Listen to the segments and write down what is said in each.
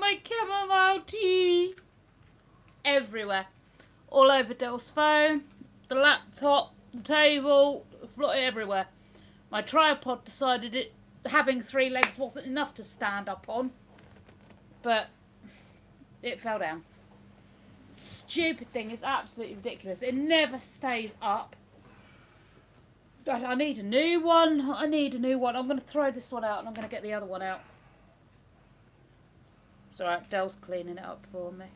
my chamomile tea. Everywhere. All over Dell's phone, the laptop, the table, everywhere. My tripod decided having 3 legs wasn't enough to stand up on. But it fell down. Stupid thing is absolutely ridiculous. It never stays up. I need a new one. I'm going to throw this one out and I'm going to get the other one out. It's alright, Dell's cleaning it up for me.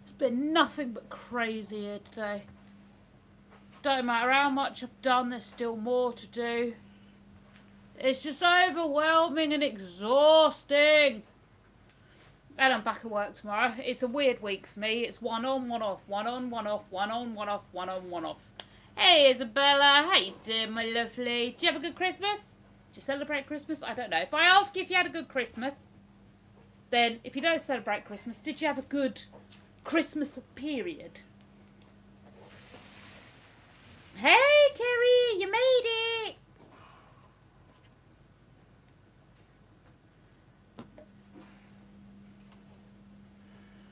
It's been nothing but crazy here today. Don't matter how much I've done, there's still more to do. It's just overwhelming and exhausting. And I'm back at work tomorrow. It's a weird week for me. It's one on, one off, one on, one off, one on, one off, one on, one off. Hey Isabella, how you doing, my lovely? Did you have a good Christmas? Did you celebrate Christmas? I don't know. If I ask you if you had a good Christmas, then if you don't celebrate Christmas, did you have a good Christmas period? Hey Kerry, you made it!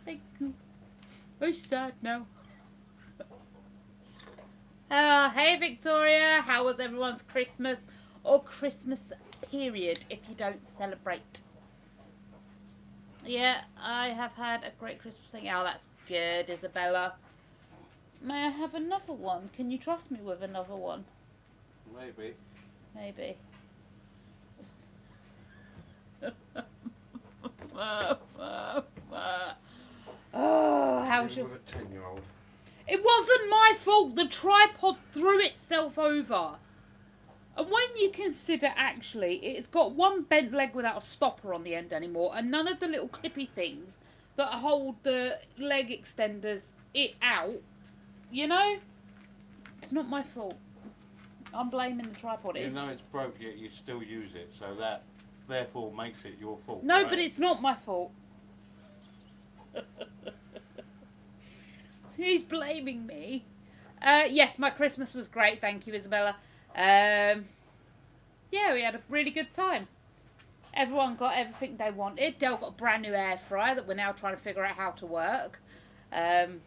Thank you. I'm sad now. Hey Victoria, how was everyone's Christmas or Christmas period if you don't celebrate? Yeah, I have had a great Christmas thing. Oh, that's good, Isabella. May I have another one? Can you trust me with another one? Maybe. Maybe. Oh, how was your... With a 10-year-old. It wasn't my fault. The tripod threw itself over. And when you consider, actually, it's got one bent leg without a stopper on the end anymore, and none of the little clippy things that hold the leg extenders out, you know? It's not my fault. I'm blaming the tripod. Even though it's broke, yet you still use it, so that therefore makes it your fault. No, right? but it's not my fault. He's blaming me. Yes, my Christmas was great. Thank you, Isabella. Yeah, we had a really good time. Everyone got everything they wanted. Dell got a brand new air fryer that we're now trying to figure out how to work. It's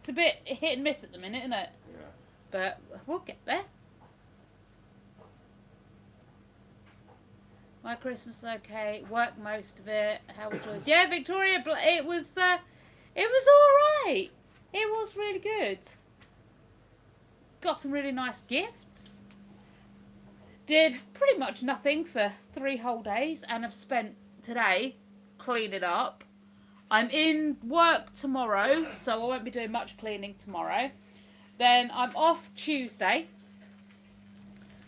a bit hit and miss at the minute, isn't it? Yeah. But we'll get there. My Christmas okay. Worked most of it. How was yours? Yeah, Victoria. It was all right. It was really good. Got some really nice gifts. Did pretty much nothing for 3 whole days, and I've spent today cleaning up. I'm in work tomorrow, so I won't be doing much cleaning tomorrow. Then I'm off Tuesday.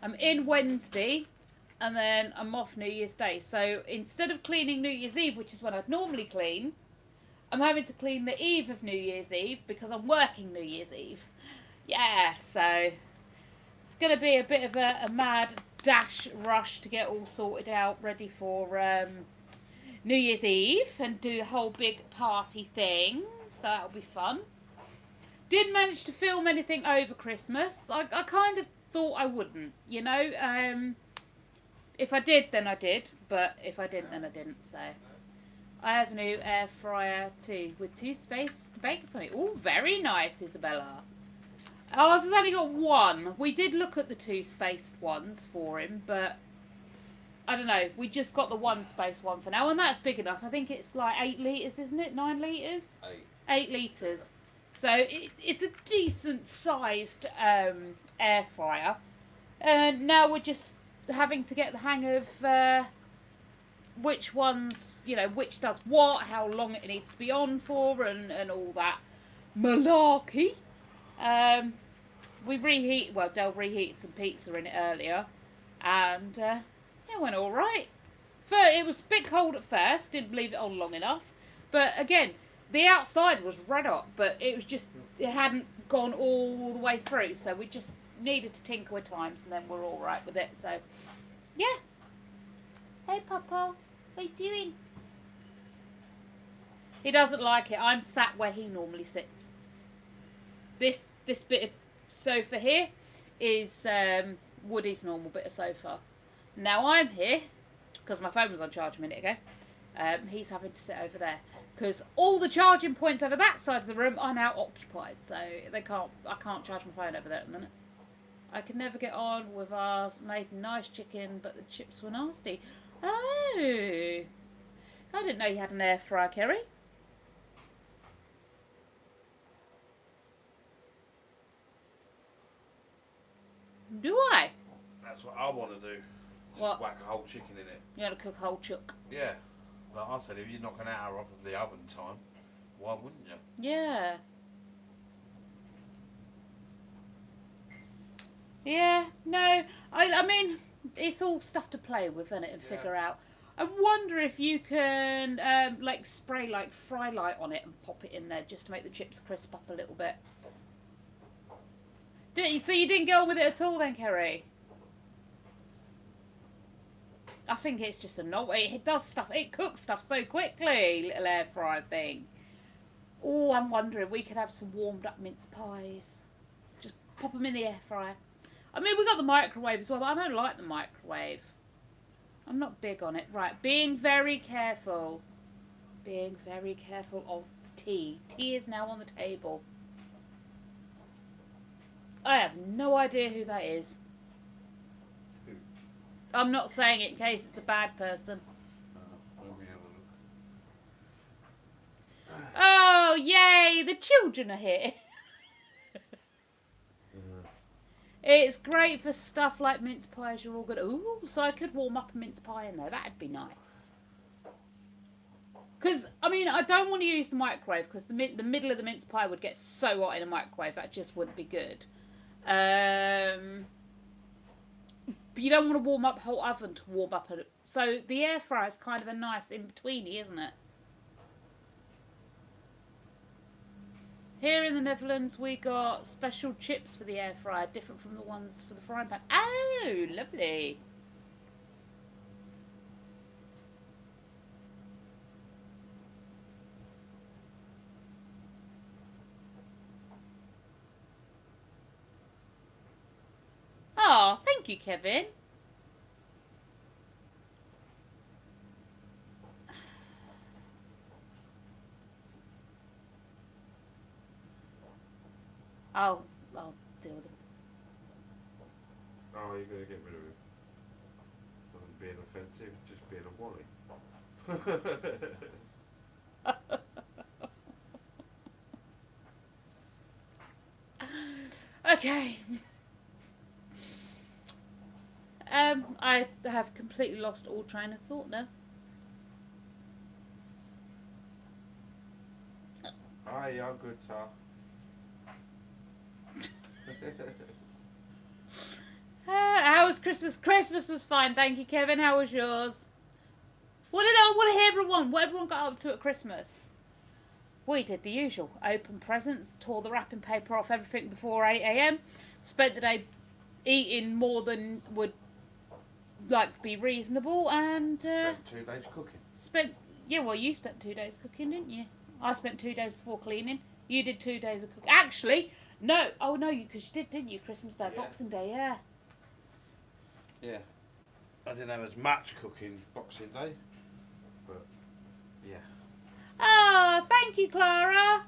I'm in Wednesday, and then I'm off New Year's Day. So instead of cleaning New Year's Eve, which is when I'd normally clean, I'm having to clean the eve of New Year's Eve because I'm working New Year's Eve. Yeah, so it's going to be a bit of a mad dash rush to get all sorted out, ready for New Year's Eve and do the whole big party thing. So that'll be fun. Didn't manage to film anything over Christmas. I kind of thought I wouldn't, you know. If I did, then I did. But if I didn't, then I didn't. So I have a new air fryer too with 2 space bakers on it. Oh, very nice, Isabella. Ours has only got 1. We did look at the 2 spaced ones for him, but I don't know. We just got the 1 spaced one for now, and that's big enough. I think it's like 8 litres, isn't it? 9 litres? 8 litres. So it's a decent sized air fryer. And now we're just having to get the hang of which ones, you know, which does what, how long it needs to be on for, and all that malarkey. We Dell reheated some pizza in it earlier, and it went all right. It was a bit cold at first, didn't leave it on long enough, but again, the outside was red hot, but it hadn't gone all the way through, so we just needed to tinker with times, and then we're all right with it. So, yeah. Hey, Papa, what are you doing? He doesn't like it. I'm sat where he normally sits. This bit of sofa here is Woody's normal bit of sofa. Now I'm here, because my phone was on charge a minute ago. He's having to sit over there. Because all the charging points over that side of the room are now occupied. So I can't charge my phone over there at the minute. I could never get on with ours. Made nice chicken, but the chips were nasty. Oh. I didn't know you had an air fryer, Kerry. Do I? That's what I want to do. What? Whack a whole chicken in it. You want to cook a whole chuck? Yeah. Like I said, if you knock an hour off of the oven time, why wouldn't you? Yeah. Yeah, no. I mean, it's all stuff to play with, isn't it, and figure out. I wonder if you can, like, spray, like, fry light on it and pop it in there just to make the chips crisp up a little bit. So you didn't go on with it at all then, Kerry? I think it's just a novelty. It does stuff. It cooks stuff so quickly, little air fryer thing. Oh, I'm wondering we could have some warmed up mince pies. Just pop them in the air fryer. I mean, we got the microwave as well, but I don't like the microwave. I'm not big on it. Right, being very careful. Being very careful of the tea. Tea is now on the table. I have no idea who that is. I'm not saying it in case it's a bad person. Let me have a look. Oh, yay! The children are here. It's great for stuff like mince pies. You're all good. Ooh, so I could warm up a mince pie in there. That'd be nice. Because, I mean, I don't want to use the microwave because the middle of the mince pie would get so hot in a microwave. That just wouldn't be good. But you don't want to warm up a whole oven to warm up a... So the air fryer is kind of a nice in-betweeny, isn't it? Here in the Netherlands, we got special chips for the air fryer, different from the ones for the frying pan. Oh, lovely. Oh, thank you, Kevin. I'll deal with it. Oh, you're going to get rid of it. Doesn't being offensive, just being a wally. Okay. I have completely lost all train of thought now. Ah, you're good, sir. How was Christmas? Christmas was fine, thank you, Kevin. How was yours? What did everyone? What everyone got up to at Christmas? We did the usual. Opened presents, tore the wrapping paper off everything before 8 a.m. Spent the day eating more than would like be reasonable, and Spent 2 days cooking. You spent 2 days cooking, didn't you? I spent 2 days before cleaning. You did 2 days of cooking. Actually, no. Oh no, because you did, didn't you? Christmas Day, Yeah. Boxing Day, yeah. Yeah. I didn't have as much cooking Boxing Day, but yeah. Oh, thank you, Clara.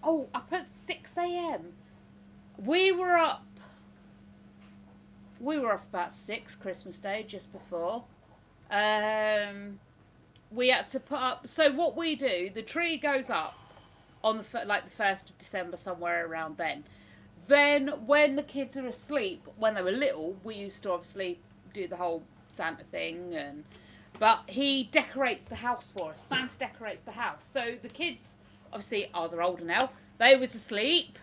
Oh, up at 6 a.m. We were up about 6 Christmas Day, just before. We had to put up... So what we do, the tree goes up on the 1st of December, somewhere around then. Then when the kids are asleep, when they were little, we used to obviously do the whole Santa thing, but he decorates the house for us. Santa decorates the house. So the kids, obviously ours are older now, they was asleep.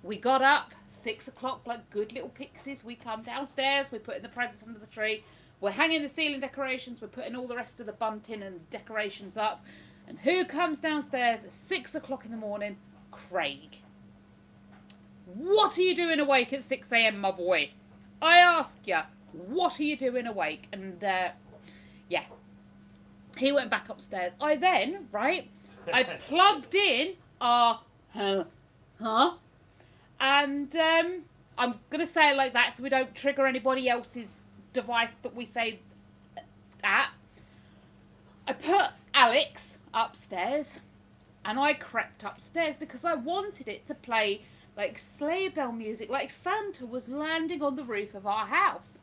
We got up, 6 o'clock, like good little pixies. We come downstairs, we're putting the presents under the tree. We're hanging the ceiling decorations. We're putting all the rest of the bunting and decorations up. And who comes downstairs at 6 o'clock in the morning? Craig. What are you doing awake at 6 a.m, my boy? I ask you, what are you doing awake? And, yeah. He went back upstairs. I plugged in our huh? And I'm going to say it like that so we don't trigger anybody else's device that we say that. I put Alex upstairs and I crept upstairs because I wanted it to play like sleigh bell music, like Santa was landing on the roof of our house.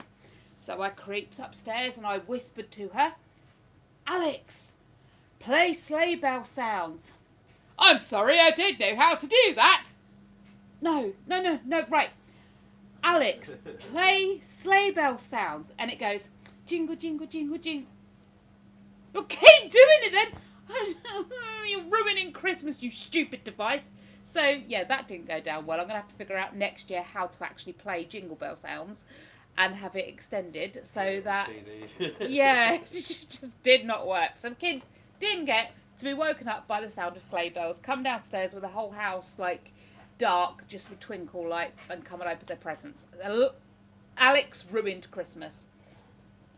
So I creeped upstairs and I whispered to her, Alex, play sleigh bell sounds. I'm sorry, I don't know how to do that. No, right. Alex, play sleigh bell sounds. And it goes, jingle, jingle, jingle, jingle. Well, keep doing it then. You're ruining Christmas, you stupid device. So, yeah, that didn't go down well. I'm going to have to figure out next year how to actually play jingle bell sounds and have it extended so that... CD. Yeah, it just did not work. So kids didn't get to be woken up by the sound of sleigh bells, come downstairs with the whole house, like, dark, just with twinkle lights, and come and open their presents. Alex ruined Christmas.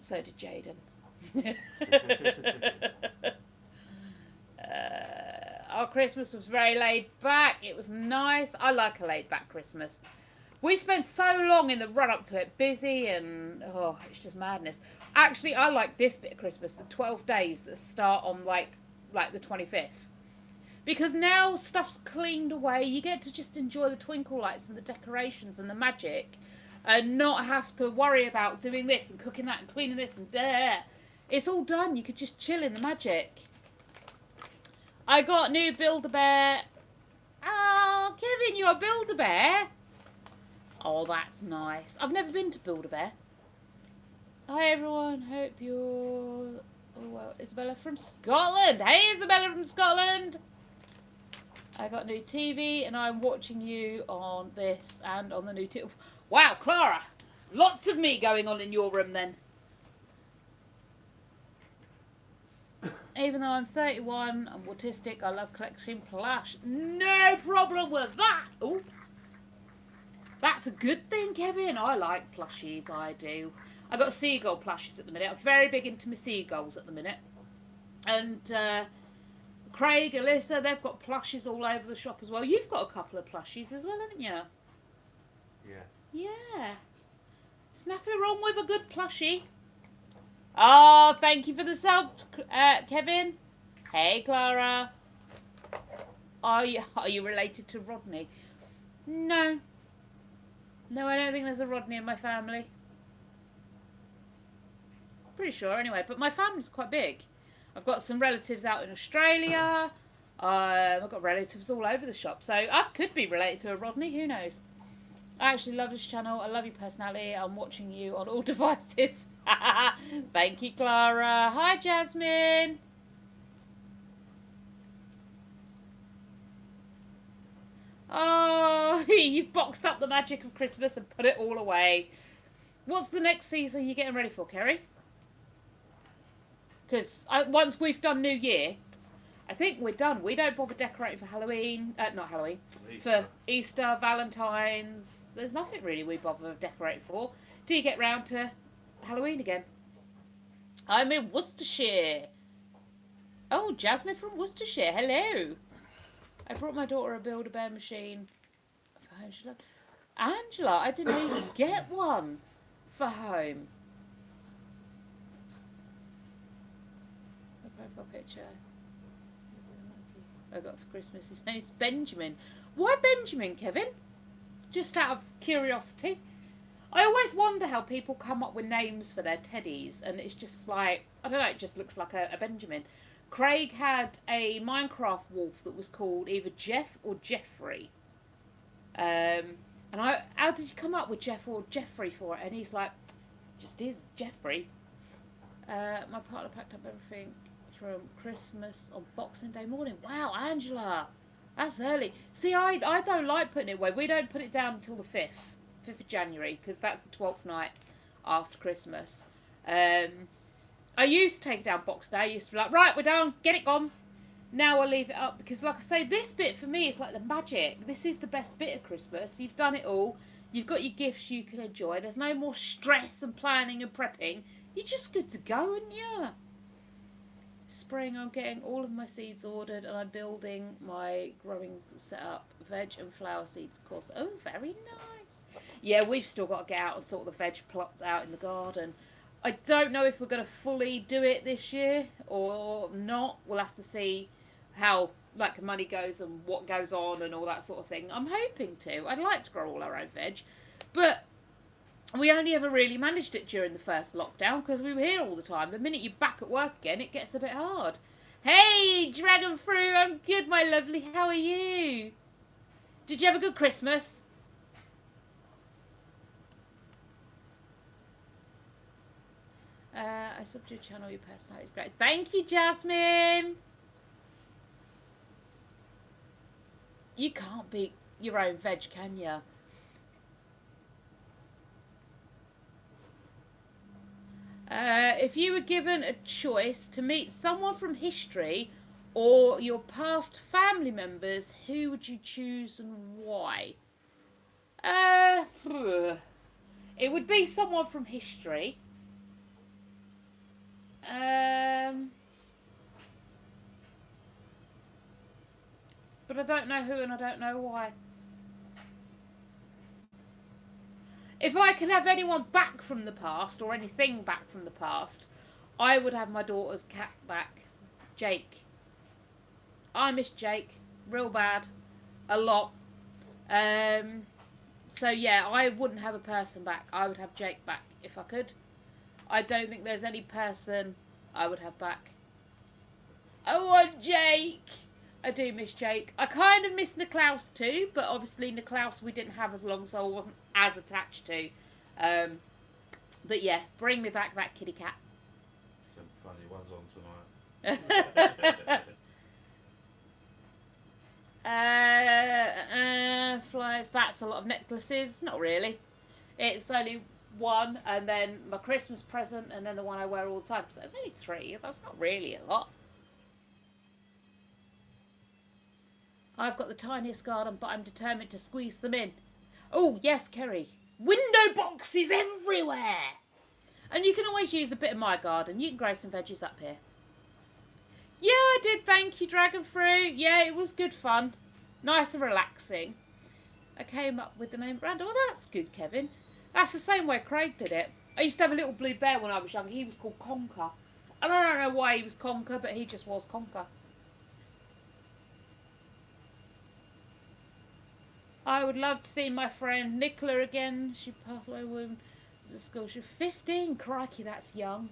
So did Jaden. Our Christmas was very laid back. It was nice. I like a laid back Christmas. We spent so long in the run up to it, busy and it's just madness. Actually, I like this bit of Christmas, the 12 days that start on like the 25th. Because now stuff's cleaned away. You get to just enjoy the twinkle lights and the decorations and the magic and not have to worry about doing this and cooking that and cleaning this and there. It's all done. You could just chill in the magic. I got new Build-A-Bear. Oh, Kevin, you're a Build-A-Bear? Oh, that's nice. I've never been to Build-A-Bear. Hi, everyone. Hope you're... Oh, well, Isabella from Scotland. Hey, Isabella from Scotland. I got new TV, and I'm watching you on this and on the new TV. Wow, Clara. Lots of me going on in your room, then. Even though I'm 31, I'm autistic, I love collecting plush. No problem with that. Ooh. That's a good thing, Kevin. I like plushies, I do. I've got seagull plushies at the minute. I'm very big into my seagulls at the minute. And Craig, Alyssa, they've got plushies all over the shop as well. You've got a couple of plushies as well, haven't you? Yeah. Yeah. There's nothing wrong with a good plushie. Oh, thank you for the sub, Kevin. Hey, Clara. Are you related to Rodney? No. No, I don't think there's a Rodney in my family. Pretty sure, anyway. But my family's quite big. I've got some relatives out in Australia. I've got relatives all over the shop. So I could be related to a Rodney. Who knows? I actually love this channel. I love your personality. I'm watching you on all devices. Thank you, Clara. Hi, Jasmine. Oh, you've boxed up the magic of Christmas and put it all away. What's the next season you're getting ready for, Kerry? Because once we've done New Year, I think we're done. We don't bother decorating for Halloween. Not Halloween. For Easter, Valentine's. There's nothing really we bother decorating for. Do you get round to Halloween again? I'm in Worcestershire. Oh, Jasmine from Worcestershire. Hello. I brought my daughter a Build-A-Bear machine for Angela. Angela, I didn't know you could get one for home. My profile picture I got for Christmas. His name's Benjamin. Why Benjamin, Kevin? Just out of curiosity. I always wonder how people come up with names for their teddies, and it's just like, I don't know, it just looks like a Benjamin. Craig had a Minecraft wolf that was called either Jeff or Jeffrey. And how did you come up with Jeff or Jeffrey for it? And he's like, just is Jeffrey. My partner packed up everything from Christmas on Boxing Day morning. Wow, Angela, that's early. See, I don't like putting it away. We don't put it down until the 5th of January, because that's the 12th night after Christmas. I used to take it down Boxing Day. I used to be like, right, we're done, get it gone. Now I leave it up, because like I say, this bit for me is like the magic. This is the best bit of Christmas. You've done it all. You've got your gifts you can enjoy. There's no more stress and planning and prepping. You're just good to go, and yeah. Spring, I'm getting all of my seeds ordered and I'm building my growing setup. Veg and flower seeds, of course. Oh, very nice. Yeah, we've still got to get out and sort the veg plots out in the garden. I don't know if we're going to fully do it this year or not. We'll have to see how like money goes and what goes on and all that sort of thing. I'm hoping to. I'd like to grow all our own veg, but we only ever really managed it during the first lockdown because we were here all the time. The minute you're back at work again, it gets a bit hard. Hey, Dragon Fruit, I'm good, my lovely. How are you? Did you have a good Christmas? I subbed to your channel, your personality is great. Thank you, Jasmine. You can't beat your own veg, can you? If you were given a choice to meet someone from history or your past family members, who would you choose and why? It would be someone from history. But I don't know who and I don't know why. If I could have anyone back from the past, or anything back from the past, I would have my daughter's cat back. Jake. I miss Jake. Real bad. A lot. So yeah, I wouldn't have a person back. I would have Jake back if I could. I don't think there's any person I would have back. I want Jake. I do miss Jake. I kind of miss Niklaus too, but obviously Niklaus we didn't have as long, so I wasn't as attached to. But yeah, bring me back that kitty cat. Some funny ones on tonight. Flyers, that's a lot of necklaces. Not really. It's only one, and then my Christmas present, and then the one I wear all the time. So it's only 3. That's not really a lot. I've got the tiniest garden, but I'm determined to squeeze them in. Oh, yes, Kerry. Window boxes everywhere. And you can always use a bit of my garden. You can grow some veggies up here. Yeah, I did. Thank you, Dragon Fruit. Yeah, it was good fun. Nice and relaxing. I came up with the name Brando. Oh, that's good, Kevin. That's the same way Craig did it. I used to have a little blue bear when I was young. He was called Conker. And I don't know why he was Conker, but he just was Conker. I would love to see my friend Nicola again. She passed away when was at school. She was 15. Crikey, that's young.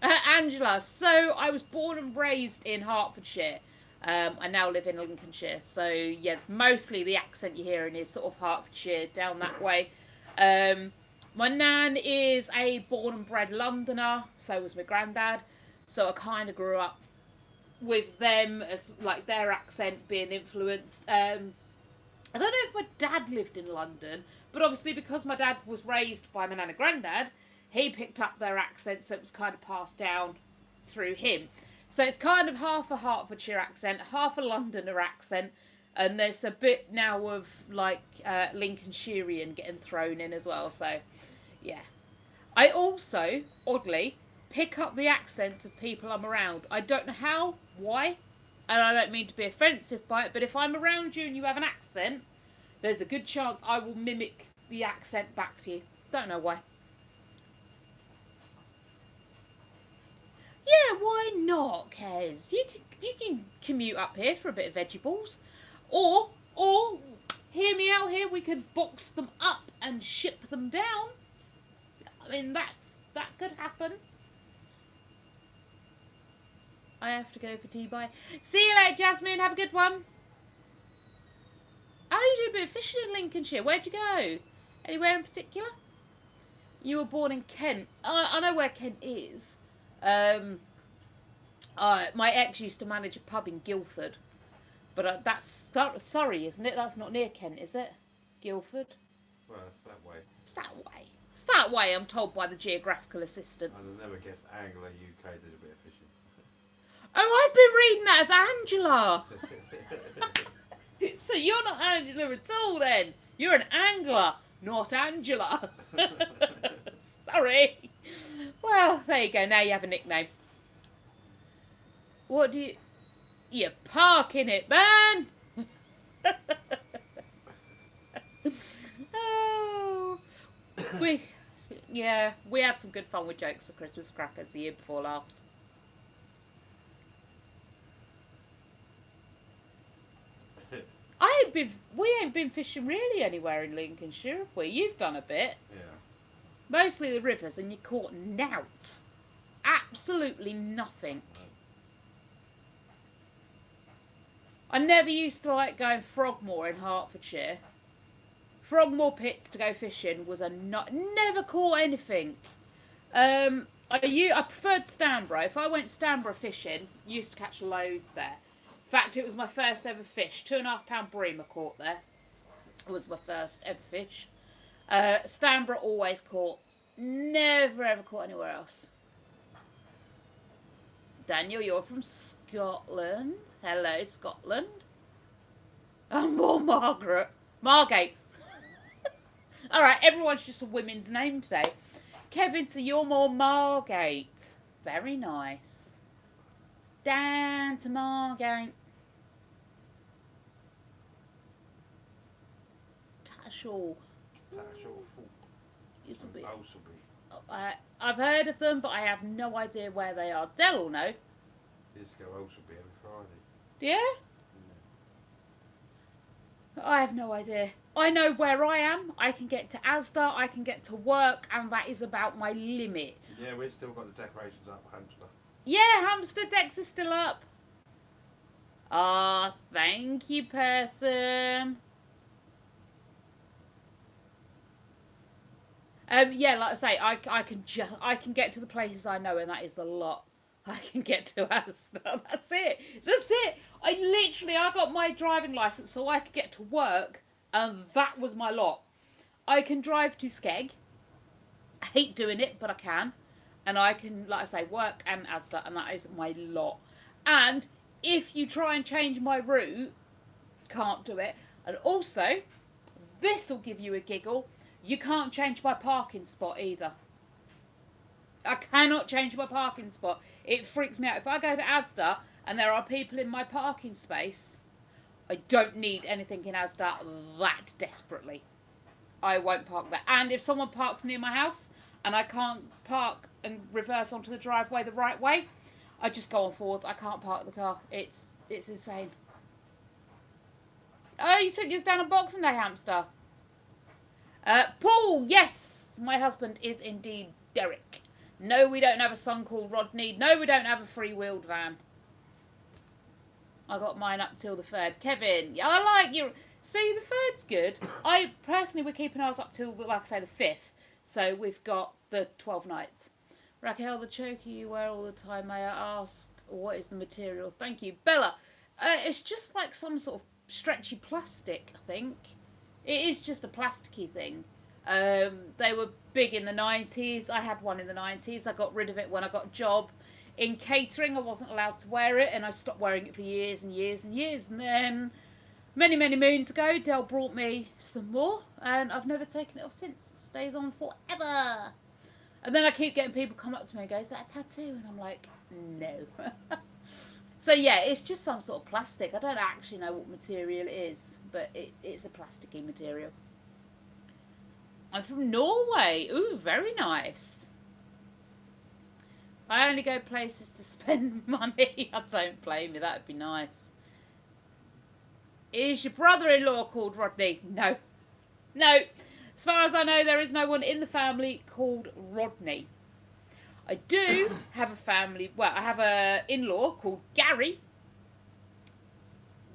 Angela. So I was born and raised in Hertfordshire. I now live in Lincolnshire. So yeah, mostly the accent you're hearing is sort of Hertfordshire down that way. My nan is a born and bred Londoner. So was my granddad. So I kind of grew up with them as like their accent being influenced. I don't know if my dad lived in London, but obviously because my dad was raised by my nan and granddad, he picked up their accent, so it was kind of passed down through him. So it's kind of half a Hertfordshire accent, half a Londoner accent, and there's a bit now of like Lincolnshirean getting thrown in as well. So yeah, I also oddly pick up the accents of people I'm around. I don't know how, why, and I don't mean to be offensive by it, but if I'm around you and you have an accent, there's a good chance I will mimic the accent back to you. Don't know why. Yeah, why not, Kez? You can commute up here for a bit of vegetables. Or, hear me out here, we could box them up and ship them down. I mean, that could happen. I have to go for tea, bye. See you later, Jasmine. Have a good one. Oh, you do a bit of fishing in Lincolnshire. Where'd you go? Anywhere in particular? You were born in Kent. I know where Kent is. My ex used to manage a pub in Guildford. But that's Surrey, isn't it? That's not near Kent, is it? Guildford? Well, it's that way. It's that way. It's that way, I'm told by the geographical assistant. I'd have never guessed Anglo UK did a bit of fishing. Oh, I've been reading that as Angela. So you're not Angela at all then. You're an angler, not Angela. Sorry. Well, Well, there you go. Now you have a nickname. What do you... You're parking it, man! Oh... we had some good fun with jokes for Christmas crackers the year before last. We ain't been fishing really anywhere in Lincolnshire, have we? You've done a bit. Yeah. Mostly the rivers, and you caught nout. Absolutely nothing. I never used to like going Frogmore in Hertfordshire. Frogmore pits to go fishing was never caught anything. I preferred Stanborough. If I went Stanborough fishing, used to catch loads there. In fact, it was my first ever fish. 2.5 pound bream I caught there. It was my first ever fish. Stanborough always caught. Never ever caught anywhere else. Daniel, you're from Scotland. Hello, Scotland. Oh, more Margaret. Margate. Alright, everyone's just a women's name today. Kevin, so you're more Margate. Very nice. Down to Margate. Tattershall. Used to be. I've heard of them, but I have no idea where they are. Del will know. Used to go Osleby every Friday. Yeah? I have no idea. I know where I am. I can get to Asda, I can get to work, and that is about my limit. Yeah, we've still got the decorations up, Hamster. Yeah, hamster decks are still up. Ah, thank you, person. Yeah, like I say, I can get to the places I know, and that is the lot. I can get to Asda. That's it. I got my driving licence so I could get to work, and that was my lot. I can drive to Skeg. I hate doing it, but I can. And I can, like I say, work and Asda, and that is my lot. And if you try and change my route, can't do it. And also, this will give you a giggle. You can't change my parking spot either. I cannot change my parking spot. It freaks me out. If I go to Asda and there are people in my parking space, I don't need anything in Asda that desperately. I won't park there. And if someone parks near my house and I can't park and reverse onto the driveway the right way, I just go on forwards. I can't park the car. It's insane. Oh, you took yours down on Boxing Day, hamster. Paul, yes, my husband is indeed Derek. No, we don't have a son called Rodney. No, we don't have a free-wheeled van. I got mine up till the 3rd. Kevin, yeah, I like you. See, the 3rd's good. I personally, we're keeping ours up till, like I say, the 5th. So we've got the 12 nights. Raquel, the choker you wear all the time, may I ask, what is the material? Thank you. Bella, it's just like some sort of stretchy plastic, I think. It is just a plasticky thing. They were big in the 90s. I had one in the 90s. I got rid of it when I got a job in catering. I wasn't allowed to wear it, and I stopped wearing it for years and years and years. And then many, many moons ago, Del brought me some more, and I've never taken it off since. It stays on forever. And then I keep getting people come up to me and go, is that a tattoo? And I'm like, no. So yeah, it's just some sort of plastic. I don't actually know what material it is, but it's a plasticky material. I'm from Norway. Ooh, very nice. I only go places to spend money. I don't blame you. That'd be nice. Is your brother-in-law called Rodney? No. No. As far as I know, there is no one in the family called Rodney. I do have a family... Well, I have a in-law called Gary.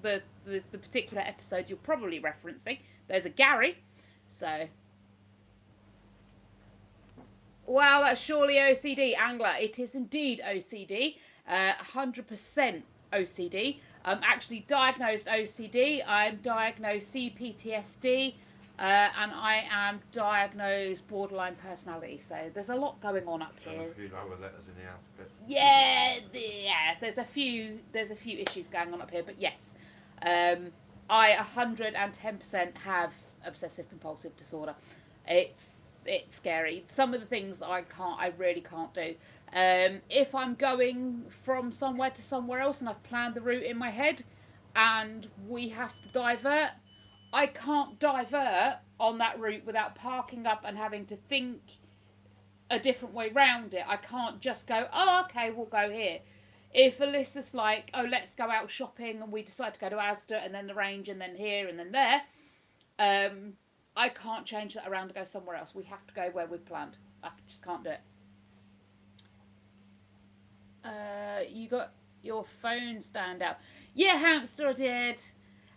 The particular episode you're probably referencing. There's a Gary. So... Wow, that's surely OCD. Angler, it is indeed OCD. 100% OCD. I'm actually diagnosed OCD. I'm diagnosed CPTSD. And I am diagnosed borderline personality. So there's a lot going on up here. A few lower letters in the alphabet. Yeah. There's a few issues going on up here. But yes, I 110% have obsessive compulsive disorder. It's it's scary. Some of the things I really can't do. If I'm going from somewhere to somewhere else and I've planned the route in my head and we have to divert, I can't divert on that route without parking up and having to think a different way round it. I can't just go, oh, okay, we'll go here. If Alyssa's like, oh, let's go out shopping, and we decide to go to Asda and then the Range and then here and then there, I can't change that around and go somewhere else. We have to go where we've planned. I just can't do it. You got your phone stand out. Yeah, hamster, I did.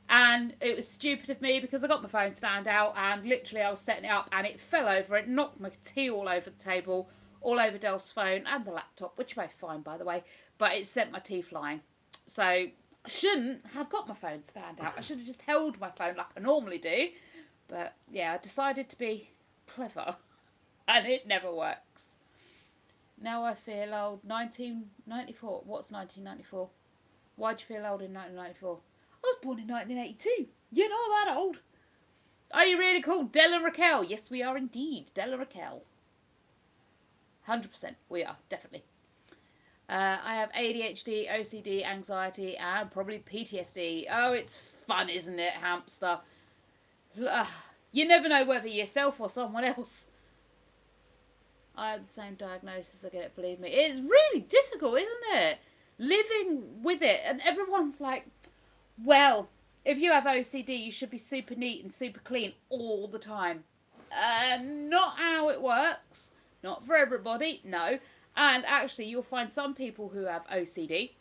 And it was stupid of me because I got my phone stand out and literally I was setting it up and it fell over. It knocked my tea all over the table, all over Del's phone and the laptop, which were fine, by the way. But it sent my tea flying. So I shouldn't have got my phone stand out. I should have just held my phone like I normally do. But yeah, I decided to be clever and it never works. Now I feel old. 1994. What's 1994? Why'd you feel old in 1994? I was born in 1982. You're not that old. Are you really called Della Raquel? Yes, we are indeed. Della Raquel. 100%. We are, definitely. I have ADHD, OCD, anxiety, and probably PTSD. Oh, it's fun, isn't it, hamster? You never know whether yourself or someone else. I had the same diagnosis, I get it, believe me. It's really difficult, isn't it? Living with it. And everyone's like, well, if you have OCD, you should be super neat and super clean all the time. Not how it works. Not for everybody, no. And actually, you'll find some people who have OCD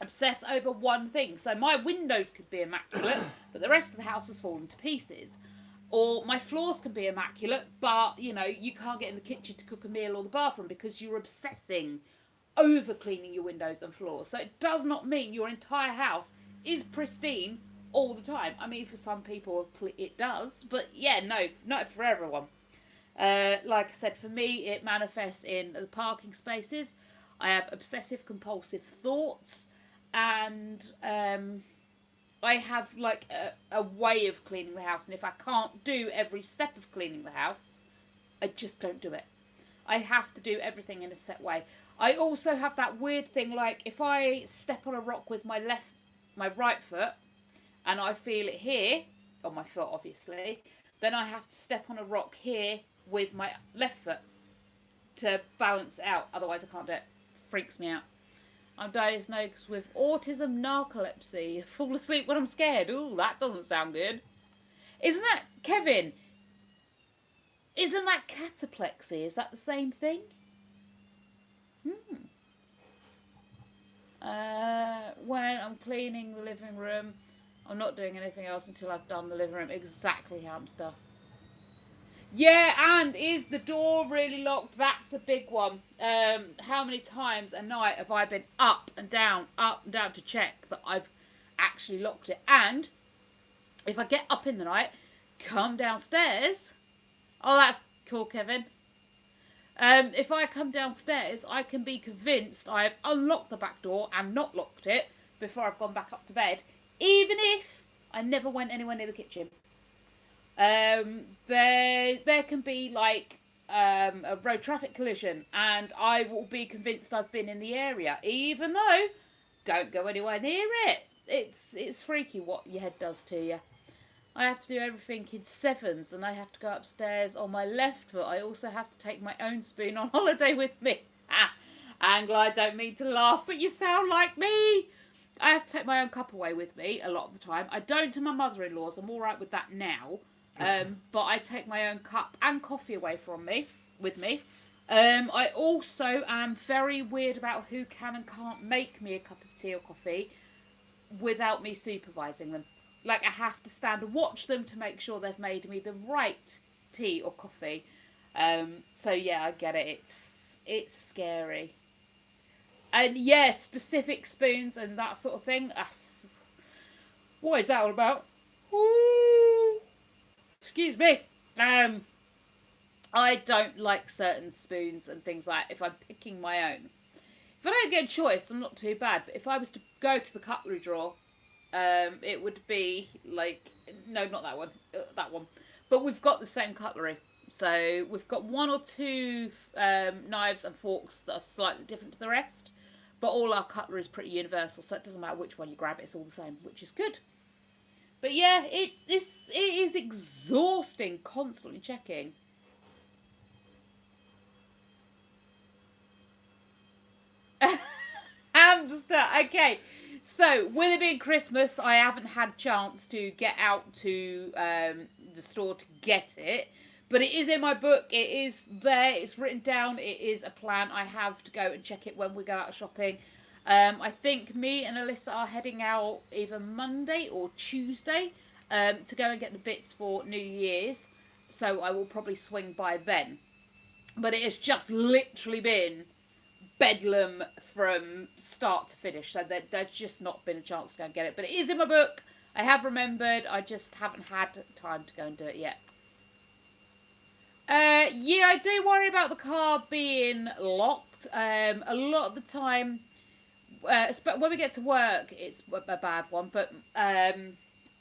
obsess over one thing. So my windows could be immaculate, but the rest of the house has fallen to pieces. Or my floors can be immaculate, but, you know, you can't get in the kitchen to cook a meal or the bathroom because you're obsessing over cleaning your windows and floors. So it does not mean your entire house is pristine all the time. I mean, for some people it does, but yeah, no, not for everyone. Like I said, for me, it manifests in the parking spaces. I have obsessive compulsive thoughts, and I have like a way of cleaning the house, and if I can't do every step of cleaning the house, I just don't do it. I have to do everything in a set way. I also have that weird thing, like if I step on a rock with my right foot, and I feel it here, on my foot obviously, then I have to step on a rock here with my left foot to balance it out. Otherwise I can't do it. Freaks me out. I'm diagnosed with autism narcolepsy. Fall asleep when I'm scared. Ooh, that doesn't sound good. Isn't that, Kevin, isn't that cataplexy? Is that the same thing? When I'm cleaning the living room, I'm not doing anything else until I've done the living room. Exactly, hamster. Yeah, and is the door really locked? That's a big one. How many times a night have I been up and down to check that I've actually locked it? And if I get up in the night, come downstairs. Oh, that's cool, Kevin. If I come downstairs, I can be convinced I have unlocked the back door and not locked it before I've gone back up to bed, even if I never went anywhere near the kitchen. There can be like a road traffic collision, and I will be convinced I've been in the area, even though don't go anywhere near it. It's freaky what your head does to you. I have to do everything in sevens, and I have to go upstairs on my left foot. I also have to take my own spoon on holiday with me. Angela, I don't mean to laugh, but you sound like me. I have to take my own cup away with me a lot of the time. I don't to my mother-in-law's. I'm all right with that now. But I take my own cup and coffee away with me. I also am very weird about who can and can't make me a cup of tea or coffee without me supervising them. Like, I have to stand and watch them to make sure they've made me the right tea or coffee. So yeah, I get it. It's scary. And yeah, specific spoons and that sort of thing. What is that all about? Ooh. Excuse me. I don't like certain spoons and things like that if I'm picking my own. If I don't get a choice, I'm not too bad. But if I was to go to the cutlery drawer, it would be like, no, not that one, that one. But we've got the same cutlery. So we've got 1 or 2 knives and forks that are slightly different to the rest, but all our cutlery is pretty universal, so it doesn't matter which one you grab, it's all the same, which is good. But yeah, it is exhausting constantly checking. Hamster. Okay, so with it being Christmas, I haven't had chance to get out to the store to get it, but it is in my book. It is there. It's written down. It is a plan. I have to go and check it when we go out shopping. I think me and Alyssa are heading out either Monday or Tuesday to go and get the bits for New Year's. So I will probably swing by then. But it has just literally been bedlam from start to finish. So there's just not been a chance to go and get it. But it is in my book. I have remembered. I just haven't had time to go and do it yet. Yeah, I do worry about the car being locked. A lot of the time, when we get to work, it's a bad one. But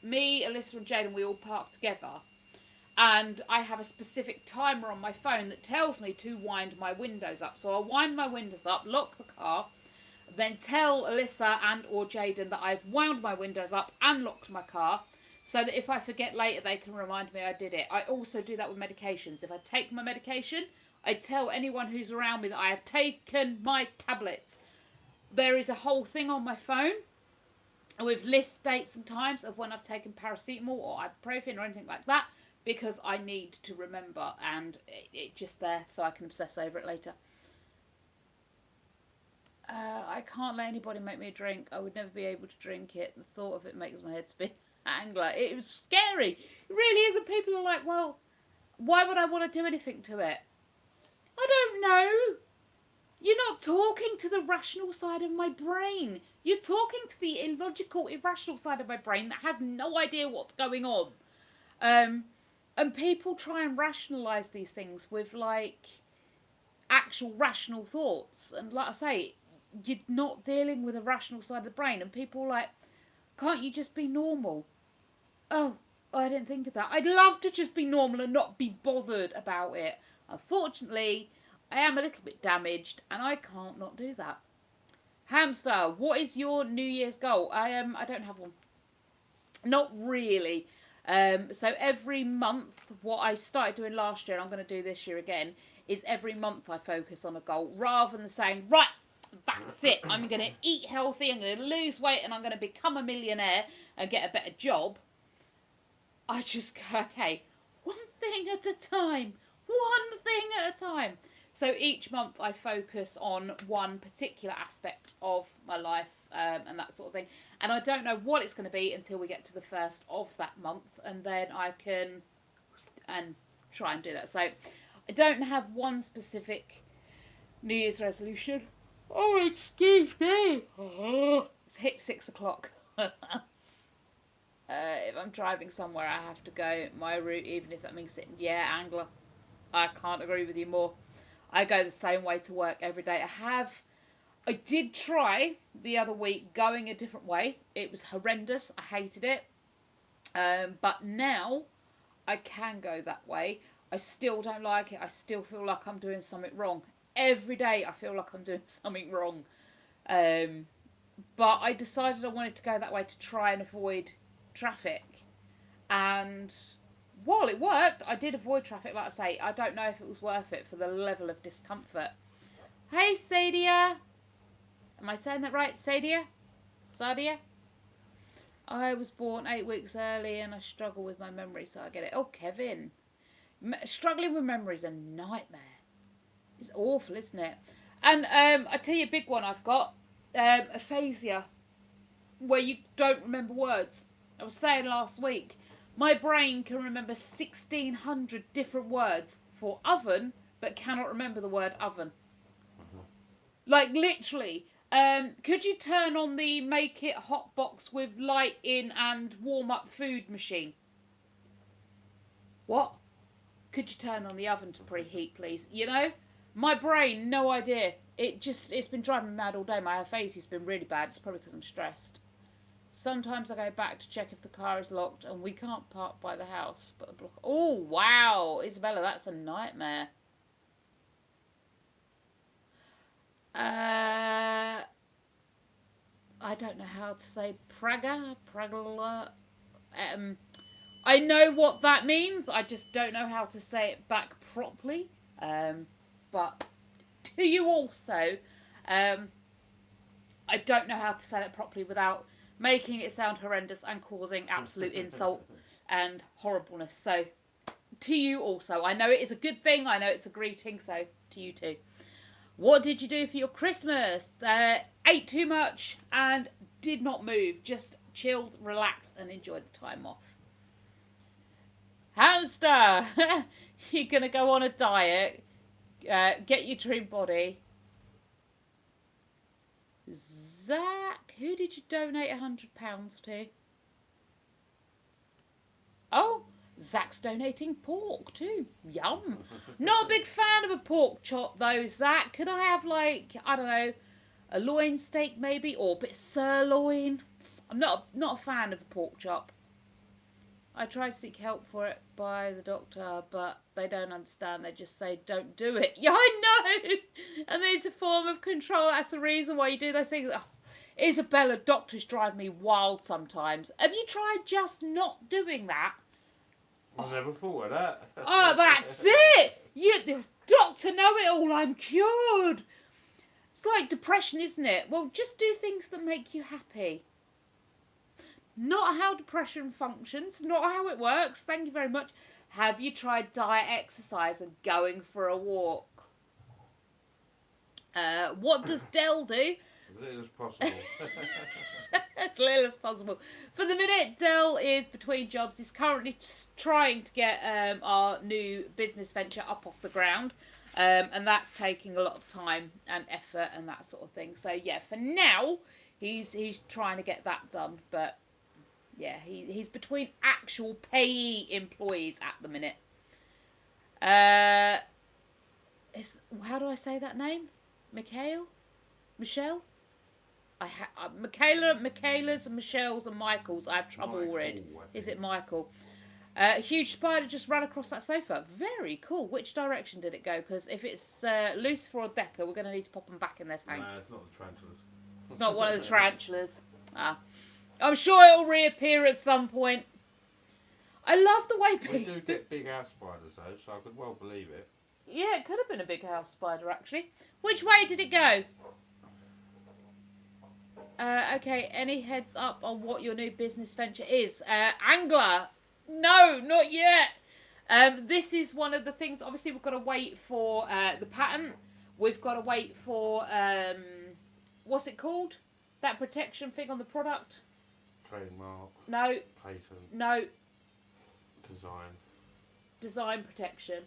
me, Alyssa and Jaden, we all park together. And I have a specific timer on my phone that tells me to wind my windows up. So I'll wind my windows up, lock the car, then tell Alyssa and or Jaden that I've wound my windows up and locked my car, so that if I forget later, they can remind me I did it. I also do that with medications. If I take my medication, I tell anyone who's around me that I have taken my tablets. There is a whole thing on my phone with lists, dates and times of when I've taken paracetamol or ibuprofen or anything like that, because I need to remember, and it's just there so I can obsess over it later. I can't let anybody make me a drink. I would never be able to drink it. The thought of it makes my head spin. Angler. It was scary. It really is. And people are like, well, why would I want to do anything to it? I don't know. You're not talking to the rational side of my brain. You're talking to the illogical, irrational side of my brain that has no idea what's going on. And people try and rationalise these things with, like, actual rational thoughts. And like I say, you're not dealing with a rational side of the brain. And people are like, can't you just be normal? Oh, I didn't think of that. I'd love to just be normal and not be bothered about it. Unfortunately, I am a little bit damaged and I can't not do that. Hamster, what is your New Year's goal? I don't have one. Not really. So every month, what I started doing last year, and I'm going to do this year again, is every month I focus on a goal rather than saying, right, that's it. I'm going to eat healthy, I'm going to lose weight, and I'm going to become a millionaire and get a better job. I just go, okay, one thing at a time. One thing at a time. So each month I focus on one particular aspect of my life and that sort of thing. And I don't know what it's going to be until we get to the first of that month. And then I can try and do that. So I don't have one specific New Year's resolution. Oh, excuse me. It's hit 6 o'clock. If I'm driving somewhere, I have to go my route, even if that means sitting. Yeah, Angler. I can't agree with you more. I go the same way to work every day. I did try the other week going a different way. It was horrendous. I hated it. But now I can go that way. I still don't like it. I still feel like I'm doing something wrong. Every day I feel like I'm doing something wrong. But I decided I wanted to go that way to try and avoid traffic. And while it worked, I did avoid traffic, like I say. I don't know if it was worth it for the level of discomfort. Hey, Sadia. Am I saying that right? Sadia? Sadia? I was born 8 weeks early and I struggle with my memory, so I get it. Oh, Kevin. Struggling with memory is a nightmare. It's awful, isn't it? And I tell you a big one I've got. Aphasia. Where you don't remember words. I was saying last week, my brain can remember 1,600 different words for oven, but cannot remember the word oven. Like, literally. Could you turn on the make it hot box with light in and warm up food machine? What? Could you turn on the oven to preheat, please? You know? My brain, no idea. It's been driving me mad all day. My aphasia's been really bad. It's probably because I'm stressed. Sometimes I go back to check if the car is locked and we can't park by the house. But the block. Oh, wow. Isabella, that's a nightmare. I don't know how to say Praga. I know what that means. I just don't know how to say it back properly. But to you also, I don't know how to say it properly without making it sound horrendous and causing absolute insult and horribleness. So to you also, I know it is a good thing. I know it's a greeting. So to you too. What did you do for your Christmas? Ate too much and did not move. Just chilled, relaxed, and enjoyed the time off. Hamster! You're going to go on a diet. Get your dream body. Zach, who did you donate £100 to? Oh, Zach's donating pork too. Yum. Not a big fan of a pork chop though, Zach. Could I have like, I don't know, a loin steak maybe, or a bit of sirloin? I'm not a fan of a pork chop. I tried to seek help for it by the doctor, but they don't understand. They just say, don't do it. Yeah, I know. And there's a form of control. That's the reason why you do those things. Oh, Isabella, doctors drive me wild sometimes. Have you tried just not doing that? I never thought of that. Oh, that's it! You, Dr. Know-it-all, I'm cured! It's like depression, isn't it? Well, just do things that make you happy. Not how depression functions, not how it works. Thank you very much. Have you tried diet, exercise, and going for a walk? What does Dell do? As little as possible. As little as possible. For the minute, Dell is between jobs. He's currently trying to get our new business venture up off the ground. And that's taking a lot of time and effort and that sort of thing. So, yeah, for now, he's trying to get that done. But, yeah, he's between actual payee employees at the minute. How do I say that name? Michael? Michelle? Michaela's and Michelle's and Michael's. I have trouble with. Is it Michael? A huge spider just ran across that sofa. Very cool. Which direction did it go? Because if it's Lucifer or Decker, we're going to need to pop them back in their tank. No, it's not the tarantulas. It's not one of the tarantulas. I'm sure it'll reappear at some point. I love the way We do get big house spiders though, so I could well believe it. Yeah, it could have been a big house spider actually. Which way did it go? Okay, any heads up on what your new business venture is? Angler. No, not yet. This is one of the things, obviously we've got to wait for the patent. We've got to wait for, what's it called? That protection thing on the product? Trademark. No. Patent. No. Design. Design protection.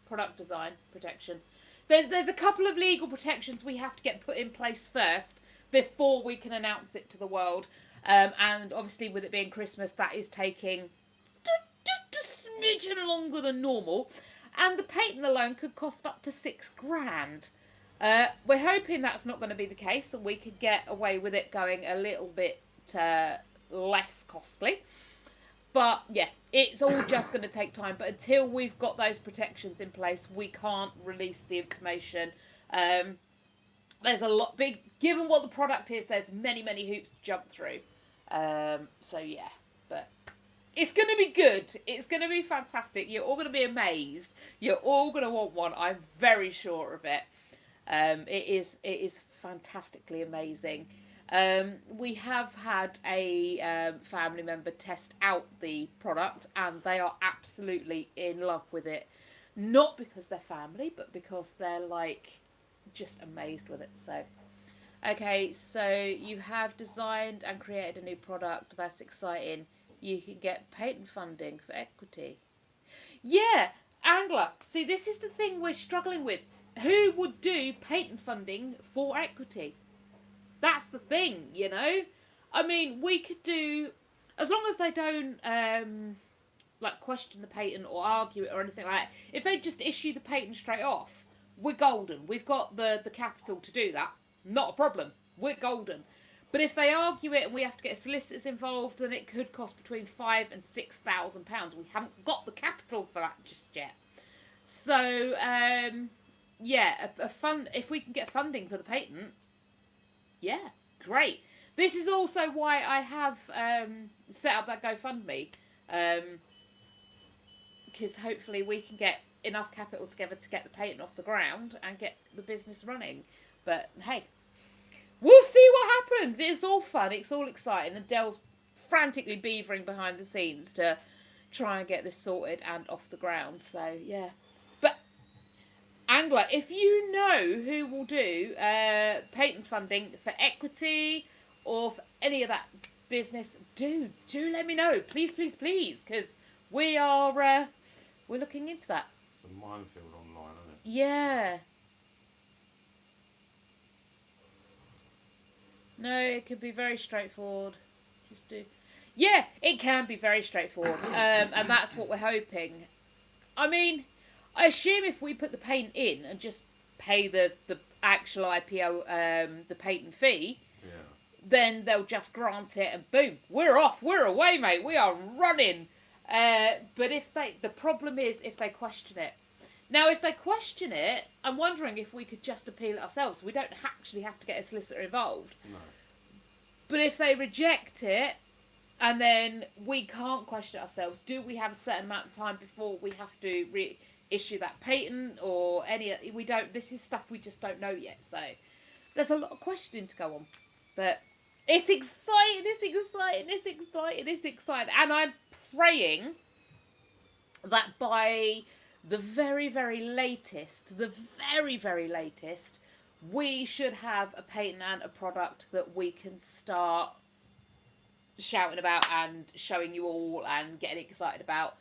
Product design protection. There's a couple of legal protections we have to get put in place first before we can announce it to the world. And obviously with it being Christmas, that is taking just a smidgen longer than normal. And the patent alone could cost up to £6,000. We're hoping that's not going to be the case and we could get away with it going a little bit less costly. But yeah, it's all just going to take time. But until we've got those protections in place, we can't release the information. There's a lot given what the product is, there's many hoops to jump through. So yeah, but it's going to be good. It's going to be fantastic. You're all going to be amazed. You're all going to want one. I'm very sure of it. It is fantastically amazing. We have had a family member test out the product and they are absolutely in love with it. Not because they're family, but because they're like just amazed with it. So, okay, so you have designed and created a new product. That's exciting. You can get patent funding for equity. Yeah, Angler. See, this is the thing we're struggling with. Who would do patent funding for equity? That's the thing, you know? I mean, we could do, as long as they don't, like, question the patent or argue it or anything like that. If they just issue the patent straight off, we're golden. We've got the capital to do that. Not a problem. We're golden. But if they argue it and we have to get solicitors involved, then it could cost between £5,000 and £6,000. We haven't got the capital for that just yet. So, yeah, if we can get funding for the patent, yeah, great. This is also why I have set up that GoFundMe, because hopefully we can get enough capital together to get the patent off the ground and get the business running. But hey, we'll see what happens. It's all fun. It's all exciting. And Dell's frantically beavering behind the scenes to try and get this sorted and off the ground. So, yeah. But, Angler, if you know who will do patent funding for equity or for any of that business, do let me know. Please, please, please. Because we're looking into that. The minefield online, isn't it? Yeah. No, it could be very straightforward. Just do. Yeah, it can be very straightforward, and that's what we're hoping. I mean, I assume if we put the patent in and just pay the actual IPO, the patent fee, Yeah. then they'll just grant it, and boom, we're off, we're away, mate. We are running. But the problem is if they question it. Now, if they question it, I'm wondering if we could just appeal it ourselves. We don't actually have to get a solicitor involved. No. But if they reject it, and then we can't question it ourselves, do we have a certain amount of time before we have to reissue that patent or any? We don't. This is stuff we just don't know yet. So there's a lot of questioning to go on. But it's exciting. It's exciting. It's exciting. It's exciting. And I'm praying that by the very, very latest, we should have a patent and a product that we can start shouting about and showing you all and getting excited about,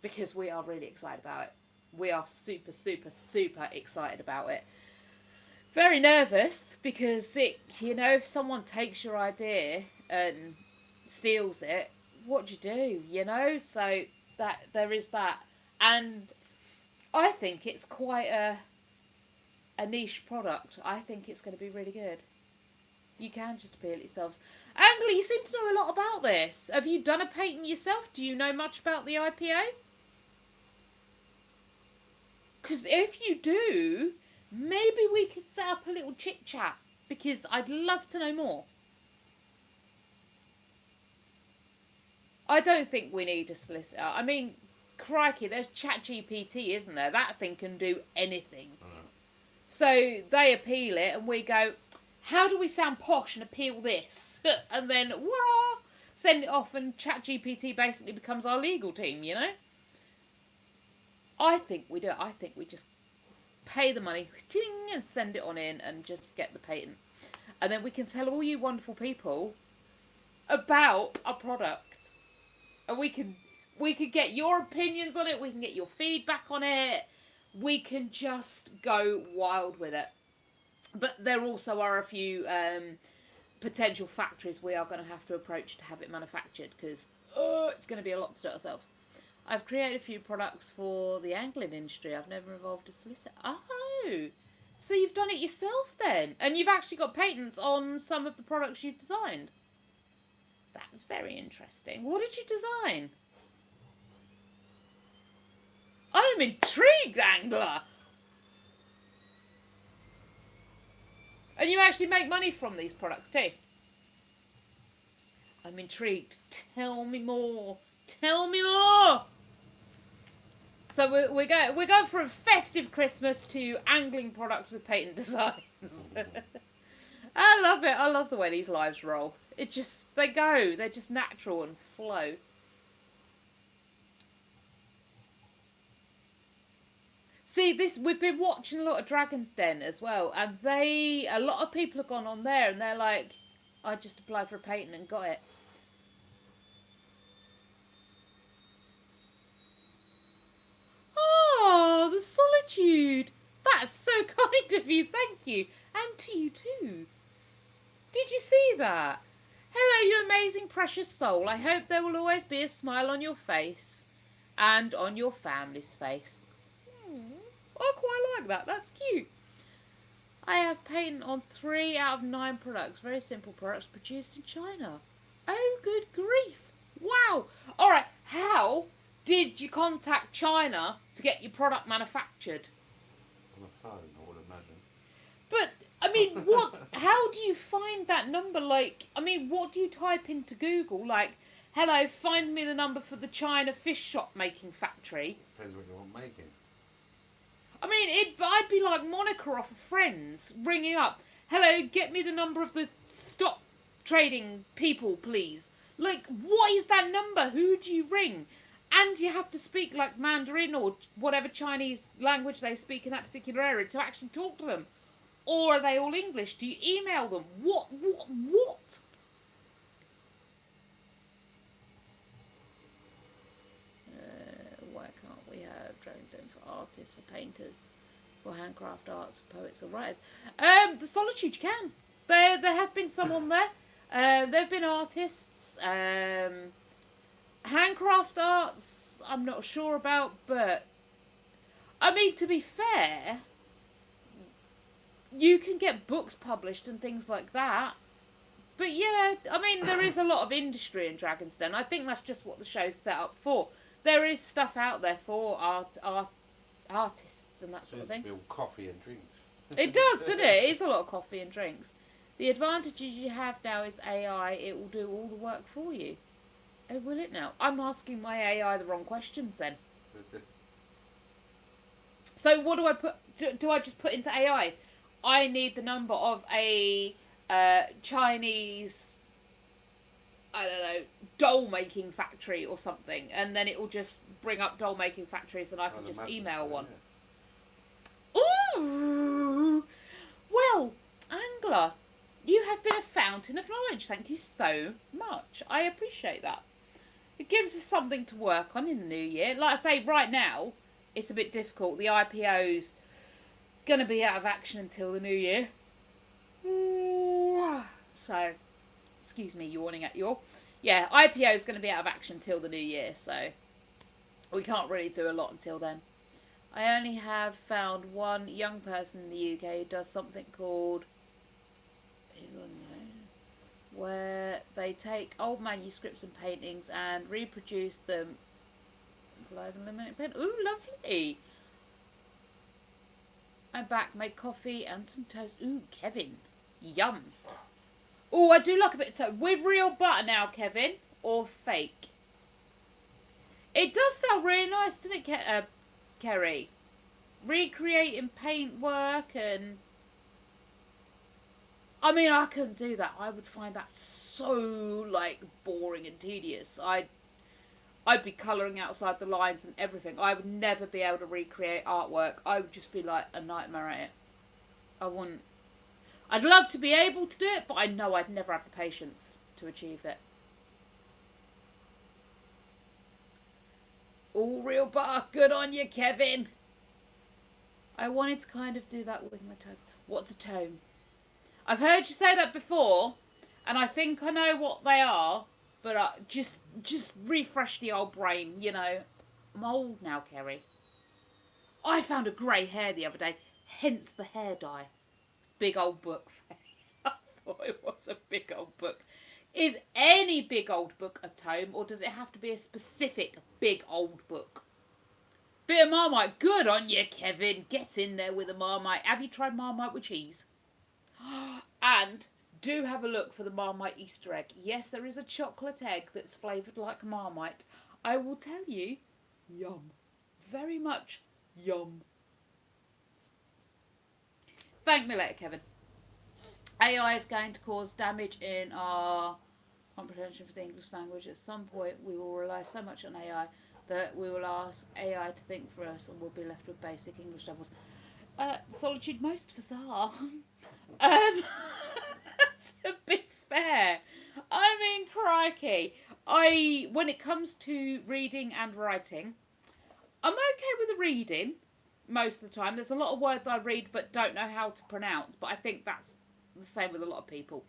because we are really excited about it. We are super, super, super excited about it. Very nervous because if someone takes your idea and steals it, what do? So that there is that. And I think it's quite a niche product. I think it's going to be really good. You can just appeal it yourselves. Angler, you seem to know a lot about this. Have you done a patent yourself? Do you know much about the IPO? Because if you do, maybe we could set up a little chit chat, because I'd love to know more. I don't think we need a solicitor. I mean, crikey, there's ChatGPT, isn't there? That thing can do anything. So they appeal it and we go, how do we sound posh and appeal this? And then, wah, send it off, and ChatGPT basically becomes our legal team, I think we do it. I think we just pay the money and send it on in and just get the patent. And then we can tell all you wonderful people about our product. And we could get your opinions on it. We can get your feedback on it. We can just go wild with it. But there also are a few potential factories we are going to have to approach to have it manufactured, because it's going to be a lot to do it ourselves. I've created a few products for the angling industry. I've never involved a solicitor. Oh, so you've done it yourself then? And you've actually got patents on some of the products you've designed? That's very interesting. What did you design? I am intrigued, Angler. And you actually make money from these products too? I'm intrigued. Tell me more. Tell me more. So we're going from festive Christmas to angling products with patent designs. I love it. I love the way these lives roll. They're just natural and flow. See, we've been watching a lot of Dragon's Den as well, and a lot of people have gone on there and they're like, I just applied for a patent and got it. Oh, the solitude. That's so kind of you. Thank you. And to you too. Did you see that? Hello, you amazing, precious soul. I hope there will always be a smile on your face and on your family's face. I quite like that. That's cute. I have patent on 3 out of 9 products. Very simple products produced in China. Oh, good grief. Wow. All right. How did you contact China to get your product manufactured? On a phone, I would imagine. But, I mean, what? How do you find that number? Like, I mean, what do you type into Google? Like, hello, find me the number for the China fish shop making factory. Depends what you want making. I mean, I'd be like Monica off of Friends, ringing up. Hello, get me the number of the stock trading people, please. Like, what is that number? Who do you ring? And you have to speak like Mandarin or whatever Chinese language they speak in that particular area to actually talk to them. Or are they all English? Do you email them? What? Why can't we have Dragon Den for artists, for painters, for handcraft arts, for poets or writers? The Solitude you can. There have been some on there. There have been artists. Handcraft arts, I'm not sure about, but I mean, to be fair, you can get books published and things like that. But yeah, I mean, there is a lot of industry in Dragon's Den. I think that's just what the show's set up for. There is stuff out there for artists and that sort of thing. Build coffee and drinks. It does, doesn't it? It is a lot of coffee and drinks. The advantages you have now is AI. It will do all the work for you. Oh, will it now? I'm asking my AI the wrong questions then. So what do I put? Do I just put into AI? I need the number of a Chinese, I don't know, doll making factory or something, and then it will just bring up doll making factories, and I can just email one. Yeah. Ooh! Well, Angler, you have been a fountain of knowledge. Thank you so much. I appreciate that. It gives us something to work on in the new year. Like I say, right now, it's a bit difficult. The IPO's going to be out of action until the new year. So, excuse me, yawning at you all. Yeah, IPO's going to be out of action until the new year, so we can't really do a lot until then. I only have found one young person in the UK who does something called, where they take old manuscripts and paintings and reproduce them. Live and laminate pen. Ooh, lovely. I'm back. Make coffee and some toast. Ooh, Kevin. Yum. Ooh, I do like a bit of toast. With real butter now, Kevin, or fake? It does sound really nice, doesn't it, Kerry? Recreating paintwork and... I mean, I couldn't do that. I would find that so, like, boring and tedious. I'd be colouring outside the lines and everything. I would never be able to recreate artwork. I would just be, like, a nightmare at it. I wouldn't... I'd love to be able to do it, but I know I'd never have the patience to achieve it. All real butter. Good on you, Kevin. I wanted to kind of do that with my tome. What's a tome? I've heard you say that before, and I think I know what they are, but just refresh the old brain, you know. I'm old now, Kerry. I found a grey hair the other day, hence the hair dye. Big old book. I thought it was a big old book. Is any big old book a tome, or does it have to be a specific big old book? Bit of Marmite. Good on you, Kevin. Get in there with a Marmite. Have you tried Marmite with cheese? And do have a look for the Marmite Easter egg. Yes, there is a chocolate egg that's flavoured like Marmite. I will tell you, yum. Very much yum. Thank me later, Kevin. AI is going to cause damage in our comprehension for the English language. At some point, we will rely so much on AI that we will ask AI to think for us and we'll be left with basic English levels. Solitude, most of us are. To be fair, I mean, crikey. When it comes to reading and writing, I'm okay with the reading most of the time. There's a lot of words I read but don't know how to pronounce, but I think that's the same with a lot of people.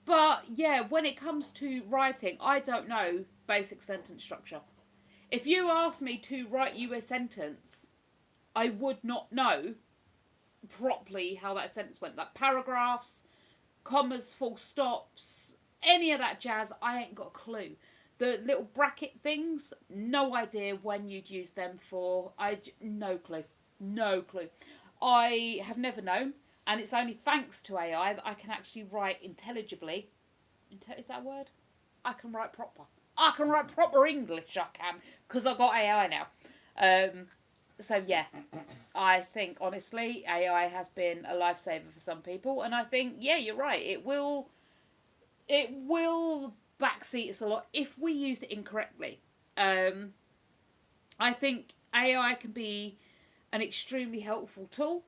But yeah, when it comes to writing, I don't know basic sentence structure. If you ask me to write you a sentence, I would not know properly how that sentence went. Like paragraphs, commas, full stops, any of that jazz, I ain't got a clue. The little bracket things, no idea when you'd use them for. No clue. No clue. I have never known, and it's only thanks to AI that I can actually write intelligibly. Is that a word? I can write proper. I can write proper English, I can, because I've got AI now. So yeah, I think honestly AI has been a lifesaver for some people, and I think yeah, you're right. It will backseat us a lot if we use it incorrectly. I think AI can be an extremely helpful tool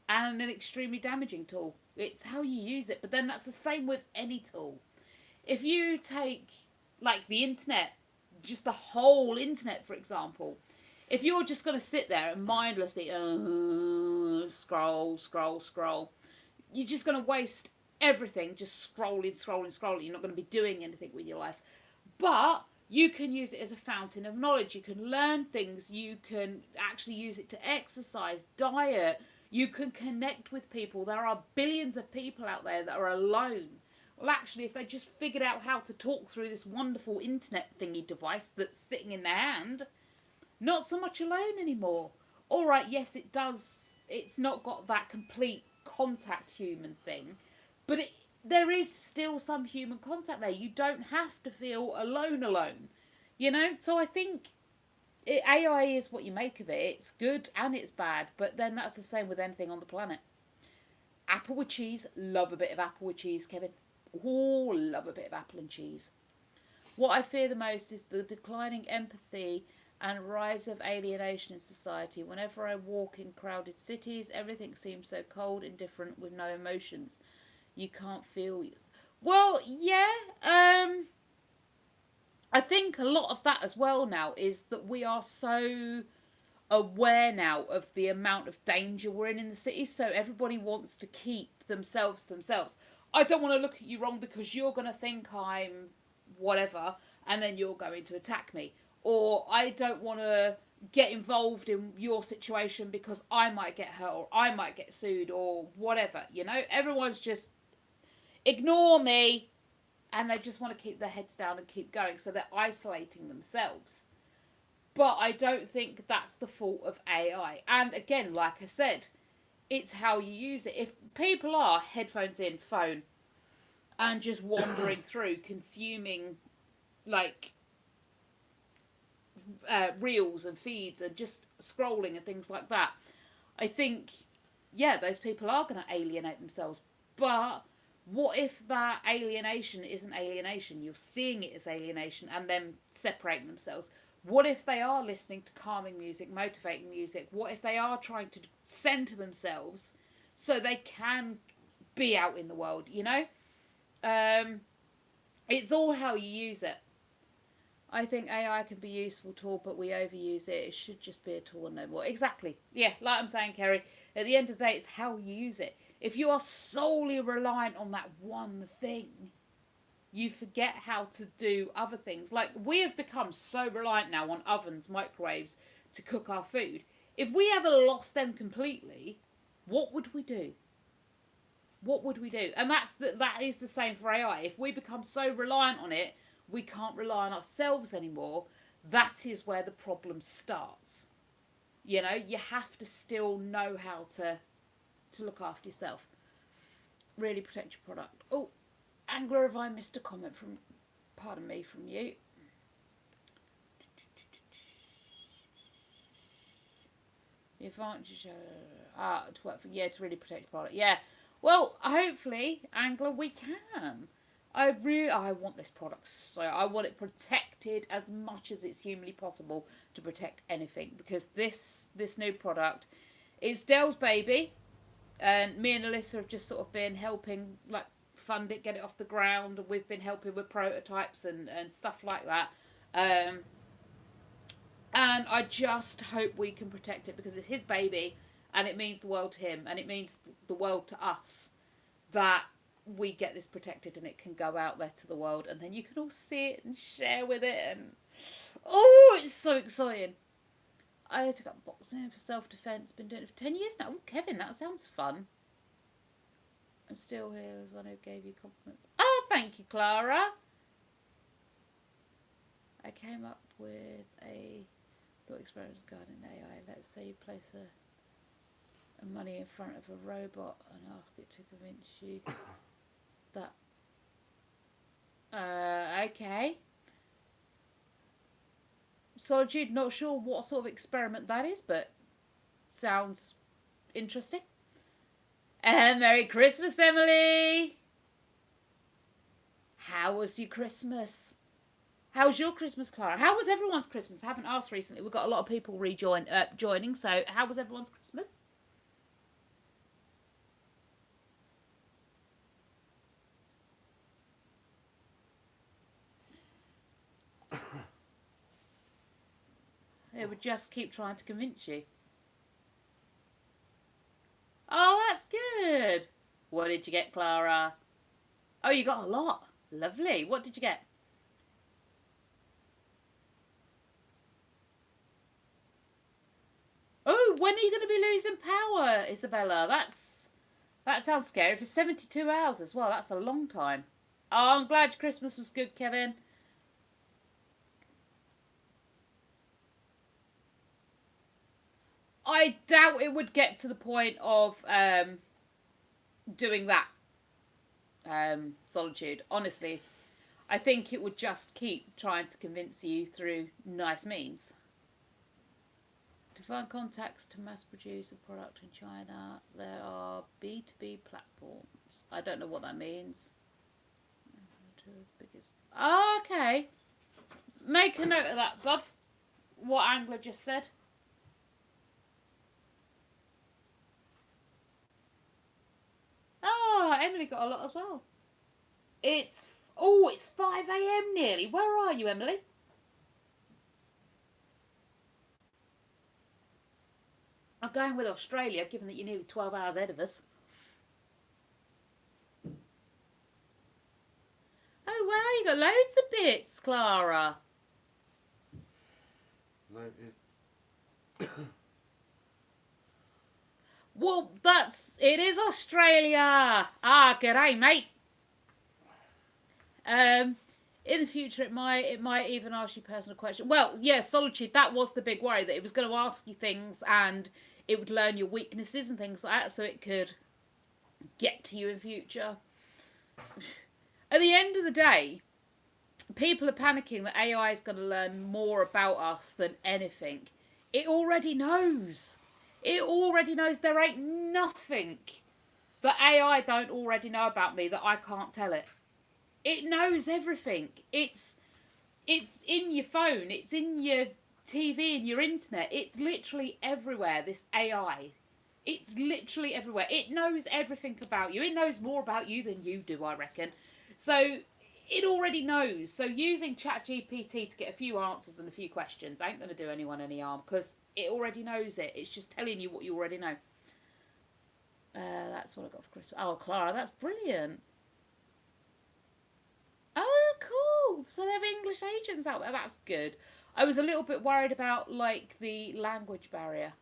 and an extremely damaging tool. It's how you use it, but then that's the same with any tool. If you take like the internet, just the whole internet, for example. If you're just going to sit there and mindlessly scroll, you're just going to waste everything just scrolling. You're not going to be doing anything with your life. But you can use it as a fountain of knowledge. You can learn things. You can actually use it to exercise, diet. You can connect with people. There are billions of people out there that are alone. Well, actually, if they just figured out how to talk through this wonderful internet thingy device that's sitting in their hand, not so much alone anymore. All right, yes, it does. It's not got that complete contact human thing, but there is still some human contact there. You don't have to feel alone. You know? So I think AI is what you make of it. It's good and it's bad, but then that's the same with anything on the planet. Apple with cheese. Love a bit of apple with cheese, Kevin. Oh, love a bit of apple and cheese. What I fear the most is the declining empathy and rise of alienation in society. Whenever I walk in crowded cities, everything seems so cold, indifferent, with no emotions. You can't feel. Well, yeah. I think a lot of that as well now is that we are so aware now of the amount of danger we're in the city, so everybody wants to keep themselves to themselves. I don't want to look at you wrong because you're going to think I'm whatever, and then you're going to attack me. Or I don't want to get involved in your situation because I might get hurt or I might get sued or whatever, you know? Everyone's just, ignore me, and they just want to keep their heads down and keep going, so they're isolating themselves. But I don't think that's the fault of AI. And again, like I said, it's how you use it. If people are headphones in, phone, and just wandering through, consuming, like, reels and feeds and just scrolling and things like that, I think, yeah, those people are going to alienate themselves. But what if that alienation isn't alienation? You're seeing it as alienation and then separating themselves. What if they are listening to calming music, motivating music? What if they are trying to center themselves so they can be out in the world, you know? It's all how you use it. I think AI can be a useful tool, but we overuse it. It should just be a tool and no more. Exactly. Yeah, like I'm saying, Kerry, at the end of the day, it's how you use it. If you are solely reliant on that one thing, you forget how to do other things. Like, we have become so reliant now on ovens, microwaves to cook our food. If we ever lost them completely, what would we do? What would we do? And that is the same for AI. If we become so reliant on it, we can't rely on ourselves anymore. That is where the problem starts. You know, you have to still know how to look after yourself. Really protect your product. Oh, Angler, have I missed a comment from, pardon me, from you? The advantage, to work for, yeah, to really protect your product. Yeah, well, hopefully, Angler, we can. I want this product so, I want it protected as much as it's humanly possible to protect anything, because this new product is Dell's baby, and me and Alyssa have just sort of been helping, like, fund it, get it off the ground. We've been helping with prototypes and stuff like that. And I just hope we can protect it because it's his baby and it means the world to him and it means the world to us that we get this protected and it can go out there to the world and then you can all see it and share with it and oh, it's so exciting. I took up boxing for self-defense. Been doing it for 10 years now. Oh, Kevin, that sounds fun. I'm still here as one who gave you compliments. Oh, thank you, Clara. I came up with a thought experiment regarding AI. Let's say you place a money in front of a robot and ask it to convince you that. Okay. Solitude, not sure what sort of experiment that is, but sounds interesting. And Merry Christmas, Emily! How was your Christmas? How was your Christmas, Clara? How was everyone's Christmas? I haven't asked recently. We've got a lot of people joining, so how was everyone's Christmas? It would just keep trying to convince you. Oh, that's good. What did you get, Clara? Oh, you got a lot. Lovely. What did you get? Oh, when are you going to be losing power, Isabella? That sounds scary. For 72 hours as well. That's a long time. Oh, I'm glad your Christmas was good, Kevin. I doubt it would get to the point of doing that. Solitude. Honestly, I think it would just keep trying to convince you through nice means. To find contacts to mass produce a product in China, there are B2B platforms. I don't know what that means. Oh, okay. Make a note of that, Bob. What Angler just said. Oh, Emily got a lot as well. It's 5 a.m. nearly. Where are you, Emily? I'm going with Australia, given that you're nearly 12 hours ahead of us. Oh, wow, you got loads of bits, Clara. No, Well, it is Australia. Ah, g'day, mate. In the future, it might even ask you personal questions. Well, yeah, Solitude, that was the big worry, that it was going to ask you things and it would learn your weaknesses and things like that, so it could get to you in future. At the end of the day, people are panicking that AI is going to learn more about us than anything. It already knows. It already knows. There ain't nothing that AI don't already know about me that I can't tell it. It knows everything. It's in your phone. It's in your TV and your internet. It's literally everywhere, this AI. It's literally everywhere. It knows everything about you. It knows more about you than you do, I reckon. So it already knows. So using ChatGPT to get a few answers and a few questions ain't going to do anyone any harm, because it already knows it. It's just telling you what you already know. That's what I got for Christmas. Oh, Clara, that's brilliant. Oh, cool. So they have English agents out there. That's good. I was a little bit worried about, like, the language barrier.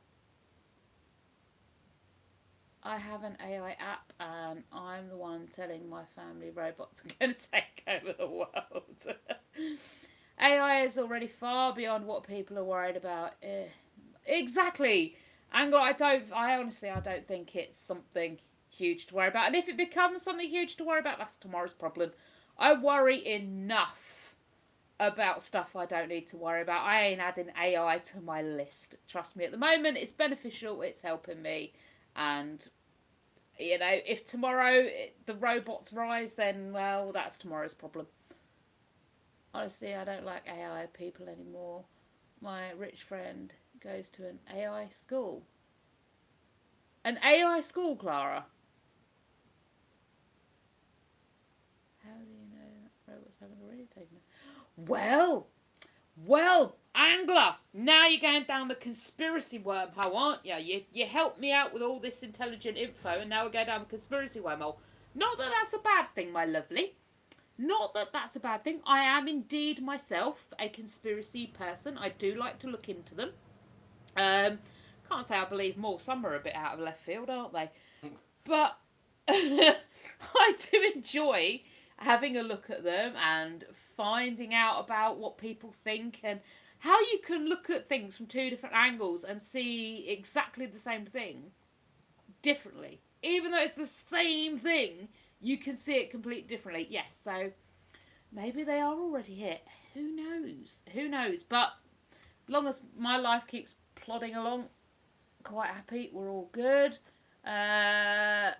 I have an AI app and I'm the one telling my family robots are going to take over the world. AI is already far beyond what people are worried about. Exactly. And I honestly don't think it's something huge to worry about. And if it becomes something huge to worry about, that's tomorrow's problem. I worry enough about stuff I don't need to worry about. I ain't adding AI to my list. Trust me, at the moment it's beneficial, it's helping me. And, you know, if tomorrow the robots rise, then, well, that's tomorrow's problem. Honestly, I don't like AI people anymore. My rich friend goes to an AI school. An AI school, Clara? How do you know that robots haven't already taken it? Well, Angler, now you're going down the conspiracy wormhole, aren't you? You helped me out with all this intelligent info, and now we're going down the conspiracy wormhole. Not that that's a bad thing, my lovely. Not that that's a bad thing. I am indeed myself a conspiracy person. I do like to look into them. Can't say I believe more. Some are a bit out of left field, aren't they? But I do enjoy having a look at them and finding out about what people think and how you can look at things from two different angles and see exactly the same thing differently. Even though it's the same thing, you can see it completely differently. Yes, so maybe they are already here. Who knows? Who knows? But as long as my life keeps plodding along, quite happy. We're all good. Good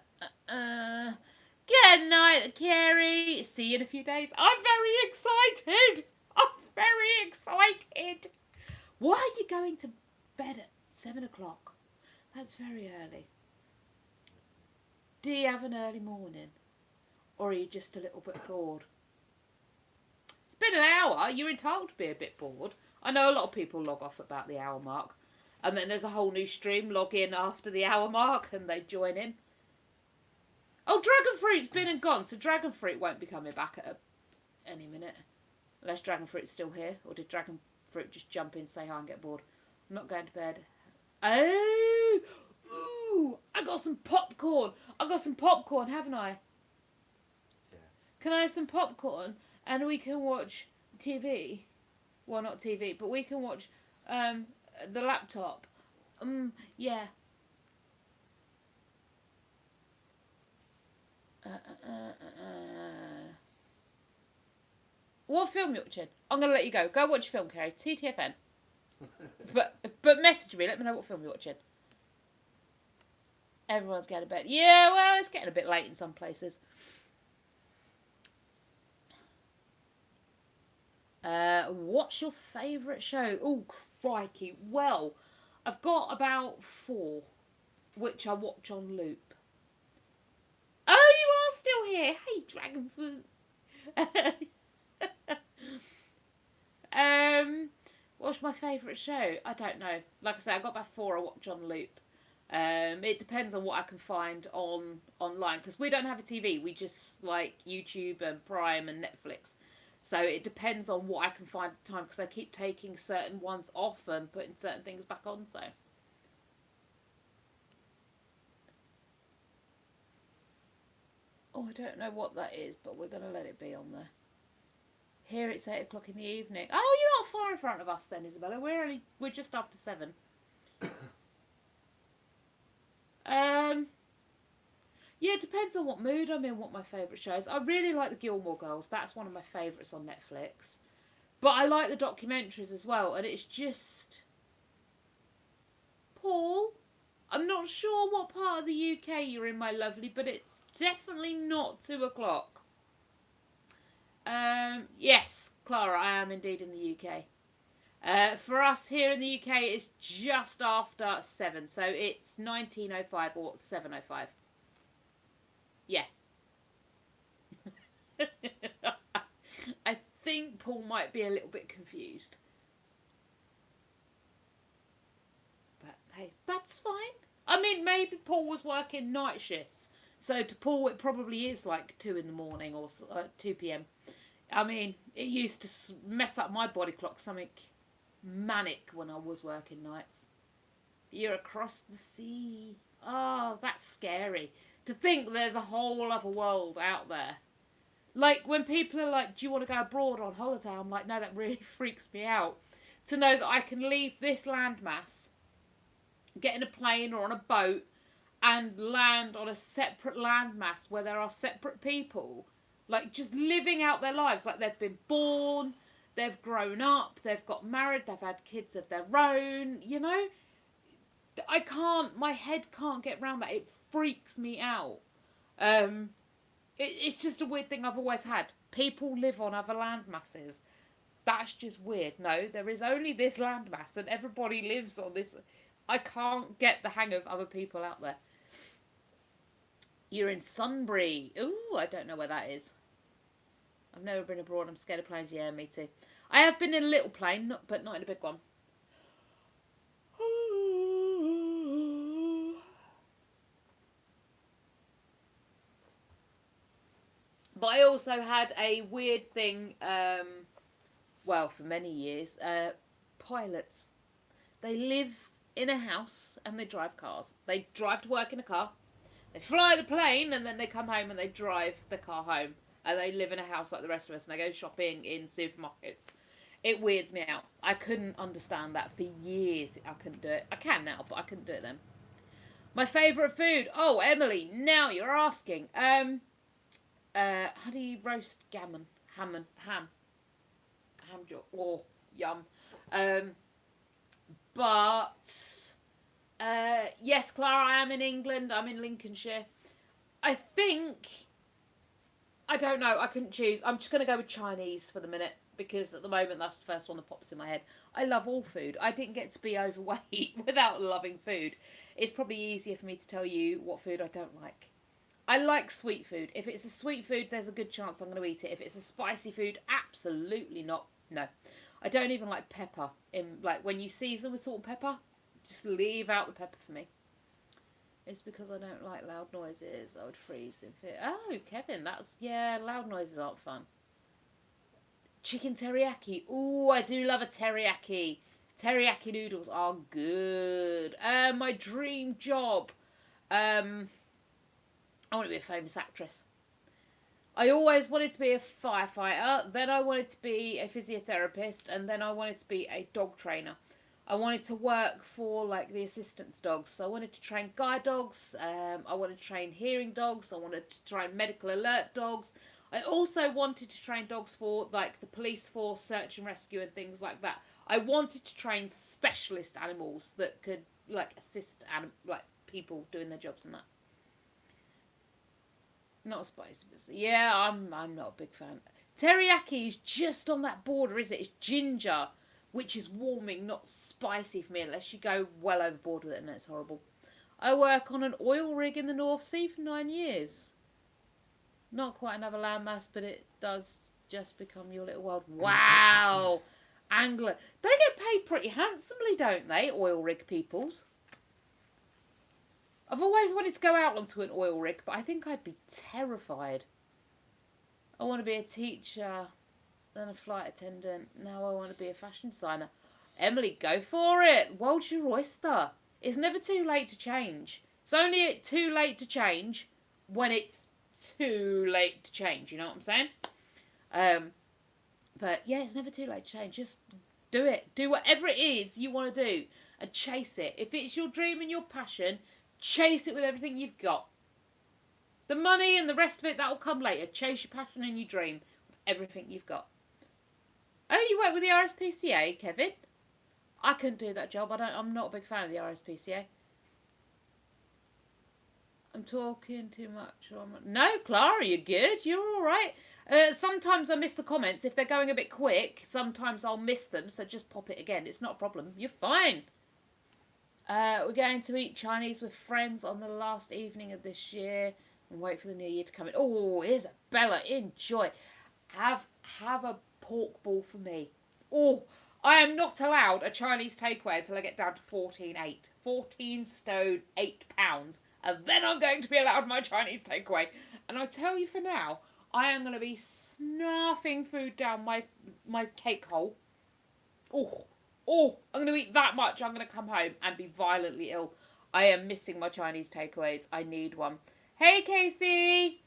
night, Carrie. See you in a few days. I'm very excited. I'm very excited. Why are you going to bed at 7 o'clock? That's very early. Do you have an early morning? Or are you just a little bit bored? It's been an hour. You're entitled to be a bit bored. I know a lot of people log off about the hour mark. And then there's a whole new stream, log in after the hour mark, and they join in. Oh, Dragon Fruit's been and gone, so Dragon Fruit won't be coming back at any minute. Unless Dragon Fruit's still here, or did Dragon Fruit just jump in, say hi and get bored? I'm not going to bed. Oh! Ooh! I got some popcorn! I got some popcorn, haven't I? Yeah. Can I have some popcorn? And we can watch TV. Well, not TV, but we can watch the laptop. Yeah. What film you watching? I'm going to let you go. Go watch a film, Kerry. TTFN. but message me. Let me know what film you're watching. Everyone's going to bed. Yeah, well, it's getting a bit late in some places. What's your favourite show? Oh, crikey. Well, I've got about 4, which I watch on loop. Oh, you are still here. Hey, Dragon Fruit. What's my favourite show? I don't know. Like I said, I've got about 4 I watch on loop. It depends on what I can find online, because we don't have a TV. We just like YouTube and Prime and Netflix. So it depends on what I can find at the time, because I keep taking certain ones off and putting certain things back on. So I don't know what that is, but we're going to let it be on there. Here it's 8 o'clock in the evening. Oh, you're not far in front of us then, Isabella. We're just after 7. Yeah, it depends on what mood I'm in, what my favourite show is. I really like the Gilmore Girls. That's one of my favourites on Netflix. But I like the documentaries as well, and it's just... Paul, I'm not sure what part of the UK you're in, my lovely, but it's definitely not 2 o'clock. Yes, Clara, I am indeed in the UK. For us here in the UK, it's just after 7, so it's 19:05 or 7:05. Yeah. I think Paul might be a little bit confused. But hey, that's fine. I mean, maybe Paul was working night shifts. So to Paul, it probably is like 2 in the morning or 2 p.m. I mean, it used to mess up my body clock, something manic when I was working nights. You're across the sea. Oh, that's scary. To think there's a whole other world out there. Like, when people are like, do you want to go abroad on holiday? I'm like, no, that really freaks me out. To know that I can leave this landmass, get in a plane or on a boat, and land on a separate landmass where there are separate people, like, just living out their lives. Like, they've been born, they've grown up, they've got married, they've had kids of their own, you know? My head can't get around that. It freaks me out. It's just a weird thing I've always had. People live on other land masses. That's just weird. No, there is only this landmass and everybody lives on this. I can't get the hang of other people out there. You're in Sunbury. Ooh, I don't know where that is. I've never been abroad. I'm scared of planes. Yeah, me too. I have been in a little plane, but not in a big one. But I also had a weird thing, well, for many years, pilots. They live in a house and they drive cars. They drive to work in a car. They fly the plane and then they come home and they drive the car home. And they live in a house like the rest of us and they go shopping in supermarkets. It weirds me out. I couldn't understand that for years. I couldn't do it. I can now, but I couldn't do it then. My favourite food. Oh, Emily, now you're asking. How do you roast gammon? Ham. Oh, yum. Yes, Clara, I am in England. I'm in Lincolnshire. I don't know. I couldn't choose. I'm just going to go with Chinese for the minute because at the moment that's the first one that pops in my head. I love all food. I didn't get to be overweight without loving food. It's probably easier for me to tell you what food I don't like. I like sweet food. If it's a sweet food, there's a good chance I'm going to eat it. If it's a spicy food, absolutely not. No. I don't even like pepper. When you season with salt and pepper, just leave out the pepper for me. It's because I don't like loud noises. I would freeze if it... Oh, Kevin, loud noises aren't fun. Chicken teriyaki. Ooh, I do love a teriyaki. Teriyaki noodles are good. My dream job. I want to be a famous actress. I always wanted to be a firefighter. Then I wanted to be a physiotherapist. And then I wanted to be a dog trainer. I wanted to work for the assistance dogs. So I wanted to train guide dogs. I wanted to train hearing dogs. I wanted to train medical alert dogs. I also wanted to train dogs for the police force, search and rescue and things like that. I wanted to train specialist animals that could assist people doing their jobs and that. Not a spicy, but yeah, I'm not a big fan. Teriyaki is just on that border, is it? It's ginger, which is warming, not spicy for me, unless you go well overboard with it, and it's horrible. I work on an oil rig in the North Sea for 9 years. Not quite another landmass, but it does just become your little world. Wow! Angler. They get paid pretty handsomely, don't they, oil rig peoples? I've always wanted to go out onto an oil rig, but I think I'd be terrified. I want to be a teacher, then a flight attendant. Now I want to be a fashion designer. Emily, go for it. World's your oyster. It's never too late to change. It's only too late to change when it's too late to change. You know what I'm saying? But yeah, it's never too late to change. Just do it. Do whatever it is you want to do and chase it. If it's your dream and your passion, chase it with everything you've got. The money and the rest of it, that will come later. Chase your passion and your dream with everything you've got. Oh, you work with the RSPCA, Kevin? I couldn't do that job. I'm not a big fan of the RSPCA. I'm talking too much. No, Clara, you're good. You're all right. Sometimes I miss the comments. If they're going a bit quick, sometimes I'll miss them. So just pop it again. It's not a problem. You're fine. We're going to eat Chinese with friends on the last evening of this year and wait for the new year to come in. Oh, here's a Bella. Enjoy. Have a pork ball for me. Oh, I am not allowed a Chinese takeaway until I get down to 14.8. 14 stone, 8 pounds. And then I'm going to be allowed my Chinese takeaway. And I tell you for now, I am going to be snarfing food down my cake hole. Oh, I'm going to eat that much. I'm going to come home and be violently ill. I am missing my Chinese takeaways. I need one. Hey, Casey!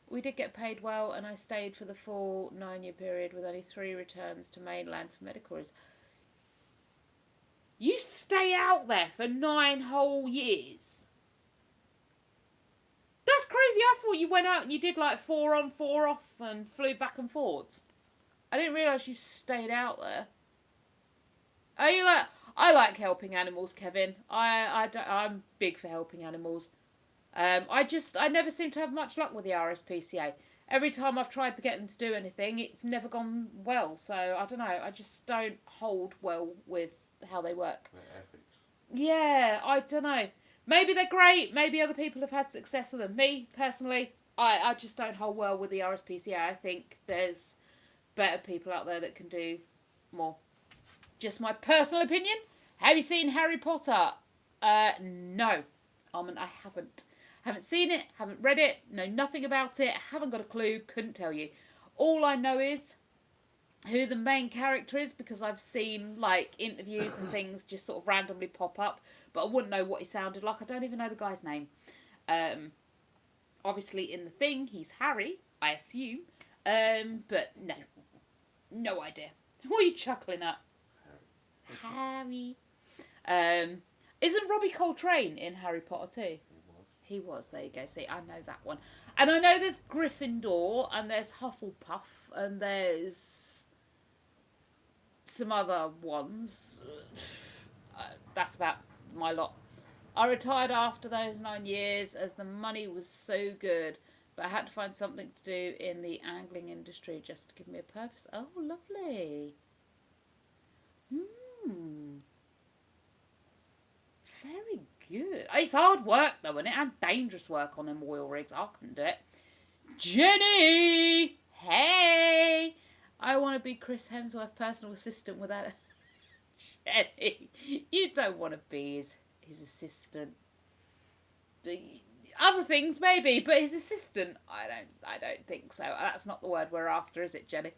We did get paid well, and I stayed for the full 9-year period with only 3 returns to mainland for medical reasons. You stay out there for 9 whole years? That's crazy. I thought you went out and you did 4 on, 4 off and flew back and forwards. I didn't realise you stayed out there. Are you I like helping animals, Kevin. I'm big for helping animals. I never seem to have much luck with the RSPCA. Every time I've tried to get them to do anything, it's never gone well. So, I don't know. I just don't hold well with how they work. Their ethics. Yeah, I don't know. Maybe they're great. Maybe other people have had success with them. Me, personally, I just don't hold well with the RSPCA. I think there's better people out there that can do more. Just my personal opinion. Have you seen Harry Potter? No. I haven't. Haven't seen it, haven't read it, know nothing about it, haven't got a clue, couldn't tell you. All I know is who the main character is because I've seen like interviews and things just sort of randomly pop up, but I wouldn't know what he sounded like. I don't even know the guy's name. Obviously in the thing he's Harry, I assume, but no idea. What are you chuckling at? Harry. Isn't Robbie Coltrane in Harry Potter too? He was. There you go. See, I know that one. And I know there's Gryffindor, and there's Hufflepuff, and there's some other ones. That's about my lot. I retired after those 9 years as the money was so good, but I had to find something to do in the angling industry just to give me a purpose. Oh, lovely. Very good. It's hard work though, isn't it? And dangerous work on them oil rigs. I couldn't do it. Jenny! Hey! I want to be Chris Hemsworth's personal assistant without a... Jenny, you don't want to be his assistant. The other things maybe, but his assistant, I don't think so. That's not the word we're after, is it, Jenny?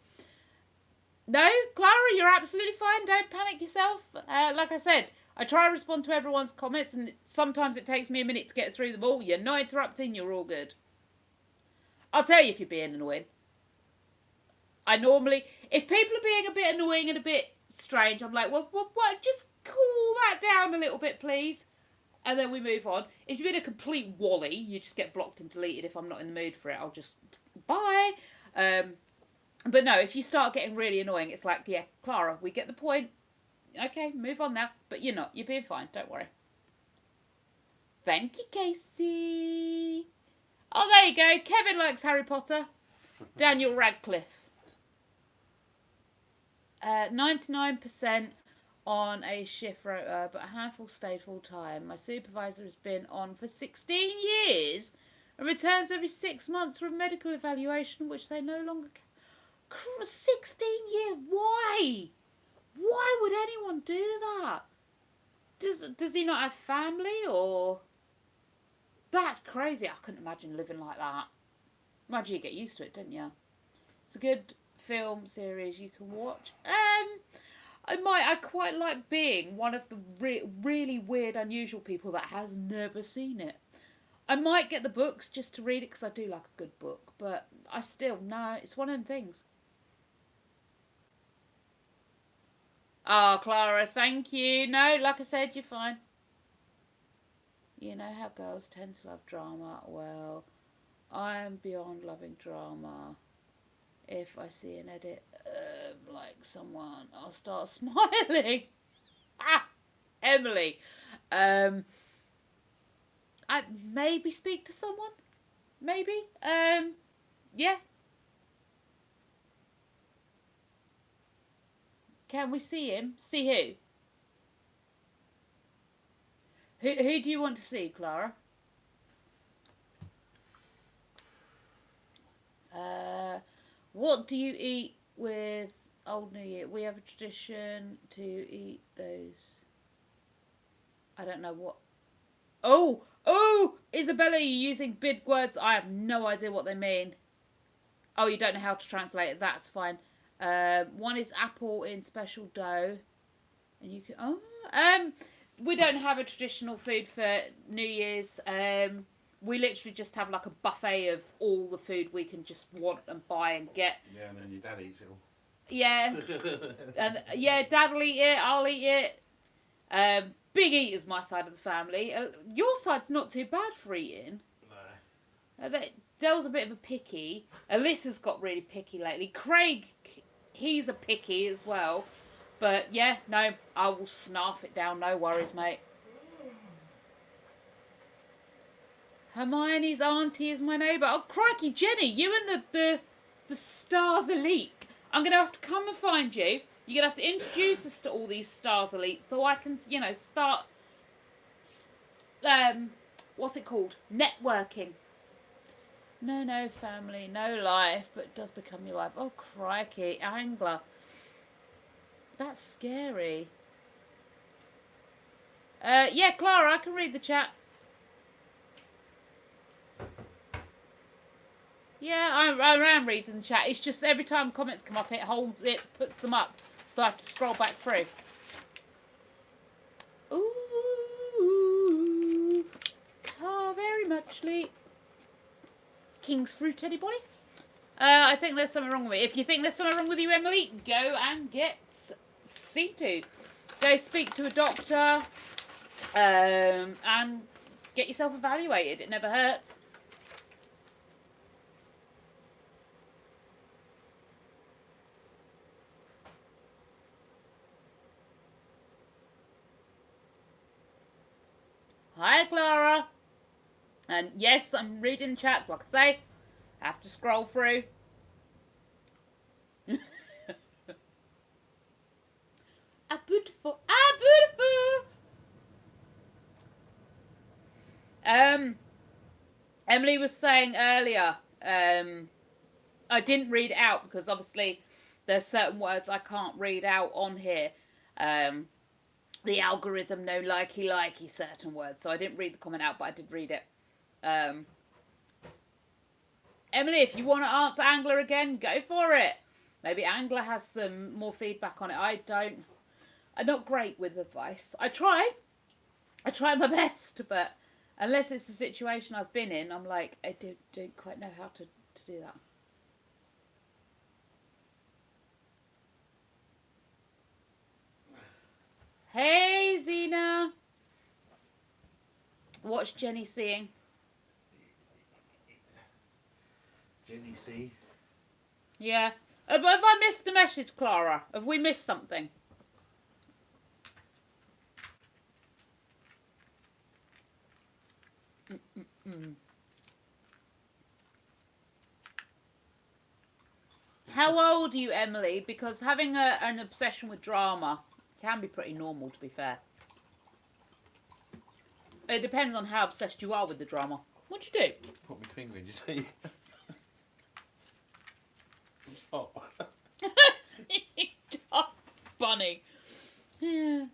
No, Clara, you're absolutely fine. Don't panic yourself. Like I said, I try to respond to everyone's comments, and sometimes it takes me a minute to get through them all. You're not interrupting, you're all good. I'll tell you if you're being annoying. I normally, if people are being a bit annoying and a bit strange, I'm like, well, what? Just cool that down a little bit, please. And then we move on. If you've been a complete wally, you just get blocked and deleted. If I'm not in the mood for it, I'll just, bye. But no, if you start getting really annoying, it's like, yeah, Clara, we get the point. Okay, move on now. But you're not. You're being fine. Don't worry. Thank you, Casey. Oh, there you go. Kevin likes Harry Potter. Daniel Radcliffe. 99% on a shift rota, but a handful stayed full time. My supervisor has been on for 16 years and returns every 6 months for a medical evaluation, which they no longer can. 16 years? Why? Why would anyone do that? Does he not have family or? That's crazy. I couldn't imagine living like that. Imagine you get used to it, didn't you? It's a good film series you can watch. I quite like being one of the really weird, unusual people that has never seen it. I might get the books just to read it because I do like a good book, but no, it's one of them things. Oh, Clara, thank you. No, like I said, you're fine. You know how girls tend to love drama. Well, I am beyond loving drama. If I see an edit like someone, I'll start smiling. Emily. I maybe speak to someone. Maybe. Yeah. Can we see him? See who? Who do you want to see, Clara? What do you eat with Old New Year? We have a tradition to eat those. I don't know what. Oh, Isabella, you're using big words. I have no idea what they mean. Oh, you don't know how to translate it. That's fine. One is apple in special dough, and you can. We don't have a traditional food for New Year's. We literally just have like a buffet of all the food we can just want and buy and get. Yeah, and then your dad eats it all. Yeah, and yeah, Dad will eat it. I'll eat it. Big eaters, my side of the family. Your side's not too bad for eating. No. Dell's a bit of a picky. Alyssa's got really picky lately. Craig, he's a picky as well. But yeah, no, I will snarf it down. No worries, mate. Hermione's auntie is my neighbour. Oh, crikey, Jenny, you and the Stars Elite. I'm going to have to come and find you. You're going to have to introduce us to all these Stars Elites so I can, start, what's it called? Networking. No family, no life, but it does become your life. Oh, crikey, Angler. That's scary. Yeah, Clara, I can read the chat. Yeah, I am reading the chat. It's just every time comments come up, it puts them up. So I have to scroll back through. Ooh, so very muchly. King's fruit, anybody? I think there's something wrong with me. If you think there's something wrong with you, Emily, go and get seen to. Go speak to a doctor, and get yourself evaluated. It never hurts. Hi, Clara. And yes, I'm reading chats, like I say. Have to scroll through. Beautiful. Beautiful. Emily was saying earlier, I didn't read it out because obviously there's certain words I can't read out on here. The algorithm no likey certain words, so I didn't read the comment out, but I did read it. Emily, if you want to answer Angler again, go for it. Maybe Angler has some more feedback on it. I don't. I'm not great with advice. I try my best, but unless it's a situation I've been in, I'm like, I don't quite know how to do that. Hey, Zena. What's Jenny seeing? Jenny C. Yeah. Have I missed the message, Clara? Have we missed something? How old are you, Emily? Because having an obsession with drama can be pretty normal, to be fair. It depends on how obsessed you are with the drama. What'd you do? Put my finger in your teeth. Oh. Bunny. Yeah.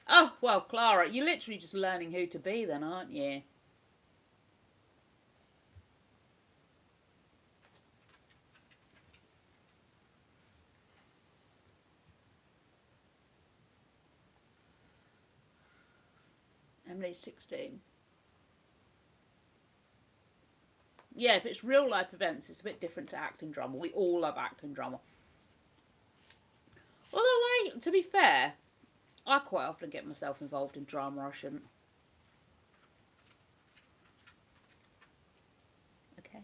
Oh, well, Clara, you're literally just learning who to be then, aren't you? Emily's 16. Yeah, if it's real life events, it's a bit different to acting drama. We all love acting drama. Although, to be fair, I quite often get myself involved in drama I shouldn't. Okay.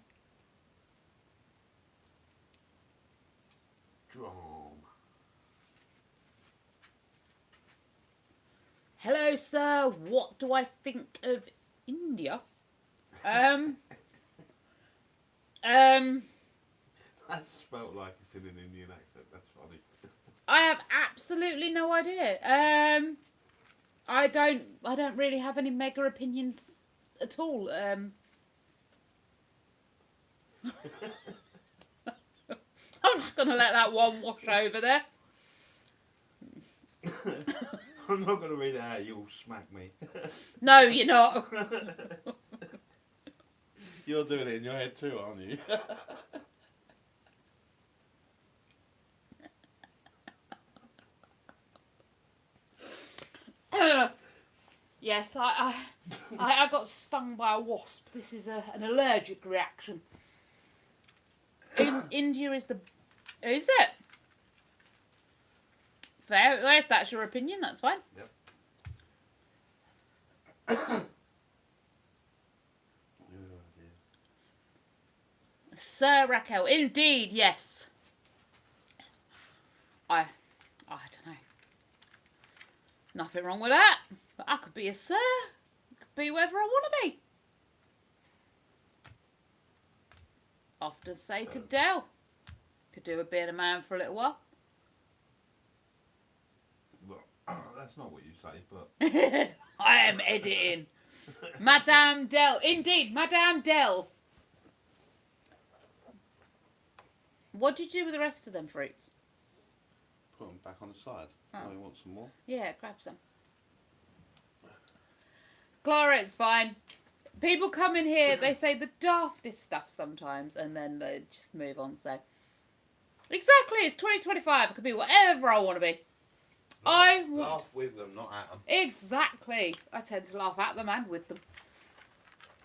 Drama. Hello, sir. What do I think of India? That's spelt like it's in an Indian accent. That's funny. I have absolutely no idea. I don't really have any mega opinions at all. I'm just gonna let that one wash over there. I'm not going to read it out. You'll smack me. No, you're not. You're doing it in your head too, aren't you? Yes, I got stung by a wasp. This is an allergic reaction. India is the... Is it? Fair. Well, if that's your opinion, that's fine. Yep. Sir Raquel, indeed, yes. I don't know. Nothing wrong with that. But I could be a sir. I could be whoever I want to be. Often say to Del, could do with being a man for a little while. Well, that's not what you say, but... I am editing. Madame Del. Indeed, Madame Del. What did you do with the rest of them fruits? Put them back on the side. Oh. Oh, you want some more? Yeah, grab some. Clara, it's fine. People come in here, they say the daftest stuff sometimes, and then they just move on. So, exactly, it's 2025. I could be whatever I want to be. Laugh with them, not at them. Exactly. I tend to laugh at them and with them.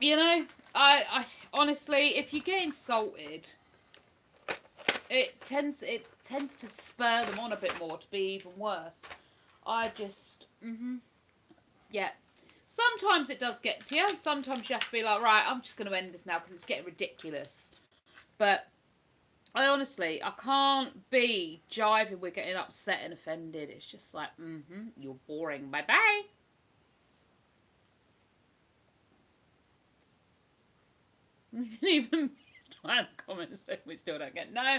You know, I honestly, if you get insulted, it tends to spur them on a bit more to be even worse. Yeah. Sometimes it does get to you. Sometimes you have to be like, right, I'm just going to end this now because it's getting ridiculous. But I honestly, I can't be jiving with getting upset and offended. It's just like, you're boring. Bye-bye. Even try comments that we still don't get. No.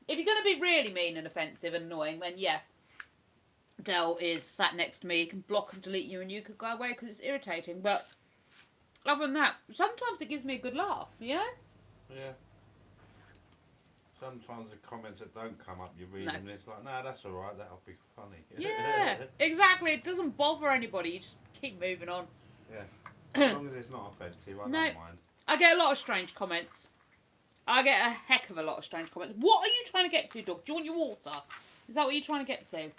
If you're going to be really mean and offensive and annoying, then yeah. Dell is sat next to me. You can block and delete you and you could go away because it's irritating. But other than that, sometimes it gives me a good laugh, you know? Yeah. Sometimes the comments that don't come up, you read them and it's like, no, that's alright, that'll be funny. Yeah, exactly. It doesn't bother anybody. You just keep moving on. Yeah. As long as it's not offensive, I don't mind. I get a lot of strange comments. I get a heck of a lot of strange comments. What are you trying to get to, dog? Do you want your water? Is that what you're trying to get to?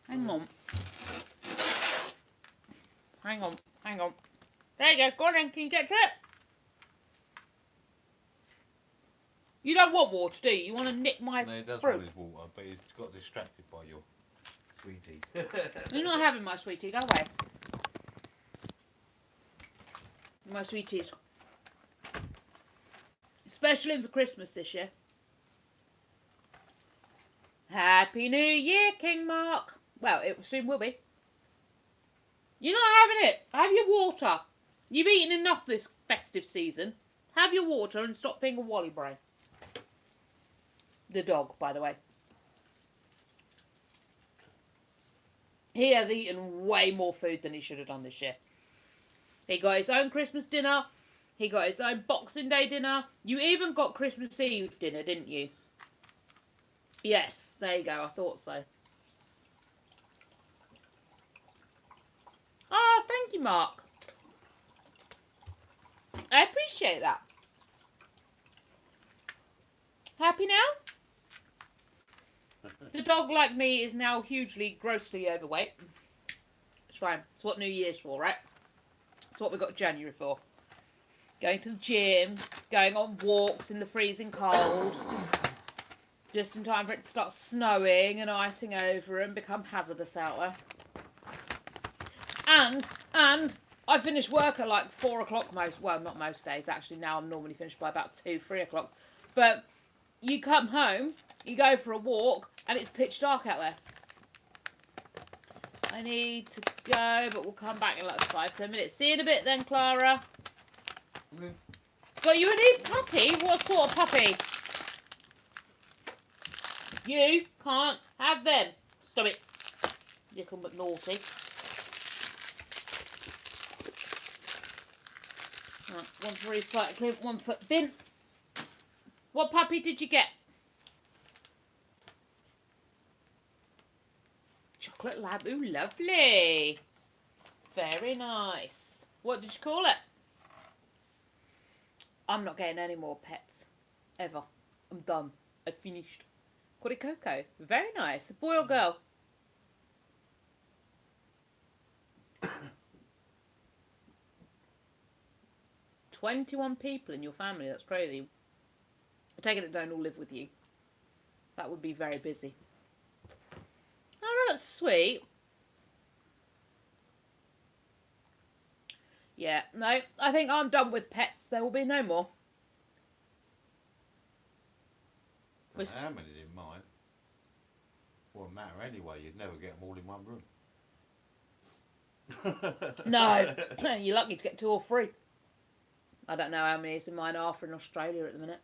Hang on. Hang on. There you go. Go on then. Can you get to it? You don't want water, do you? You want to nick my No, he does fruit. want his water, but he's got distracted by your sweetie. You're not having my sweetie. Go away. My sweeties. Especially for Christmas this year. Happy New Year, King Mark. Well, it soon will be. You're not having it. Have your water. You've eaten enough this festive season. Have your water and stop being a wally brain. The dog, by the way. He has eaten way more food than he should have done this year. He got his own Christmas dinner. He got his own Boxing Day dinner. You even got Christmas Eve dinner, didn't you? Yes, there you go. I thought so. Oh, thank you, Mark. I appreciate that. Happy now? The dog, like me, is now hugely, grossly overweight. It's fine. It's what New Year's for, right? It's what we got January for. Going to the gym, going on walks in the freezing cold, just in time for it to start snowing and icing over and become hazardous out there. And I finish work at like 4 o'clock not most days actually. Now I'm normally finished by about 2-3 o'clock. But you come home, you go for a walk, and it's pitch dark out there. I need to go, but we'll come back in like 5-10 minutes. See you in a bit then, Clara. Okay. Got you a new puppy? What sort of puppy? You can't have them. Stop it. Little but naughty. Right, one for recycling, one for bin. What puppy did you get? Chocolate lab. Ooh, lovely. Very nice. What did you call it? I'm not getting any more pets. Ever. I'm done. I finished. Called it Coco. Very nice. Boy or girl? 21 people in your family. That's crazy. I take it that don't all live with you. That would be very busy. Oh, that's sweet. Yeah, no, I think I'm done with pets. There will be no more. How many's in mine? Wouldn't matter anyway, you'd never get them all in one room. No, you're lucky to get 2 or 3. I don't know how many is in mine are for in Australia at the minute.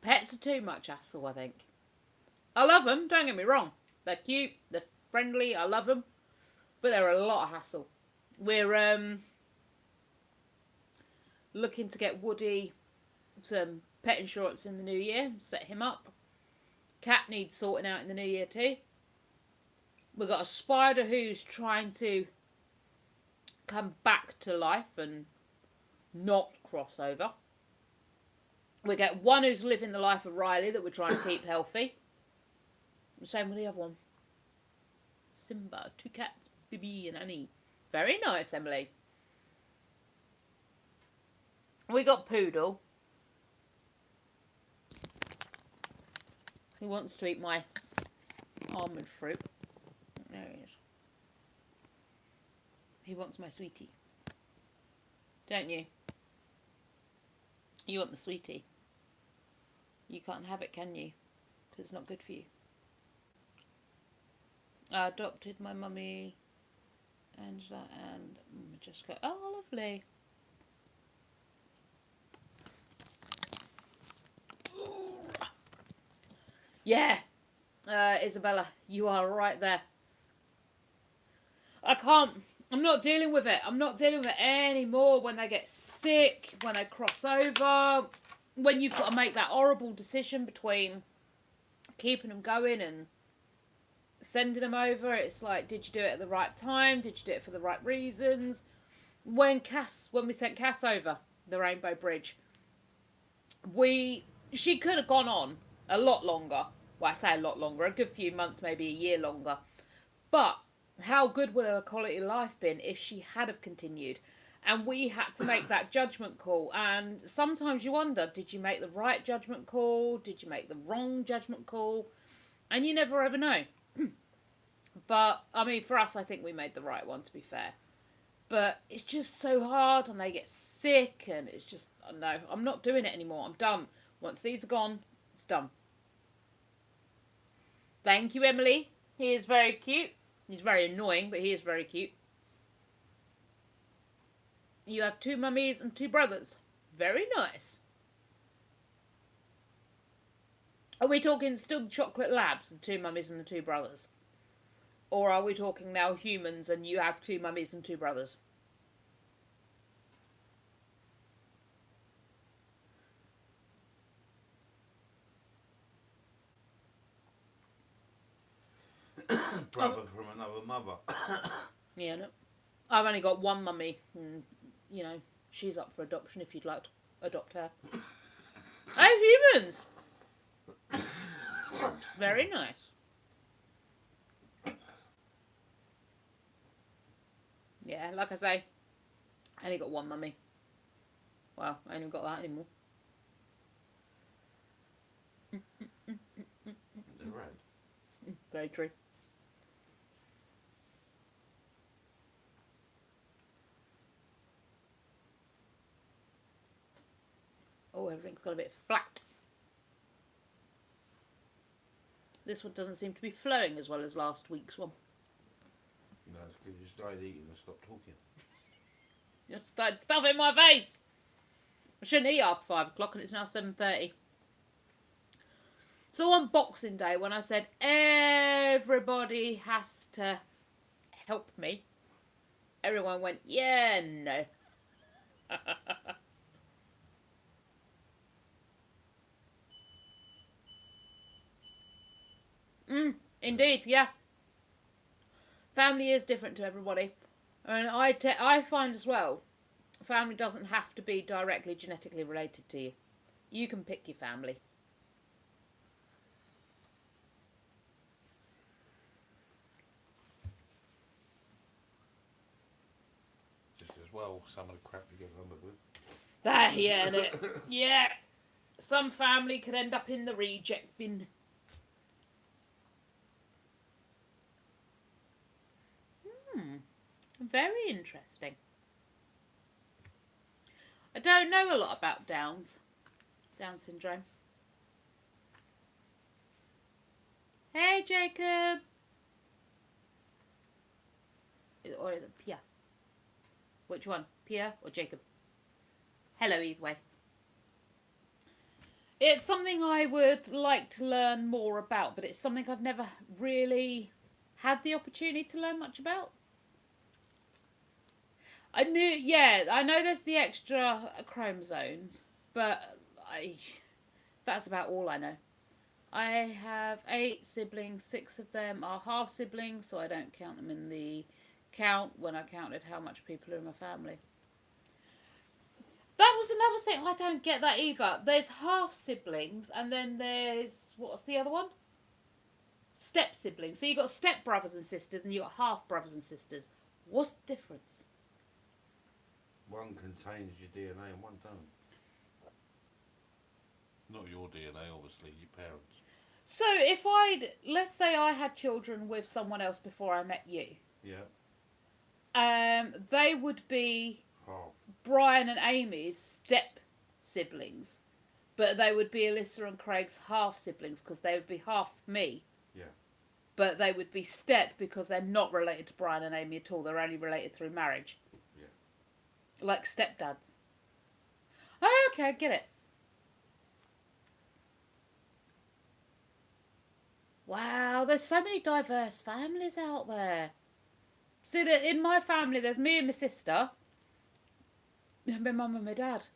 Pets are too much hassle, I think. I love them, don't get me wrong. They're cute, they're friendly, I love them. But they're a lot of hassle. We're looking to get Woody some pet insurance in the new year, set him up. Cat needs sorting out in the new year too. We've got a spider who's trying to come back to life and not cross over. We get one who's living the life of Riley that we're trying to keep healthy. The same with the other one. Simba, 2 cats, Bibi and Annie. Very nice, Emily. We got Poodle. He wants to eat my almond fruit. There he is. He wants my sweetie. Don't you? You want the sweetie. You can't have it, can you? Because it's not good for you. I adopted my mummy, Angela and Jessica. Oh, lovely. Yeah, Isabella, you are right there. I'm not dealing with it. I'm not dealing with it anymore when they get sick, when they cross over, when you've got to make that horrible decision between keeping them going and sending them over. It's like, did you do it at the right time? Did you do it for the right reasons? When we sent Cass over the Rainbow Bridge, she could have gone on a lot longer. Well, I say a lot longer, a good few months, maybe a year longer. But how good would her quality of life been if she had have continued? And we had to make that judgment call. And sometimes you wonder, did you make the right judgment call? Did you make the wrong judgment call? And you never ever know. But, I mean, for us, I think we made the right one, to be fair. But it's just so hard, and they get sick, and it's just, no, I'm not doing it anymore. I'm done. Once these are gone, it's done. Thank you, Emily. He is very cute. He's very annoying, but he is very cute. You have 2 mummies and 2 brothers. Very nice. Are we talking still chocolate labs, the 2 mummies and the 2 brothers? Or are we talking now humans and you have 2 mummies and 2 brothers? Brother from another mother. Yeah, no. I've only got 1 mummy, and, you know, she's up for adoption if you'd like to adopt her. Oh, humans! Very nice. Yeah, like I say, I only got 1 mummy. Well, I ain't got that anymore. They're red. Very true. Oh, everything's got a bit flat. This one doesn't seem to be flowing as well as last week's one. No, it's because you started eating and stopped talking. You started stuff in my face. I shouldn't eat after 5 o'clock, and it's now 7:30. So on Boxing Day, when I said everybody has to help me, everyone went, yeah, no. Indeed, yeah. Family is different to everybody. And I find as well, family doesn't have to be directly genetically related to you. You can pick your family. Just as well, some of the crap you get on with. Yeah, yeah. Some family could end up in the reject bin. Very interesting. I don't know a lot about Down syndrome. Hey, Jacob. Or is it Pia? Which one? Pia or Jacob? Hello, either way. It's something I would like to learn more about, but it's something I've never really had the opportunity to learn much about. I know there's the extra chromosomes, but that's about all I know. I have 8 siblings. 6 of them are half siblings, so I don't count them in the count when I counted how much people are in my family. That was another thing. I don't get that either. There's half siblings, and then there's, what's the other one? Step siblings. So you've got step brothers and sisters, and you've got half brothers and sisters. What's the difference? One contains your DNA and one don't. Not your DNA, obviously, your parents. So let's say I had children with someone else before I met you. Yeah. They would be Half. Brian and Amy's step siblings, but they would be Alyssa and Craig's half siblings because they would be half me. Yeah. But they would be step because they're not related to Brian and Amy at all. They're only related through marriage. Yeah. Like stepdads. Oh, okay, I get it. Wow, there's so many diverse families out there. See, that in my family, there's me and my sister, and my mum and my dad.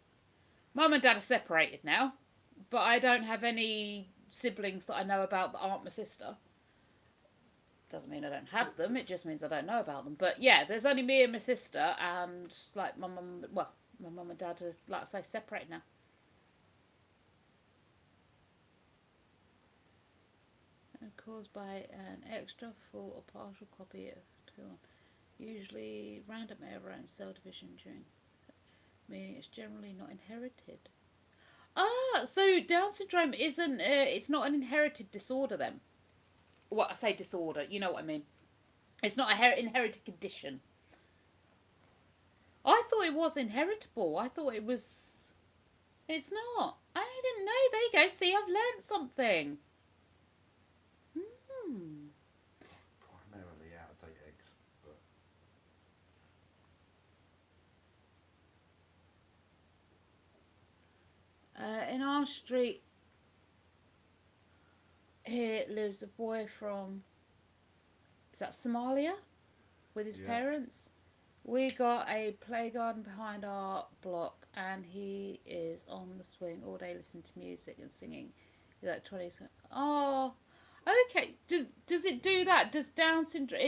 Mum and dad are separated now, but I don't have any siblings that I know about that aren't my sister. Doesn't mean I don't have them, it just means I don't know about them. But yeah, there's only me and my sister, and like my mum and dad are, like I say, separated now. Caused by an extra, full or partial copy of 2 usually random error in cell division during, meaning it's generally not inherited. Ah, so Down syndrome isn't, it's not an inherited disorder then. Well, I say disorder, you know what I mean. It's not an inherited condition. I thought it was inheritable. I thought it was... It's not. I didn't know. There you go. See, I've learnt something. Primarily out of date eggs, but In our street here lives a boy from, is that Somalia? With his parents. We got a play garden behind our block, and he is on the swing all day listening to music and singing. He's like 20. Oh, okay. Does it do that? Does Down syndrome?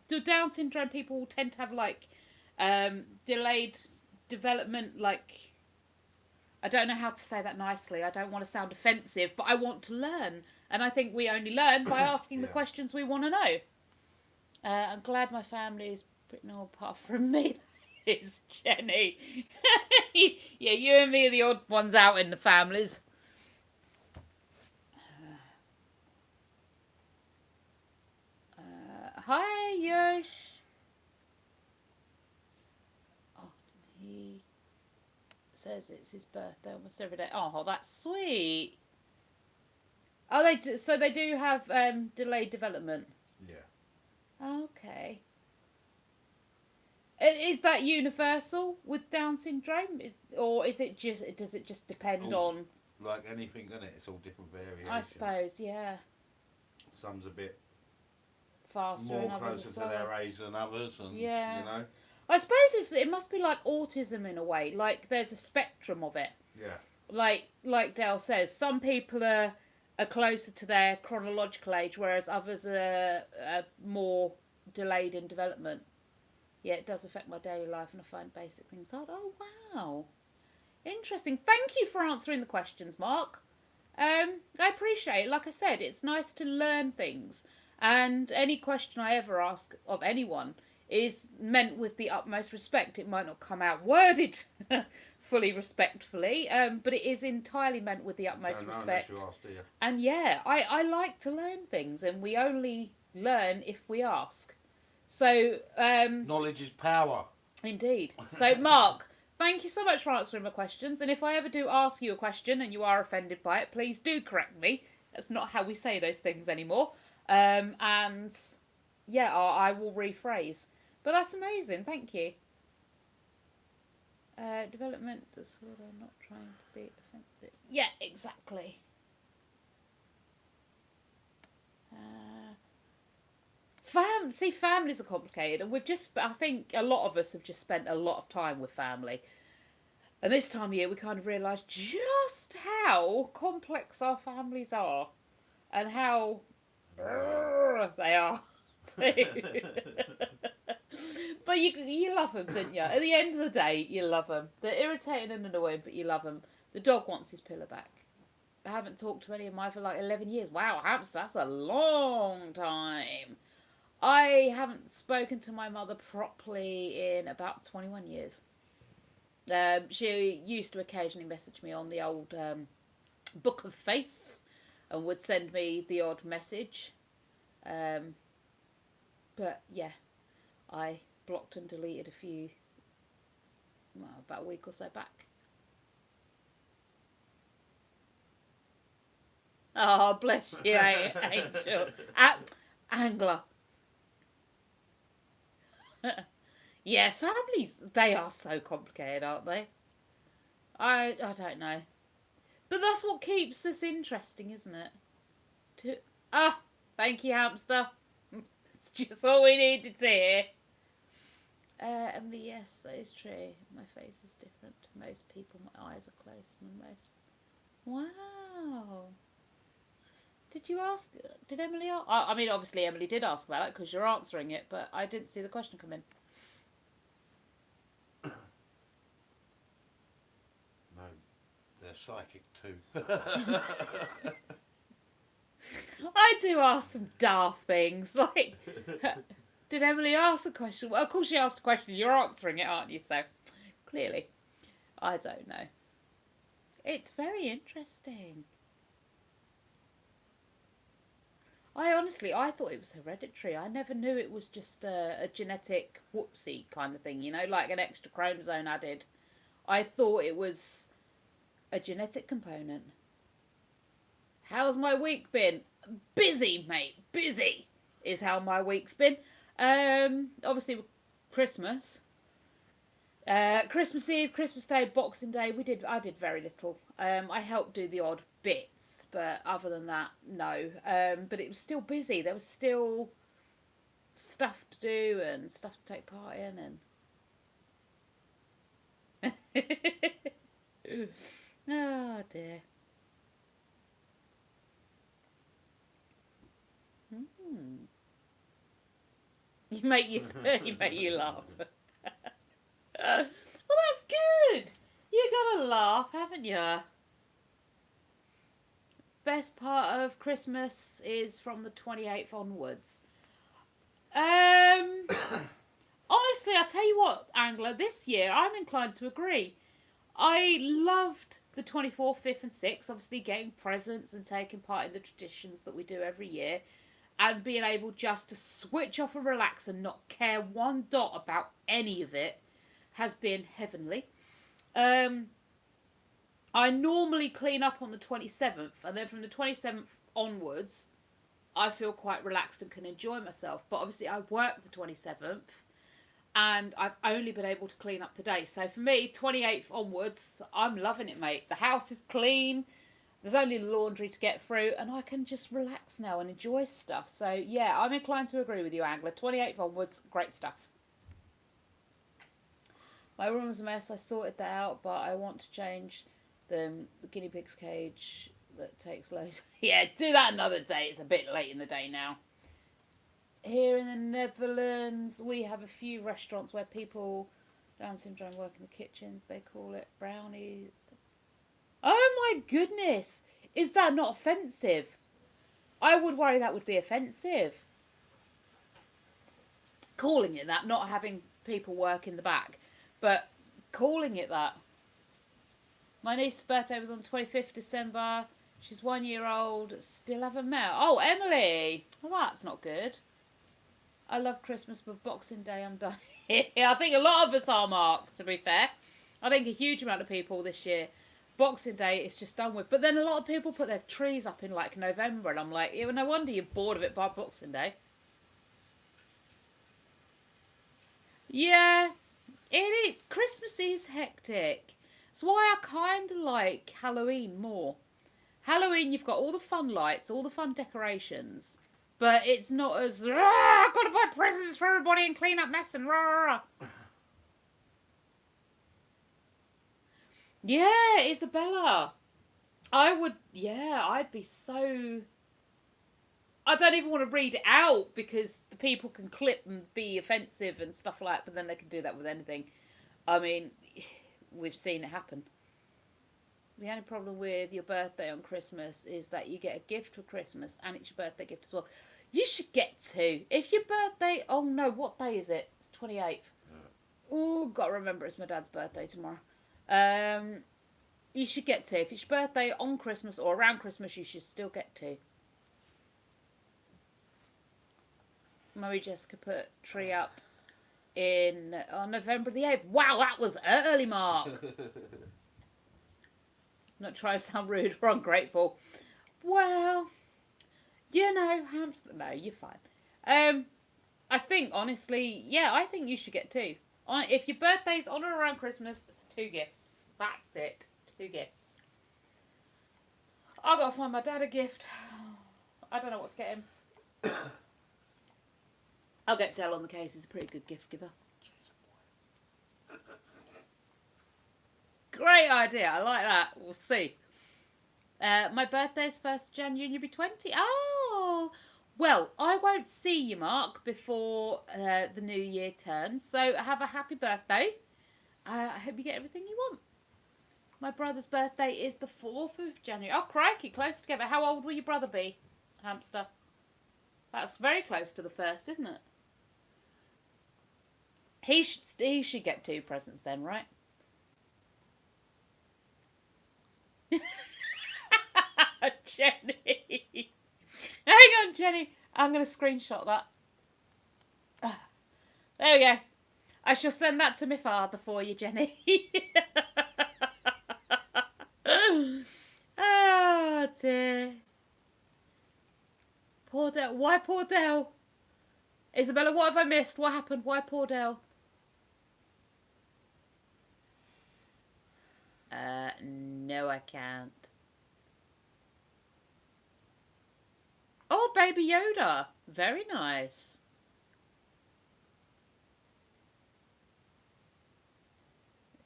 Do Down syndrome people tend to have like delayed development? Like, I don't know how to say that nicely. I don't want to sound offensive, but I want to learn, and I think we only learn by asking the questions we want to know. I'm glad my family is pretty normal apart from me. Is Jenny. Yeah, you and me are the odd ones out in the families. Hi, Yosh. Oh, he says it's his birthday almost every day. Oh, that's sweet. Oh, they do have delayed development. yeah. Okay. Is that universal with Down syndrome? Does it just depend on? Like anything, isn't it? It's all different variations. I suppose, yeah. Some's a bit Faster more and others closer are to slower. their age than others, and Yeah. you know. I suppose it must be like autism in a way. Like there's a spectrum of it. Yeah. Like Dale says, some people are closer to their chronological age, whereas others are more delayed in development. Yeah, it does affect my daily life, and I find basic things hard. Oh, wow. Interesting. Thank you for answering the questions, Mark. I appreciate it. Like I said, it's nice to learn things. And any question I ever ask of anyone is meant with the utmost respect. It might not come out worded fully respectfully, but it is entirely meant with the utmost Don't know respect. unless you ask, do you? And yeah, I like to learn things, and we only learn if we ask. So, Knowledge is power. indeed. So, Mark, thank you so much for answering my questions. And if I ever do ask you a question and you are offended by it, please do correct me. That's not how we say those things anymore. And yeah, I will rephrase. But that's amazing. Thank you. Development disorder, not trying to be offensive. Yeah, exactly. Families are complicated, and I think a lot of us have just spent a lot of time with family. And this time of year, we kind of realise just how complex our families are, and how they are too. But you love them, don't you? At the end of the day, you love them. They're irritating and annoying, but you love them. The dog wants his pillow back. I haven't talked to any of mine for like 11 years. Wow, hamster, that's a long time. I haven't spoken to my mother properly in about 21 years. She used to occasionally message me on the old Book of Face and would send me the odd message. But yeah, I blocked and deleted a few, well, about a week or so back. Oh, bless you, Angel. Angler. Yeah, families, they are so complicated, aren't they? I don't know. But that's what keeps this interesting, isn't it? Thank you, hamster. It's just all we needed to hear. Emily, yes, that is true. My face is different to most people. My eyes are closer than most. Wow. Did you ask? Did Emily ask? I mean, obviously Emily did ask about it because you're answering it, but I didn't see the question come in. No, they're psychic too. I do ask some daft things, like, did Emily ask a question? Well, of course she asked a question, you're answering it, aren't you? So, clearly, I don't know. It's very interesting. I thought it was hereditary. I never knew it was just a genetic whoopsie kind of thing, you know, like an extra chromosome added. I thought it was a genetic component. How's my week been? Busy, mate. Busy is how my week's been. Obviously, Christmas. Christmas Eve, Christmas Day, Boxing Day, I did very little. I helped do the odd bits, but other than that, no. But it was still busy. There was still stuff to do and stuff to take part in, and oh dear. You make you laugh. Well, that's good. You gotta laugh, haven't you? Best part of Christmas is from the 28th onwards. Honestly, I'll tell you what, Angler, this year I'm inclined to agree. I loved the 24th, 5th and 6th, obviously getting presents and taking part in the traditions that we do every year, and being able just to switch off and relax and not care one dot about any of it has been heavenly. I normally clean up on the 27th, and then from the 27th onwards, I feel quite relaxed and can enjoy myself. But obviously I work the 27th, and I've only been able to clean up today. So for me, 28th onwards, I'm loving it, mate. The house is clean, there's only laundry to get through, and I can just relax now and enjoy stuff. So yeah, I'm inclined to agree with you, Angler. 28th onwards, great stuff. My room was a mess. I sorted that out, but I want to change the guinea pig's cage that takes loads. Yeah, do that another day. It's a bit late in the day now. Here in the Netherlands, we have a few restaurants where people Down syndrome work in the kitchens. They call it brownie. Oh my goodness! Is that not offensive? I would worry that would be offensive. Calling it that, not having people work in the back. But calling it that. My niece's birthday was on 25th December. She's 1 year old. Still haven't met. Oh, Emily! Well, that's not good. I love Christmas, but Boxing Day I'm done. I think a lot of us are, Mark, to be fair. I think a huge amount of people this year, Boxing Day is just done with. But then a lot of people put their trees up in like November, and I'm like, yeah, no wonder you're bored of it by Boxing Day. Yeah, it is. Christmas is hectic. That's why I kind of like Halloween more. Halloween, you've got all the fun lights, all the fun decorations, but it's not as, I've got to buy presents for everybody and clean up mess and rah, rah, rah. Yeah, Isabella. I'd be so... I don't even want to read it out because the people can clip and be offensive and stuff like that, but then they can do that with anything. I mean, we've seen it happen. The only problem with your birthday on Christmas is that you get a gift for Christmas and it's your birthday gift as well. You should get two. If your birthday... Oh no, what day is it? It's 28th. Yeah. Oh, got to remember it's my dad's birthday tomorrow. You should get two. If it's your birthday on Christmas or around Christmas, you should still get two. Mummy Jessica put tree up on November the 8th. Wow, that was early, Mark. Not trying to sound rude or ungrateful. Well, you know, hamster. No, you're fine. I think, honestly, yeah, I think you should get two. If your birthday's on or around Christmas, it's 2 gifts. That's it. 2 gifts. I've got to find my dad a gift. I don't know what to get him. I'll get Dell on the case. He's a pretty good gift giver. Great idea. I like that. We'll see. My birthday's 1st January. You'll be 20. Oh, well, I won't see you, Mark, before the new year turns. So have a happy birthday. I hope you get everything you want. My brother's birthday is the 4th of January. Oh, crikey, close together. How old will your brother be, hamster? That's very close to the 1st, isn't it? He should get 2 presents then, right? Jenny. Hang on, Jenny. I'm going to screenshot that. There we go. I shall send that to my father for you, Jenny. Oh, dear. Poor Dell. Why poor Dell? Isabella, what have I missed? What happened? Why poor Dell? No, I can't. Oh, Baby Yoda. Very nice.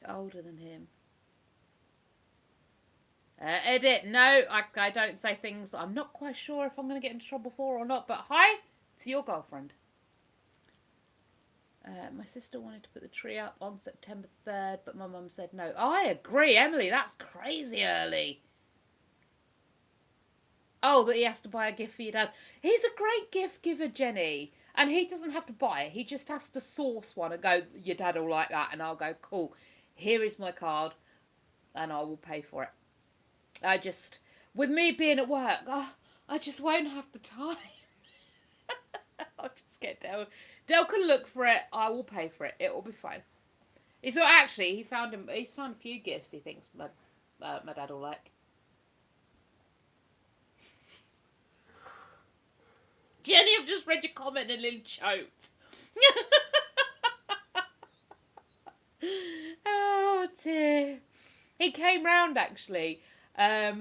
Older than him. Edit. No, I don't say things I'm not quite sure if I'm going to get into trouble for or not. But hi to your girlfriend. My sister wanted to put the tree up on September 3rd, but my mum said no. Oh, I agree, Emily. That's crazy early. Oh, that he has to buy a gift for your dad. He's a great gift giver, Jenny. And he doesn't have to buy it. He just has to source one and go, your dad will like that. And I'll go, cool. Here is my card. And I will pay for it. With me being at work, I just won't have the time. I'll just get Dell. Dell can look for it. I will pay for it. It will be fine. He's found a few gifts he thinks my dad will like. Jenny, I've just read your comment and Lily choked. Oh dear. He came round actually a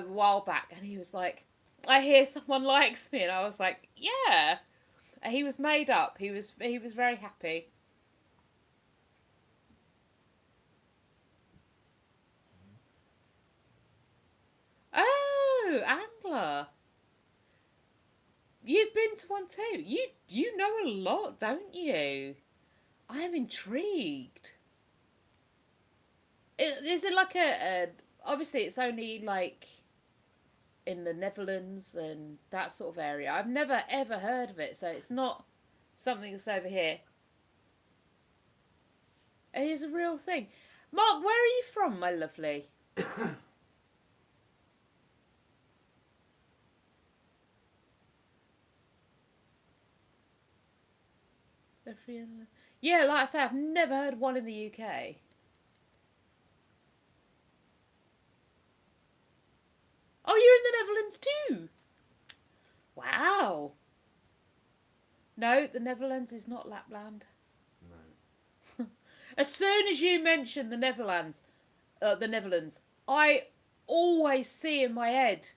while back and he was like, I hear someone likes me, and I was like, yeah. And he was made up. He was very happy. Oh, Angler. You've been to one too. You know a lot, don't you? I am intrigued. Is it like obviously it's only like in the Netherlands and that sort of area. I've never ever heard of it, so it's not something that's over here. It is a real thing. Mark, where are you from, my lovely? Yeah, like I say, I've never heard one in the UK. Oh, you're in the Netherlands too? Wow. No, the Netherlands is not Lapland. No. As soon as you mention the Netherlands, I always see in my head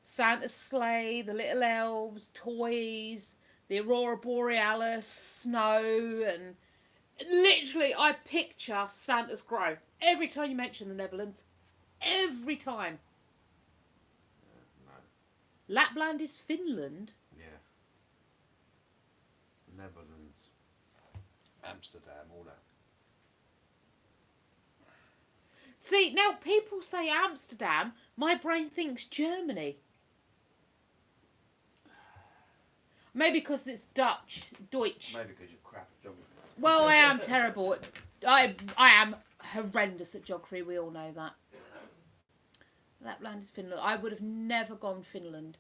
Santa's sleigh, the little elves, toys, the Aurora Borealis, snow, and Literally, I picture Santa's Grove every time you mention the Netherlands. Every time. No. Lapland is Finland. Yeah. Netherlands. Amsterdam, all that. See, now people say Amsterdam, my brain thinks Germany. Maybe because it's Dutch, Deutsch. Maybe because you're crap at geography. Well, I am terrible. I am horrendous at geography. We all know that. Lapland is Finland. I would have never gone Finland.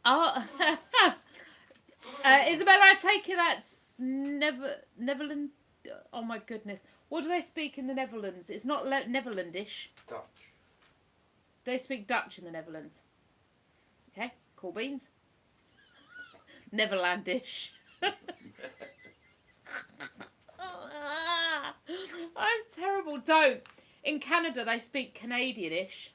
Oh, Isabella, I take it that's Netherlands. Oh my goodness. What do they speak in the Netherlands? It's not Netherlandish. Dutch. They speak Dutch in the Netherlands. Okay, cool beans. Neverlandish. I'm terrible. Don't. In Canada, they speak Canadianish.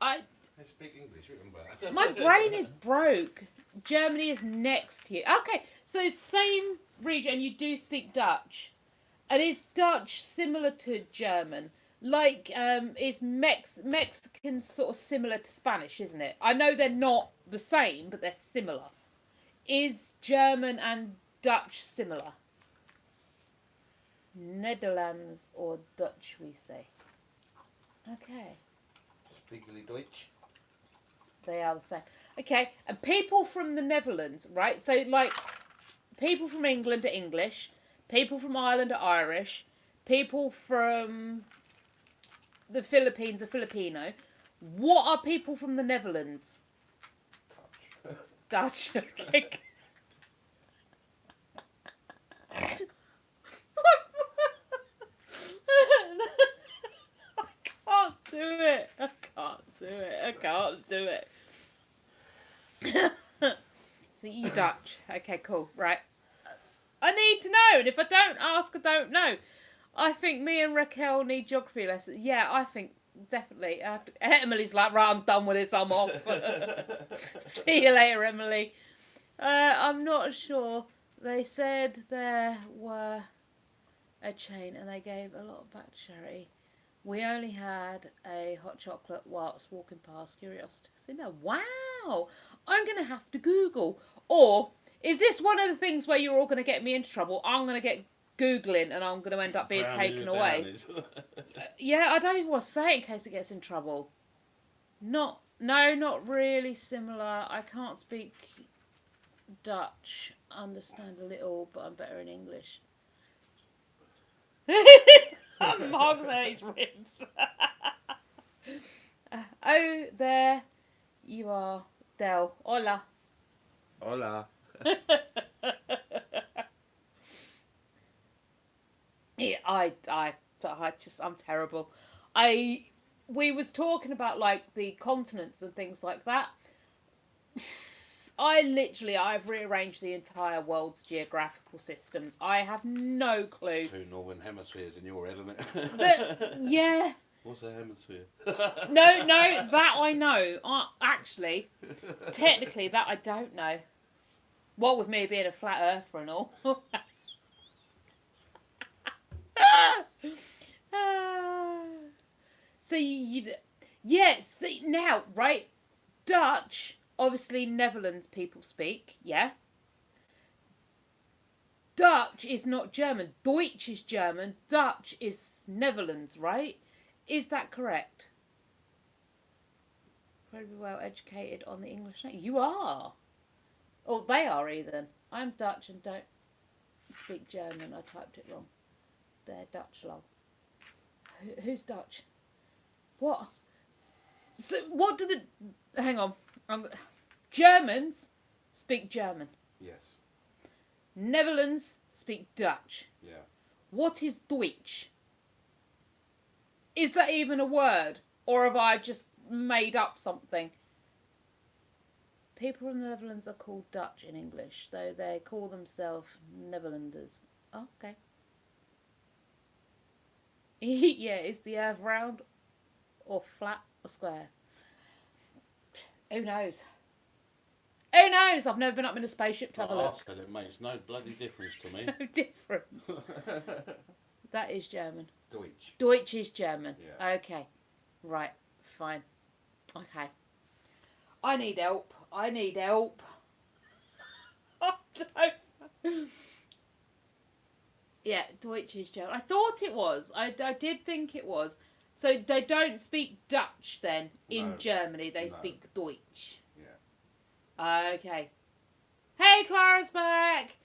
They speak English, remember? My brain is broke. Germany is next to you. Okay, so same region, and you do speak Dutch. And is Dutch similar to German? Like, is Mexican sort of similar to Spanish, isn't it? I know they're not the same, but they're similar. Is German and Dutch similar? Netherlands or Dutch, we say. Okay. Speakly Deutsch. They are the same. Okay, and people from the Netherlands, right? So, like, people from England are English, people from Ireland are Irish, people from the Philippines are Filipino. What are people from the Netherlands? Dutch. Dutch. Okay. I can't do it. I can't do it. I can't do it. So you Dutch. Okay, cool. Right. I need to know, and if I don't ask, I don't know. I think me and Raquel need geography lessons. Yeah, I think definitely. Emily's like, right, I'm done with this. I'm off. See you later, Emily. I'm not sure. They said there were a chain, and they gave a lot back to charity. We only had a hot chocolate whilst walking past Curiosity Casino. Wow! I'm going to have to Google. Or, is this one of the things where you're all going to get me into trouble? I'm going to get Googling and I'm going to end up being taken away. Yeah, I don't even want to say it in case it gets in trouble. No, not really similar. I can't speak Dutch. Understand a little, but I'm better in English. Mark's at his ribs. Oh, there you are, Del. Hola. Hola. Yeah, I'm terrible. We was talking about like the continents and things like that. I've rearranged the entire world's geographical systems. I have no clue. 2 northern hemispheres in your head, isn't it? But, yeah. What's a hemisphere? No, that I know. Actually, technically, that I don't know. What with me being a flat earther and all. So yeah, see, now, right, Dutch, obviously Netherlands people speak, yeah? Dutch is not German. Deutsch is German. Dutch is Netherlands, right? Is that correct? Incredibly well educated on the English language. You are. Or they are, even. I'm Dutch and don't speak German. I typed it wrong. They're Dutch, lol. Who's Dutch? What? So, what do the... Hang on. Germans speak German. Yes. Netherlands speak Dutch. Yeah. What is Deutsch? Is that even a word? Or have I just made up something? People in the Netherlands are called Dutch in English, though they call themselves Netherlanders. Oh, okay. Yeah, is the earth round or flat or square? Who knows? Who knows? I've never been up in a spaceship to have a But I look. said it makes no bloody difference to me. No difference. That is German. Deutsch. Deutsch is German. Yeah. Okay. Right. Fine. Okay. I need help. I need help. I don't... Yeah, Deutsch is German. I thought it was. I did think it was. So they don't speak Dutch then in No. Germany. They No. speak Deutsch. Yeah. Okay. Hey, Clara's back.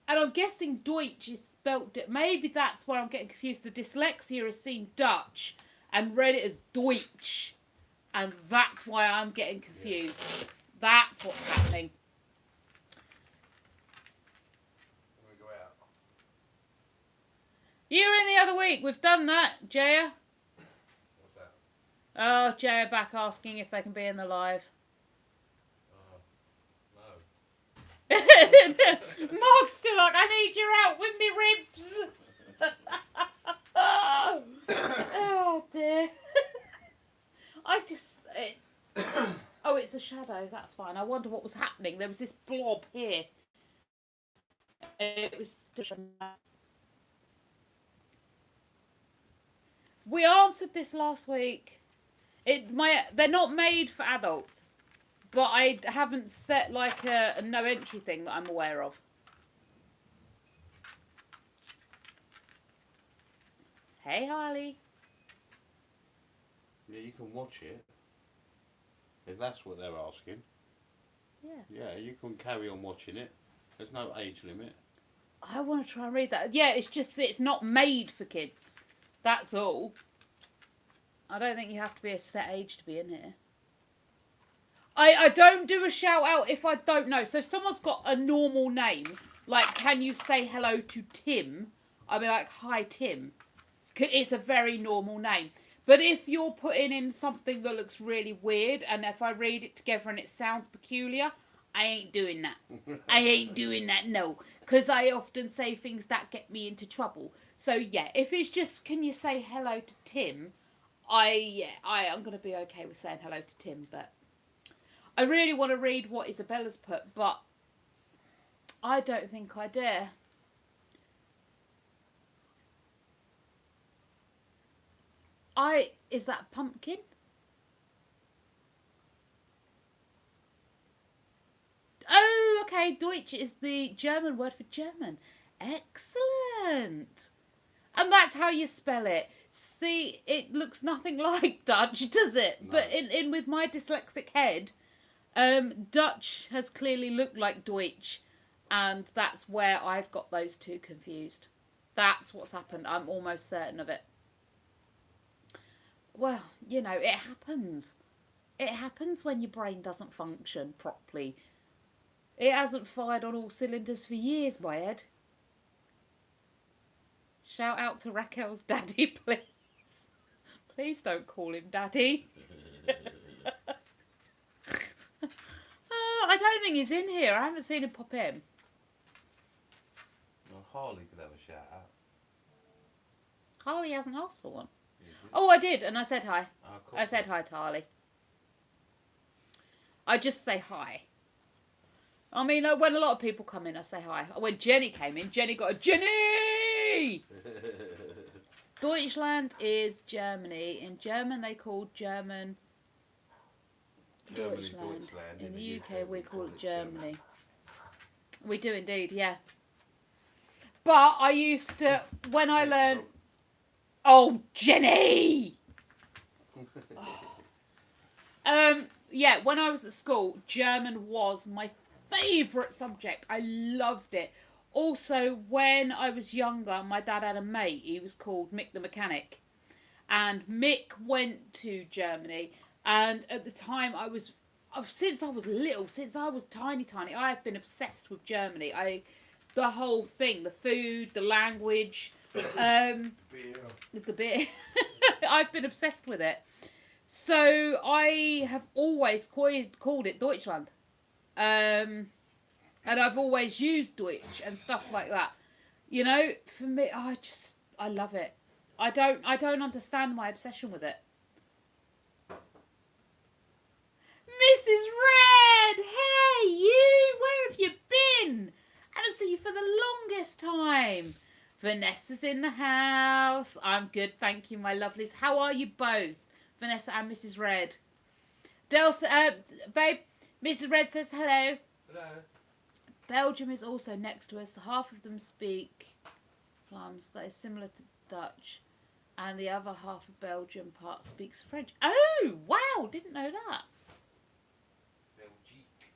And I'm guessing Deutsch is spelt. Maybe that's where I'm getting confused. The dyslexia has seen Dutch and read it as Deutsch, and that's why I'm getting confused. That's what's happening. We go out. You were in the other week. We've done that, Jaya. What's that? Oh, Jaya back asking if they can be in the live. No. Mark's still like, I need you out with me ribs. Oh dear. Oh, it's a shadow. That's fine. I wonder what was happening. There was this blob here. It was. We answered this last week. They're not made for adults, but I haven't set like a no entry thing that I'm aware of. Hey, Harley. Yeah, you can watch it. If that's what they're asking. Yeah. Yeah, you can carry on watching it. There's no age limit. I want to try and read that. Yeah, it's not made for kids. That's all. I don't think you have to be a set age to be in here. I don't do a shout out if I don't know. So if someone's got a normal name, like, can you say hello to Tim? I'll be like, hi, Tim. It's a very normal name. But if you're putting in something that looks really weird, and if I read it together and it sounds peculiar, I ain't doing that. I ain't doing that, no. Because I often say things that get me into trouble. So, yeah, if it's just, can you say hello to Tim? I'm going to be okay with saying hello to Tim, but I really want to read what Isabella's put, but I don't think I dare. Is that pumpkin? Oh, okay. Deutsch is the German word for German. Excellent. And that's how you spell it. See, it looks nothing like Dutch, does it? No. But in with my dyslexic head, Dutch has clearly looked like Deutsch, and that's where I've got those two confused. That's what's happened. I'm almost certain of it. Well, you know, it happens. It happens when your brain doesn't function properly. It hasn't fired on all cylinders for years, my head. Shout out to Raquel's daddy, please. Please don't call him daddy. I don't think he's in here. I haven't seen him pop in. Well, Harley could have a shout out. Harley hasn't asked for one. Is it? Oh, I did, and I said hi. Oh, cool. I said hi to Harley. I just say hi. I mean, when a lot of people come in, I say hi. When Jenny came in, Jenny got a Jenny! Deutschland is Germany. In German, they call German Germany, Deutschland. Deutschland. In the UK, we call it Germany. We do indeed, yeah. But I used to, when I learned... Oh, Jenny! Yeah, when I was at school, German was my favourite subject. I loved it. Also, when I was younger, my dad had a mate. He was called Mick the Mechanic. And Mick went to Germany. And at the time, since I was little, since I was tiny, I have been obsessed with Germany. The whole thing, the food, the language, the beer. I've been obsessed with it. So I have always called it Deutschland. And I've always used Deutsch and stuff like that. You know, for me, I love it. I don't understand my obsession with it. Mrs. Red! Hey, see you for the longest time. Vanessa's in the house. I'm good, thank you, my lovelies. How are you both? Vanessa and Mrs. Red. Babe, Mrs. Red says hello. Hello. Belgium is also next to us. Half of them speak Flams that is similar to Dutch, and the other half of Belgium part speaks French. Oh, wow, didn't know that. Belgique.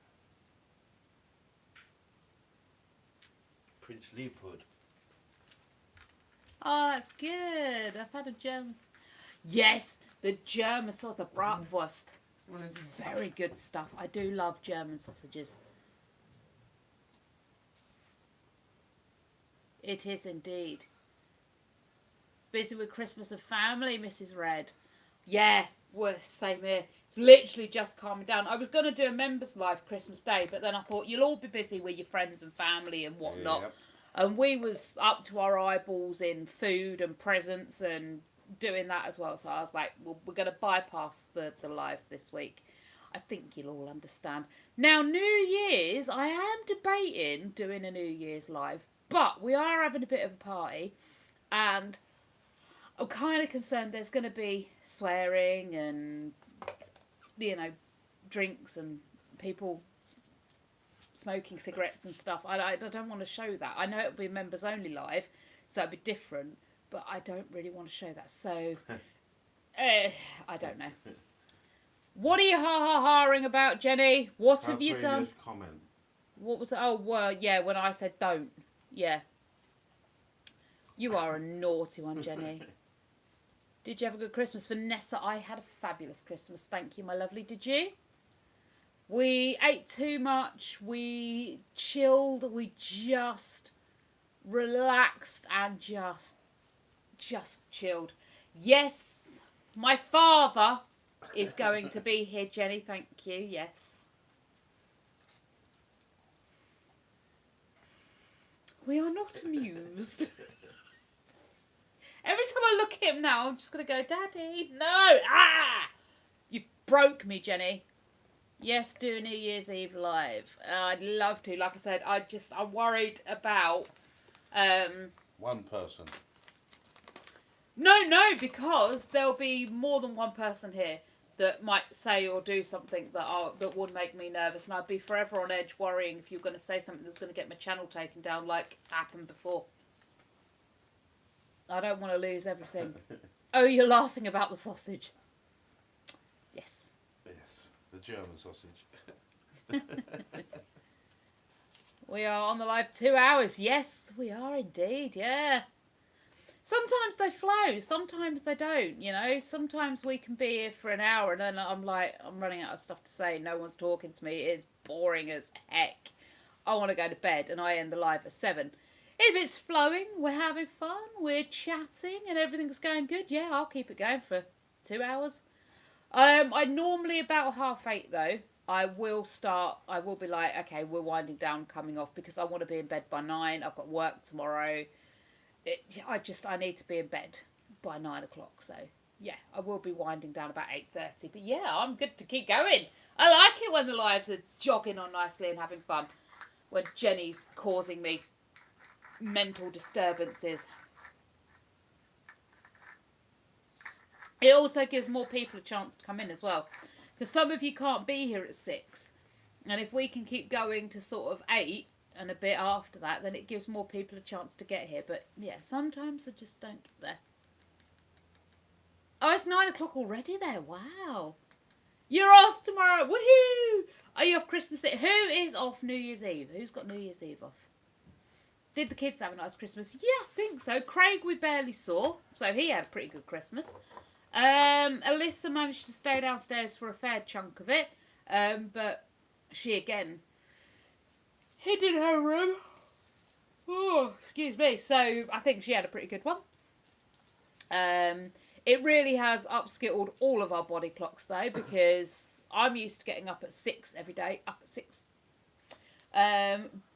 Prince Leopold. Oh, that's good. I've had a German. Yes, the German sauce, the bratwurst. Well, it's Very good stuff. I do love German sausages. It is indeed. Busy with Christmas and family, Mrs. Red. Yeah, well, same here. It's literally just calming down. I was going to do a members live Christmas Day, but then I thought you'll all be busy with your friends and family and whatnot. Yep. And we was up to our eyeballs in food and presents and doing that as well. So I was like, well, we're going to bypass the live this week. I think you'll all understand. Now, New Year's, I am debating doing a New Year's live, but we are having a bit of a party, and I'm kind of concerned there's going to be swearing and, you know, drinks and people smoking cigarettes and stuff. I don't want to show that. I know it'll be members only live, so it'll be different, but I don't really want to show that. So, I don't know. What are you ha-ha-haring about, Jenny? What have you done? Comment. What was it? Oh, well, yeah, when I said don't. Yeah. You are a naughty one, Jenny. Did you have a good Christmas? Vanessa, I had a fabulous Christmas. Thank you, my lovely. Did you? We ate too much. We chilled. We just relaxed and just chilled. Yes, my father is going to be here, Jenny. Thank you. Yes. We are not amused. Every time I look at him now, I'm just going to go, Daddy, no! Ah! You broke me, Jenny. Yes, do a New Year's Eve live. I'd love to. Like I said, I'm worried about... One person. No, because there'll be more than one person here that might say or do something that would make me nervous, and I'd be forever on edge worrying if you're going to say something that's going to get my channel taken down like happened before. I don't want to lose everything. Oh, you're laughing about the sausage. Yes. Yes, the German sausage. We are on the live 2 hours. Yes, we are indeed. Yeah. Sometimes they flow. Sometimes they don't. You know. Sometimes we can be here for an hour and then I'm like, I'm running out of stuff to say. No one's talking to me. It's boring as heck. I want to go to bed and I end the live at 7. If it's flowing, we're having fun, we're chatting and everything's going good, yeah, I'll keep it going for 2 hours. I normally about 7:30 though. I will be like, okay, we're winding down, coming off, because I want to be in bed by 9. I've got work tomorrow. I need to be in bed by 9 o'clock. So yeah, I will be winding down about 8:30. But yeah, I'm good to keep going. I like it when the lives are jogging on nicely and having fun. When Jenny's causing me mental disturbances. It also gives more people a chance to come in as well, because some of you can't be here at 6, and if we can keep going to sort of 8 and a bit after that, then it gives more people a chance to get here. But yeah, sometimes I just don't get there. Oh, it's 9 o'clock already there. Wow. You're off tomorrow. Woohoo! Are you off Christmas Eve? Who is off New Year's Eve? Who's got New Year's Eve off? Did the kids have a nice Christmas? Yeah, I think so. Craig we barely saw, so he had a pretty good Christmas. Alyssa managed to stay downstairs for a fair chunk of it, but she again hid in her room. Oh, excuse me. So I think she had a pretty good one. It really has upskittled all of our body clocks though, because I'm used to getting up at 6 every day, up at 6.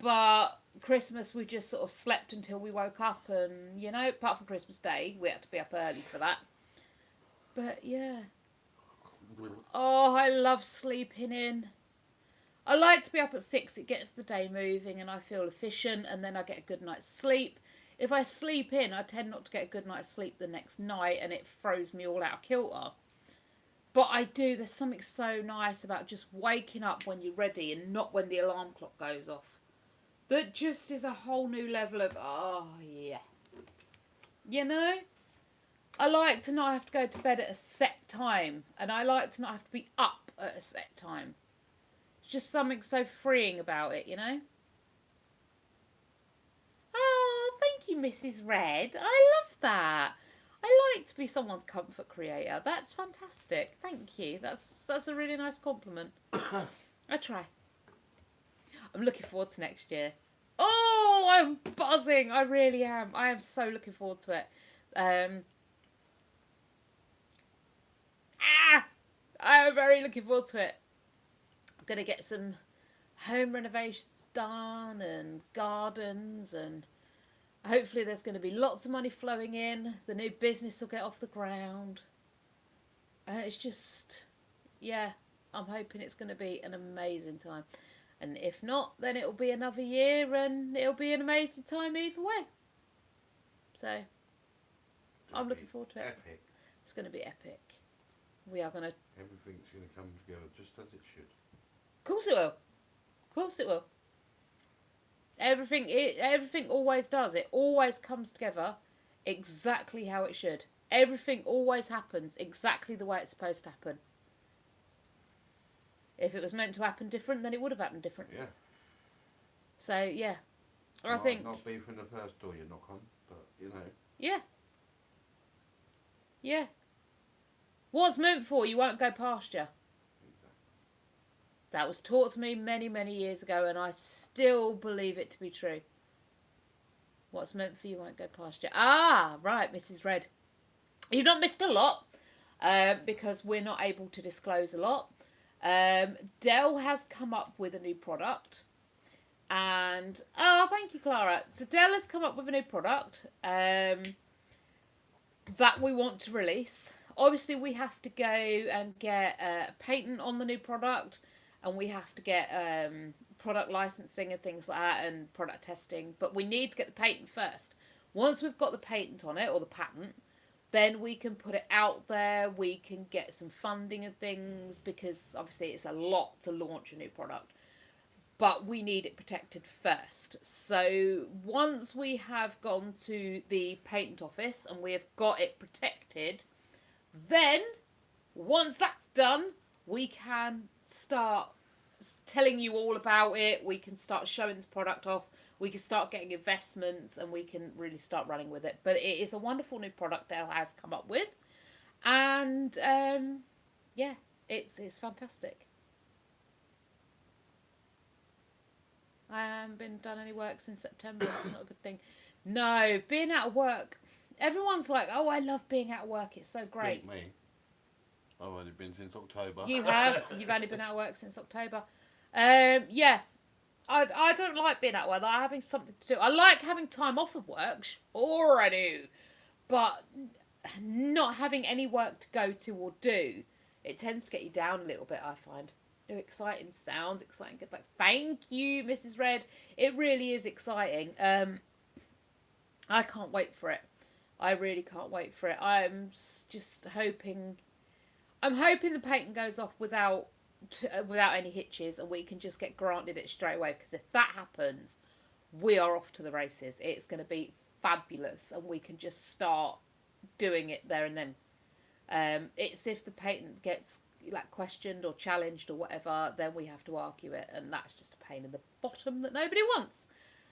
But Christmas we just sort of slept until we woke up, and you know, apart from Christmas Day we had to be up early for that. But yeah, oh, I love sleeping in. I like to be up at 6. It gets the day moving and I feel efficient, and then I get a good night's sleep. If I sleep in, I tend not to get a good night's sleep the next night, and it throws me all out of kilter. But I do. There's something so nice about just waking up when you're ready and not when the alarm clock goes off. That just is a whole new level of, oh, yeah. You know? I like to not have to go to bed at a set time. And I like to not have to be up at a set time. It's just something so freeing about it, you know? Oh, thank you, Mrs. Red. I love that. I like to be someone's comfort creator. That's fantastic. Thank you. That's a really nice compliment. I try. I'm looking forward to next year. Oh, I'm buzzing. I really am. I am so looking forward to it. I'm very looking forward to it. I'm going to get some home renovations done and gardens, and hopefully there's going to be lots of money flowing in. The new business will get off the ground. It's just, yeah, I'm hoping it's going to be an amazing time. And if not, then it'll be another year and it'll be an amazing time either way. So, I'm looking forward to it. Epic. It's going to be epic. We are going to... Everything's going to come together just as it should. Of course it will. Of course it will. Everything always does. It always comes together exactly how it should. Everything always happens exactly the way it's supposed to happen. If it was meant to happen different, then it would have happened different. Yeah. So, yeah. I think... Not be from the first door you knock on, but, you know. Yeah. Yeah. What's meant for you won't go past you. Exactly. That was taught to me many, many years ago, and I still believe it to be true. What's meant for you won't go past you. Ah, right, Mrs. Red. You've not missed a lot, because we're not able to disclose a lot. Dell has come up with a new product. And, oh, thank you, Clara. So Dell has come up with a new product that we want to release. Obviously, we have to go and get a patent on the new product, and we have to get product licensing and things like that, and product testing. But we need to get the patent first. Once we've got the patent on it, or the patent, then we can put it out there. We can get some funding and things, because obviously it's a lot to launch a new product. But we need it protected first. So once we have gone to the patent office and we have got it protected, then once that's done, we can start telling you all about it. We can start showing this product off. We can start getting investments, and we can really start running with it. But it is a wonderful new product Dell has come up with. And yeah, it's fantastic. I haven't been done any work since September. That's not a good thing. No, being out of work. Everyone's like, oh, I love being out of work. It's so great. Beat me. I've only been since October. You have. You've only been out of work since October. Yeah. I don't like being out of work. I like having something to do. I like having time off of work. Sure I do. But not having any work to go to or do, it tends to get you down a little bit, I find. Oh, exciting sounds, exciting good. Like, thank you, Mrs. Red. It really is exciting. I can't wait for it. I really can't wait for it. I'm just hoping. I'm hoping the patent goes off without any hitches, and we can just get granted it straight away. Because if that happens, we are off to the races. It's going to be fabulous, and we can just start doing it there and then. It's if the patent gets like questioned or challenged or whatever, then we have to argue it, and that's just a pain in the bottom that nobody wants.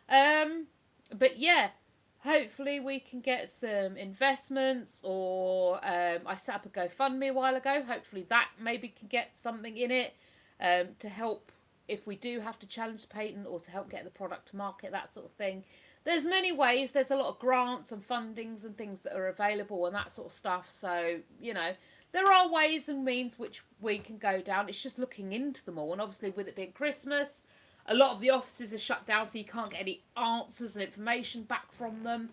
But yeah, hopefully we can get some investments, or I set up a GoFundMe a while ago. Hopefully that maybe can get something in it to help if we do have to challenge the patent, or to help get the product to market, that sort of thing. There's many ways. There's a lot of grants and fundings and things that are available and that sort of stuff. So, you know, there are ways and means which we can go down. It's just looking into them all. And obviously with it being Christmas, a lot of the offices are shut down, so you can't get any answers and information back from them.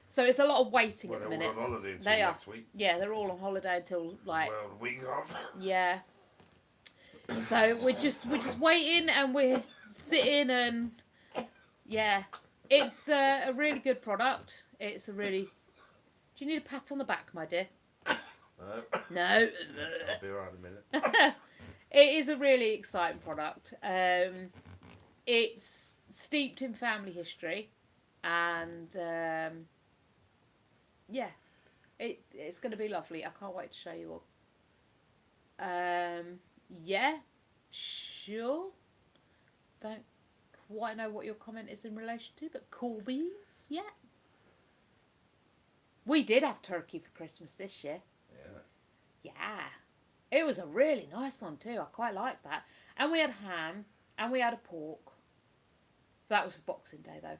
So it's a lot of waiting at the minute. They're all on holiday until They are. next week. Yeah, they're all on holiday until like... Well, a week off. Yeah. So we're just waiting, and we're sitting, and yeah, it's a really good product. It's a really. Do you need a pat on the back, my dear? No. I'll be alright in a minute. It is a really exciting product. It's steeped in family history, and yeah, it's going to be lovely. I can't wait to show you all. Yeah, sure. Don't quite know what your comment is in relation to, but cool beans, yeah. We did have turkey for Christmas this year. Yeah. Yeah. It was a really nice one too. I quite liked that. And we had ham, and we had a pork. That was for Boxing Day though.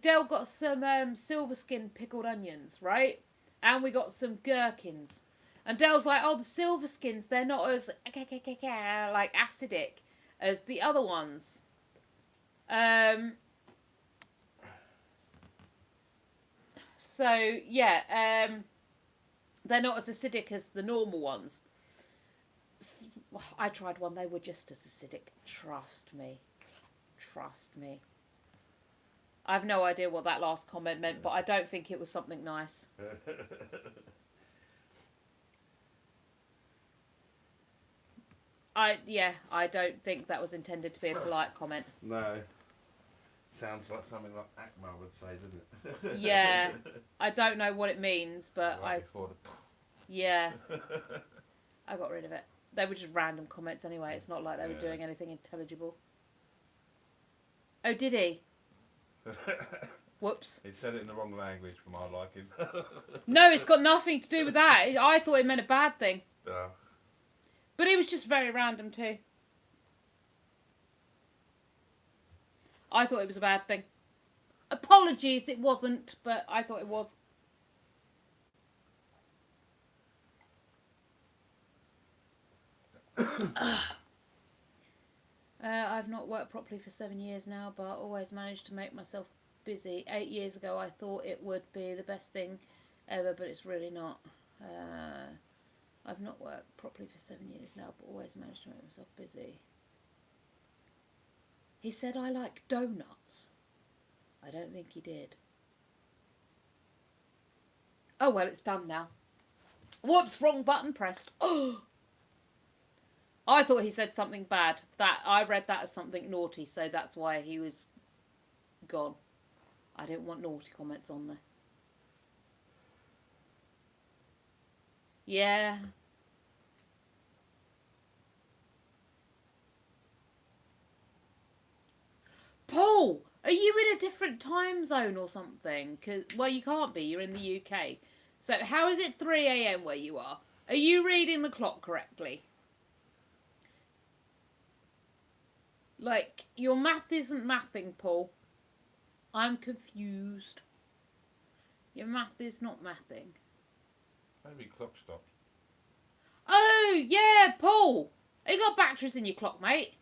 Dale got some silver skin pickled onions, right? And we got some gherkins. And Dale's like, oh, the silver skins, they're not as like acidic as the other ones. So yeah, they're not as acidic as the normal ones. I tried one, they were just as acidic. Trust me. Trust me. I have no idea what that last comment meant, but I don't think it was something nice. I don't think that was intended to be a polite comment. No. Sounds like something like Akmal would say, doesn't it? Yeah. I don't know what it means, but Right before the... Yeah. I got rid of it. They were just random comments anyway. It's not like they were doing anything intelligible. Oh, did he? Whoops. He said it in the wrong language for my liking. No, it's got nothing to do with that. I thought it meant a bad thing. No. But it was just very random too. I thought it was a bad thing. Apologies, it wasn't, but I thought it was. I've not worked properly for 7 years now, but always managed to make myself busy. 8 years ago I thought it would be the best thing ever, but it's really not. I've not worked properly for 7 years now, but always managed to make myself busy. He said I like donuts. I don't think he did. Oh well, it's done now. Whoops, wrong button pressed. Oh! I thought he said something bad. I read that as something naughty, so that's why he was gone. I didn't want naughty comments on there. Yeah. Paul, are you in a different time zone or something? Well, you can't be. You're in the UK. So how is it 3 a.m. where you are? Are you reading the clock correctly? Like, your math isn't mathing, Paul. I'm confused. Your math is not mathing. Maybe clock stopped. Oh, yeah, Paul. You got batteries in your clock, mate.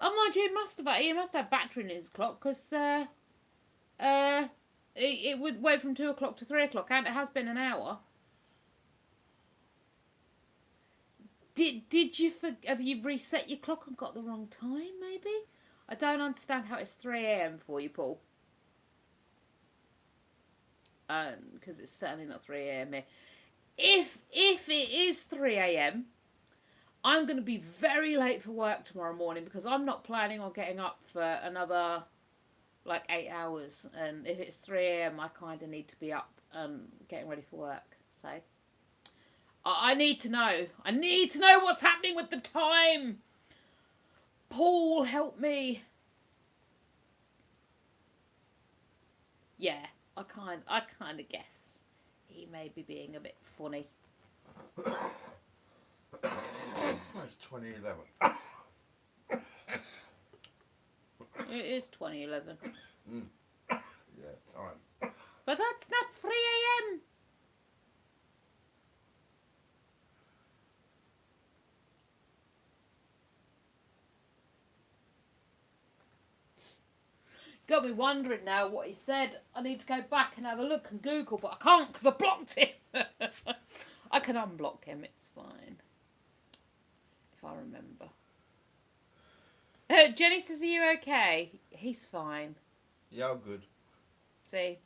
Oh, mind you, he must have battery in his clock, because it would wait from 2 o'clock to 3 o'clock, and it has been an hour. Have you reset your clock and got the wrong time, maybe? I don't understand how it's 3 a.m. for you, Paul. Because it's certainly not 3 a.m. here. If it is 3 a.m., I'm going to be very late for work tomorrow morning, because I'm not planning on getting up for another, 8 hours. And if it's 3 a.m., I kind of need to be up and getting ready for work. So I need to know. I need to know what's happening with the time. Paul, help me. Yeah, I kind of guess he may be being a bit funny. It's 2011. It is 2011. Yeah, time. But that's not 3 a.m. Got me wondering now what he said. I need to go back and have a look and Google, but I can't because I blocked him. I can unblock him, it's fine. If I remember. Jenny says, are you okay? He's fine. Yeah, I'm good. See?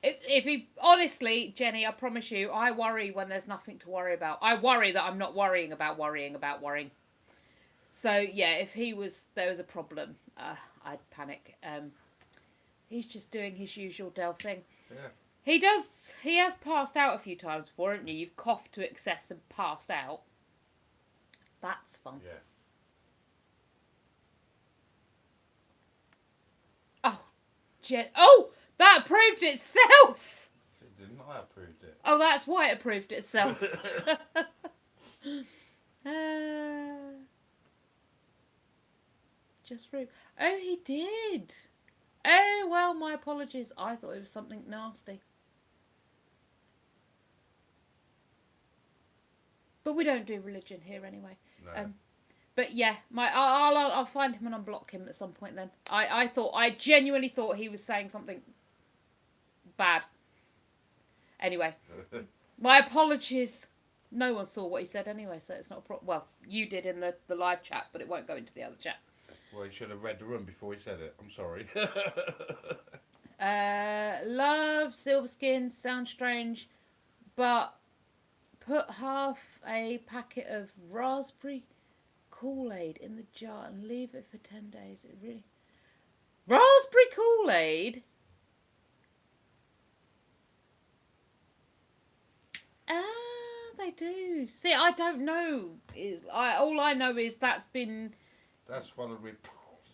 If he... Honestly, Jenny, I promise you, I worry when there's nothing to worry about. I worry that I'm not worrying about worrying about worrying. So, yeah, if there was a problem, I'd panic. He's just doing his usual Dell thing. Yeah. He has passed out a few times before, haven't you? You've coughed to excess and passed out. That's fun. Yeah. Oh, that proved itself! It didn't. I approved it. Oh, that's why it proved itself. Just rude. Oh, he did. Oh, well, my apologies. I thought it was something nasty. But we don't do religion here anyway. No. But yeah, I'll find him and unblock him at some point then. I genuinely thought he was saying something bad. Anyway, my apologies. No one saw what he said anyway, so it's not a problem. Well, you did in the live chat, but it won't go into the other chat. Well, he should have read the room before he said it. I'm sorry. Love, Silverskin, sound strange, but put half a packet of raspberry Kool-Aid in the jar and leave it for 10 days. It really... Raspberry Kool-Aid? They do. See, I don't know. All I know is that's one of the...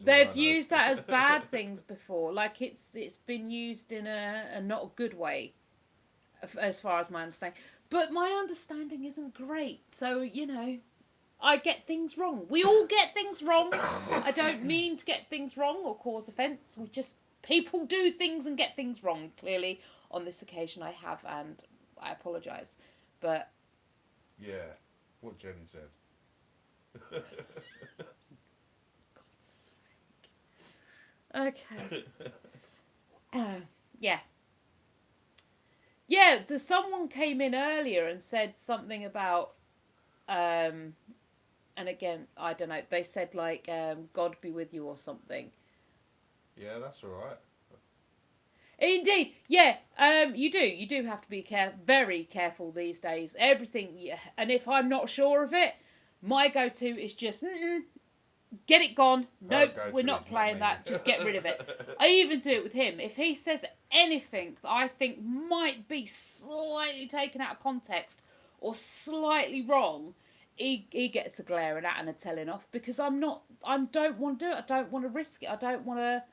They've used that as bad things before. Like, it's been used in a not a good way, as far as my understanding. But my understanding isn't great. So, you know, I get things wrong. We all get things wrong. I don't mean to get things wrong or cause offence. People do things and get things wrong. Clearly, on this occasion I have, and I apologise. But... Yeah, what Jenny said. Okay. Yeah. Yeah, someone came in earlier and said something about, and again, I don't know, they said like, God be with you or something. Yeah, that's alright. Indeed, yeah, you do have to be very careful these days. Everything, yeah. And if I'm not sure of it, my go-to is just, get it gone. Nope, we're not playing that. Just get rid of it. I even do it with him. If he says anything that I think might be slightly taken out of context or slightly wrong, he gets a glaring at and a telling off, because I don't want to do it. I don't want to risk it. I don't want to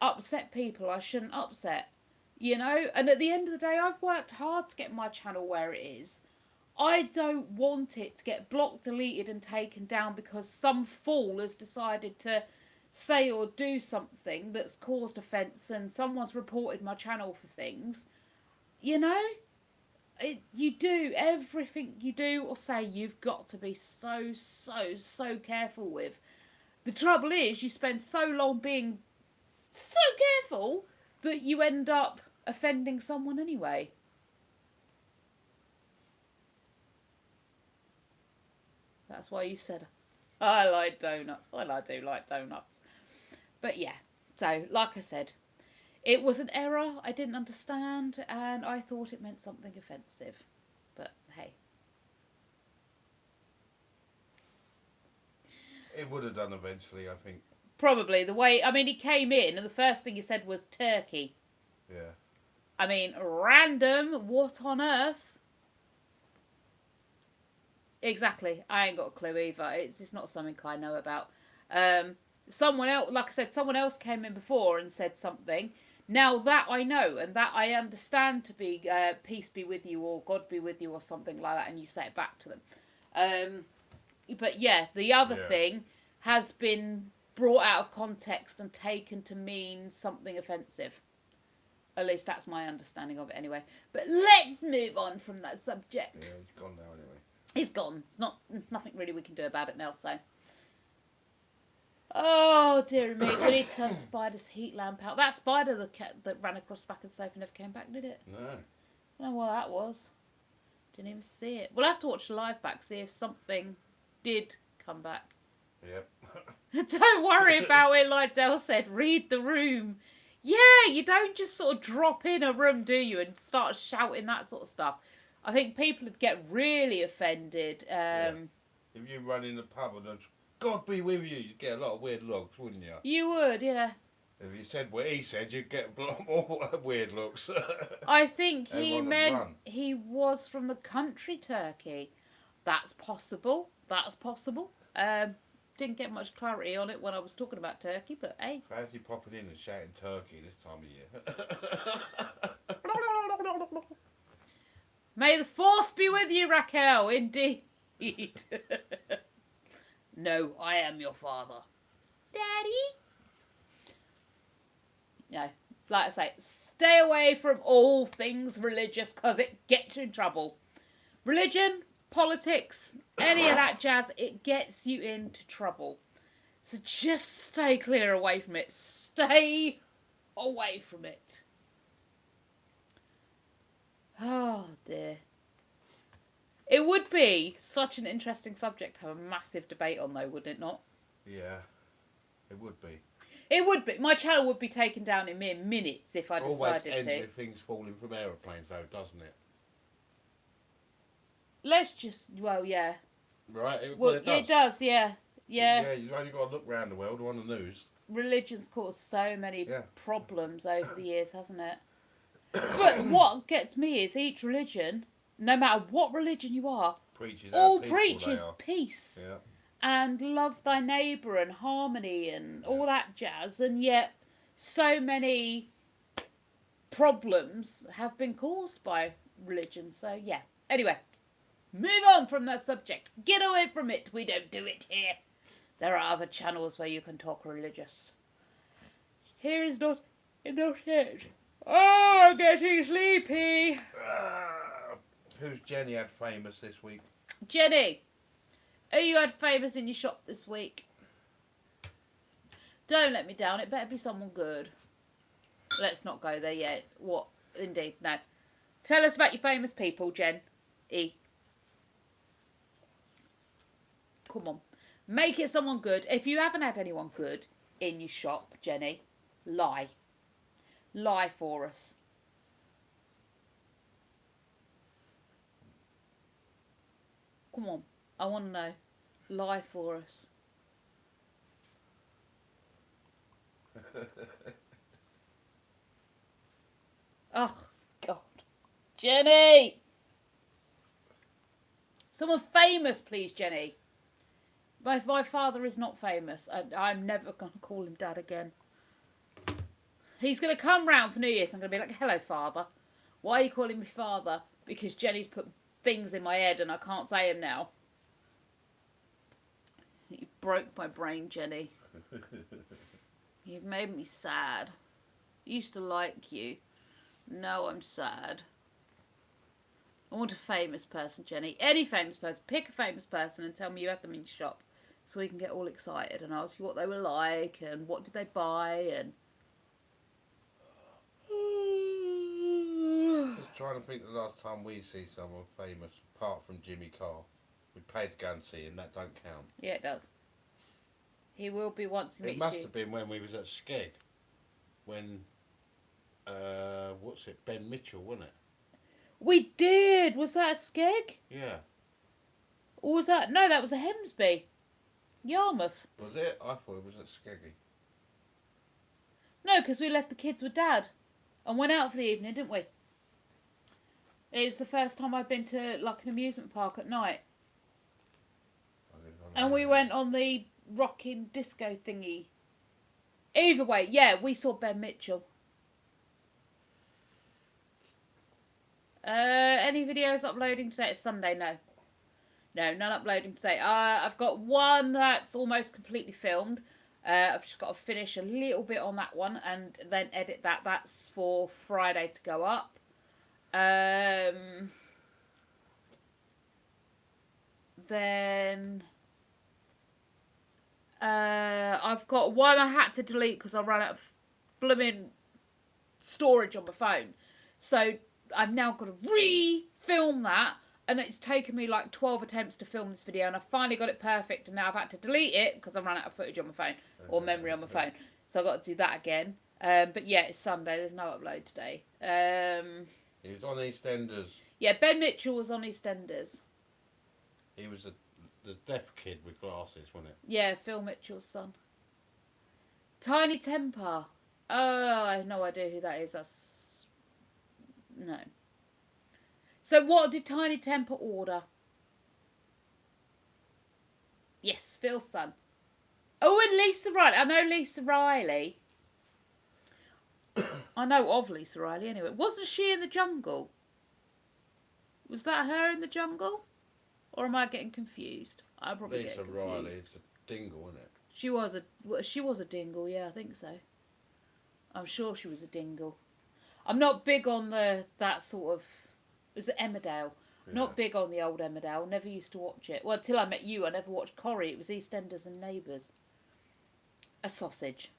upset people I shouldn't upset, you know. And at the end of the day, I've worked hard to get my channel where it is. I don't want it to get blocked, deleted and taken down because some fool has decided to say or do something that's caused offence and someone's reported my channel for things. You know, you do everything you do or say, you've got to be so careful with. The trouble is, you spend so long being so careful that you end up offending someone anyway. That's why you said, I like donuts. Well, I do like donuts. But yeah, so like I said, it was an error I didn't understand and I thought it meant something offensive. But hey. It would have done eventually, I think. Probably. The way, I mean, he came in and the first thing he said was turkey. Yeah. I mean, random, what on earth? Exactly. I ain't got a clue either. It's not something I know about. Someone else, like I said, someone else came in before and said something. Now that I know and that I understand to be peace be with you or God be with you or something like that, and you say it back to them. But yeah, the other thing has been brought out of context and taken to mean something offensive. At least that's my understanding of it anyway. But let's move on from that subject. Yeah, he's gone now anyway. He's gone. It's nothing really we can do about it now, so. Oh, dear me. We need to turn Spider's heat lamp out. That spider that ran across the back of the sofa never came back, did it? No. I don't know what that was. Didn't even see it. We'll have to watch the live back, see if something did come back. Yep. Don't worry about it, like Del said. Read the room. Yeah, you don't just sort of drop in a room, do you, and start shouting that sort of stuff. I think people would get really offended. If you run in the pub and God be with you, you'd get a lot of weird looks, wouldn't you? You would, yeah. If you said what he said, you'd get a lot more weird looks. I think he Everyone would meant run. he was from the country Turkey. That's possible. That's possible. Didn't get much clarity on it when I was talking about Turkey, but hey. Fancy popping in and shouting turkey this time of year. May the force be with you, Raquel. Indeed. No, I am your father. Daddy? No. Like I say, stay away from all things religious because it gets you in trouble. Religion, politics, any of that jazz, it gets you into trouble. So just stay clear away from it. Stay away from it. Oh dear. It would be such an interesting subject to have a massive debate on, though, wouldn't it not? Yeah, it would be. It would be. My channel would be taken down in mere minutes if I Always decided ends to. with things falling from aeroplanes, though, doesn't it? Let's just, well, yeah. Right? Well, it does. it does, yeah. Yeah. Yeah, you've only got to look round the world or on the news. Religion's caused so many Yeah. problems over the years, hasn't it? But what gets me is each religion, no matter what religion you are, Preaches how all peaceful preaches they are. peace Yeah. and love thy neighbour and harmony and all that jazz, and yet so many problems have been caused by religion. So yeah. Anyway, move on from that subject. Get away from it. We don't do it here. There are other channels where you can talk religious. Here is not it. Oh, I'm getting sleepy. Who's Jenny had famous this week? Jenny, who you had famous in your shop this week? Don't let me down. It better be someone good. Let's not go there yet. What? Indeed, no. Tell us about your famous people, Jen. E. Come on. Make it someone good. If you haven't had anyone good in your shop, Jenny, lie. Lie for us. Come on. I want to know. Lie for us. Oh, God. Jenny! Someone famous, please, Jenny. My father is not famous. I'm never going to call him Dad again. He's going to come round for New Year's. I'm going to be like, hello, Father. Why are you calling me Father? Because Jenny's put things in my head and I can't say them now. You broke my brain, Jenny. You've made me sad. Used to like you. Now I'm sad. I want a famous person, Jenny. Any famous person. Pick a famous person and tell me you had them in your shop. So we can get all excited and ask you what they were like and what did they buy and... Just trying to think the last time we see someone famous, apart from Jimmy Carr. We paid to go and see him, that don't count. Yeah, it does. He will be once he It meets must you. have been when we was at Skeg. When, Ben Mitchell, wasn't it? We did! Was that a Skeg? Yeah. Or was that... No, that was a Hemsby. Yarmouth. Was it? I thought it was at Skeggy. No, because we left the kids with Dad. And went out for the evening, didn't we? It's the first time I've been to like an amusement park at night. And we went on the rocking disco thingy. Either way, yeah, we saw Ben Mitchell. Any videos uploading today? It's Sunday, no. No, none uploading today. I've got one that's almost completely filmed. I've just got to finish a little bit on that one and then edit that. That's for Friday to go up. Then I've got one I had to delete because I ran out of blooming storage on my phone. So I've now got to re-film that and it's taken me like 12 attempts to film this video, and I finally got it perfect, and now I've had to delete it because I've run out of footage on my phone, or memory on my phone. So I've got to do that again. But yeah, it's Sunday. There's no upload today. He was on EastEnders. Yeah, Ben Mitchell was on EastEnders. He was the deaf kid with glasses, wasn't it? Yeah, Phil Mitchell's son. Tiny Temper. Oh, I have no idea who that is. That's... No. So what did Tiny Temper order? Yes, Phil's son. Oh, and Lisa Riley. I know Lisa Riley. I know of Lisa Riley anyway. Wasn't she in the jungle? Was that her in the jungle? Or am I getting confused? I'm probably Lisa getting confused. Riley, it's a dingle, isn't it? She was a dingle, yeah, I think so. I'm sure she was a dingle. I'm not big on that sort of... Was it Emmerdale? Yeah. Not big on the old Emmerdale. Never used to watch it. Well, until I met you, I never watched Corrie. It was EastEnders and Neighbours. A sausage.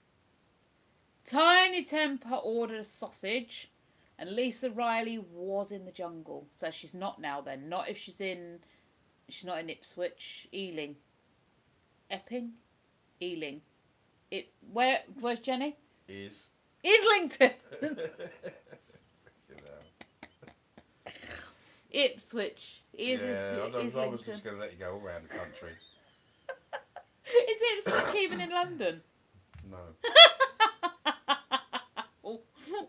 Tiny Temper ordered a sausage, and Lisa Riley was in the jungle. So she's not now then. Not if she's in... She's not in Ipswich. Ealing. Epping? Ealing. Where's Jenny? Is. Islington! You know. Ipswich. Yeah, I was Islington. just going to let you go all around the country. Is Ipswich even in London? No.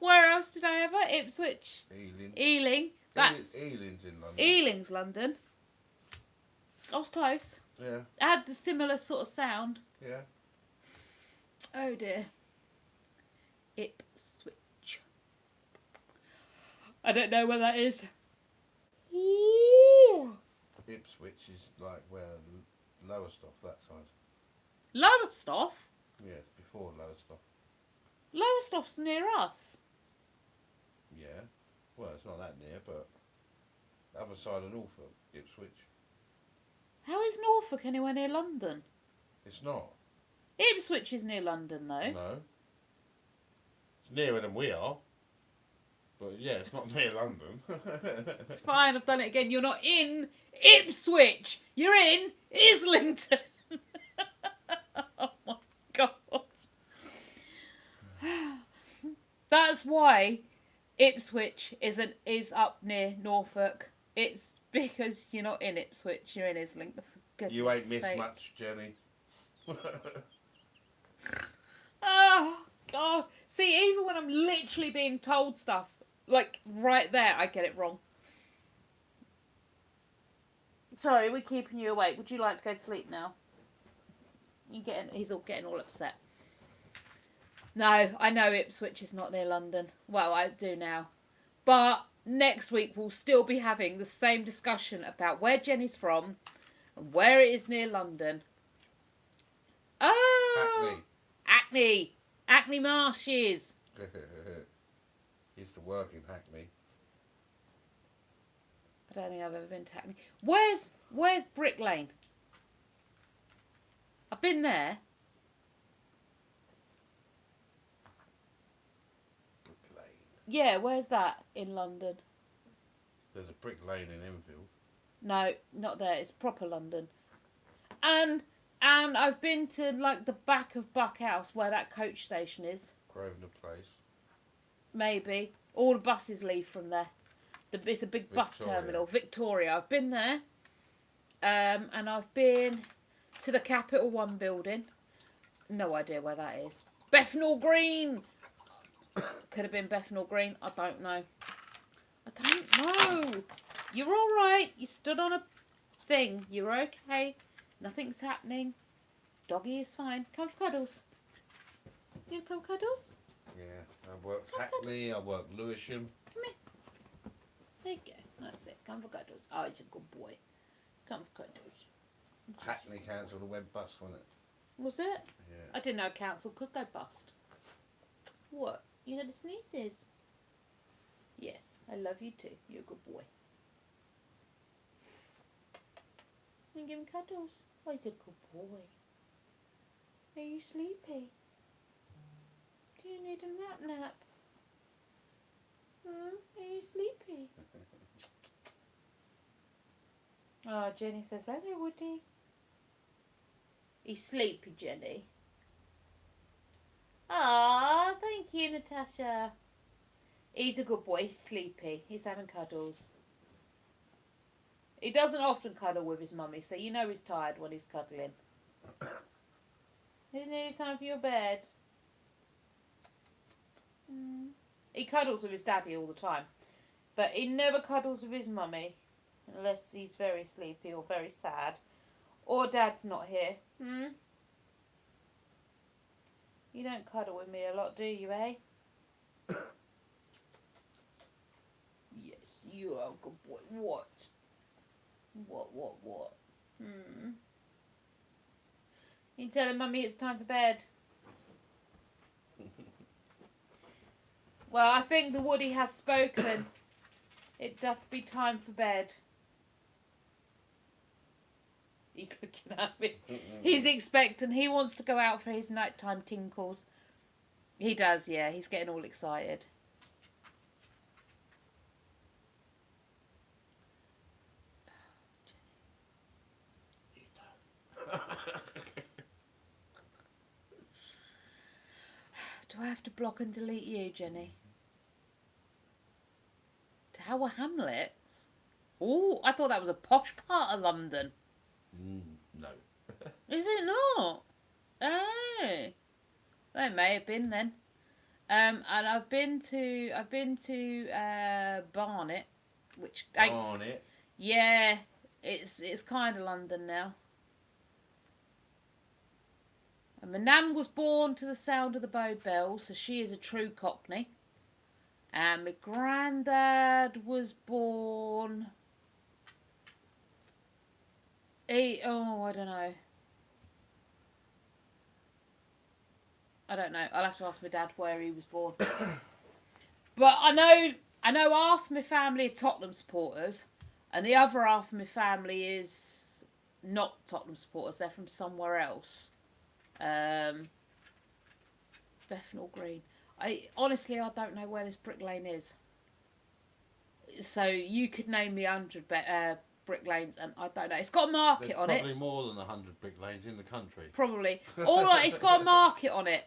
Where else did I ever? Ipswich. Ealing. Ealing. That's Ealing's in London. Ealing's London. I was close. Yeah, It had the similar sort of sound. yeah. Oh dear. Ipswich. I don't know where that is. Ooh. Ipswich is like where Lowestoft, that side. Lowestoft? Yeah, it's before Lowestoft. Lowestoft's near us. Yeah. Well, it's not that near, but the other side of Norfolk, Ipswich. How is Norfolk anywhere near London? It's not. Ipswich is near London though. No. It's nearer than we are. But yeah, it's not near London. It's fine, I've done it again. You're not in Ipswich. You're in Islington. Oh my god. That's why Ipswich is up near Norfolk. It's because you're not in Ipswich, you're in Islington. For goodness You ain't missed sake. much, Jenny. Oh god. See, even when I'm literally being told stuff, like right there, I get it wrong. Sorry, we're keeping you awake. Would you like to go to sleep now? He's all getting all upset. No, I know Ipswich is not near London. Well, I do now. But next week we'll still be having the same discussion about where Jenny's from and where it is near London. Oh! Hackney. Hackney Marshes. Used to work in Hackney. I don't think I've ever been to Hackney. Where's Brick Lane? I've been there. Brick Lane. Yeah, where's that in London? There's a Brick Lane in Enfield. No, not there. It's proper London. And I've been to like the back of Buck House where that coach station is. Grosvenor Place. Maybe. All the buses leave from there. It's a big bus Victoria. terminal. Victoria. I've been there. And I've been to the Capital One building. No idea where that is. Bethnal Green! Could have been Bethnal Green. I don't know. I don't know. You're alright. You stood on a thing. You're okay. Nothing's happening. Doggy is fine. Come for cuddles. You come cuddles? Yeah, I worked Come Hackney, I worked Lewisham. Come here. There you go. That's it. Come for cuddles. Oh, he's a good boy. Come for cuddles. Hackney Council went bust, wasn't it? Was it? Yeah. I didn't know council could go bust. What? You had the sneezes? Yes, I love you too. You're a good boy. You give him cuddles. Oh, he's a good boy. Are you sleepy? Do you need a nap? Are you sleepy? Oh, Jenny says, hello, Woody. He's sleepy, Jenny. Ah, thank you, Natasha. He's a good boy. He's sleepy. He's having cuddles. He doesn't often cuddle with his mummy, so you know he's tired when he's cuddling. Isn't it time for your bed? He cuddles with his daddy all the time, but he never cuddles with his mummy unless he's very sleepy or very sad or dad's not here. You don't cuddle with me a lot, do you, eh? Yes, you are a good boy. What? What? You telling mummy it's time for bed? Well, I think the Woody has spoken. It doth be time for bed. He's looking at me. He's expectant. He wants to go out for his nighttime tinkles. He does, yeah. He's getting all excited. Do I have to block and delete you, Jenny? Tower Hamlets? Oh, I thought that was a posh part of London. No. Is it not? Oh, well, it may have been then. And I've been to Barnet, which Barnet. yeah, it's kind of London now. And my nan was born to the sound of the Bow Bells, so she is a true Cockney. And my granddad was born. I don't know. I'll have to ask my dad where he was born. But I know half my family are Tottenham supporters, and the other half of my family is not Tottenham supporters. They're from somewhere else. Bethnal Green. I don't know where this Brick Lane is. So you could name me 100 brick lanes, and I don't know. It's got a market There's on it. probably more than 100 brick lanes in the country. Probably. It's got a market on it.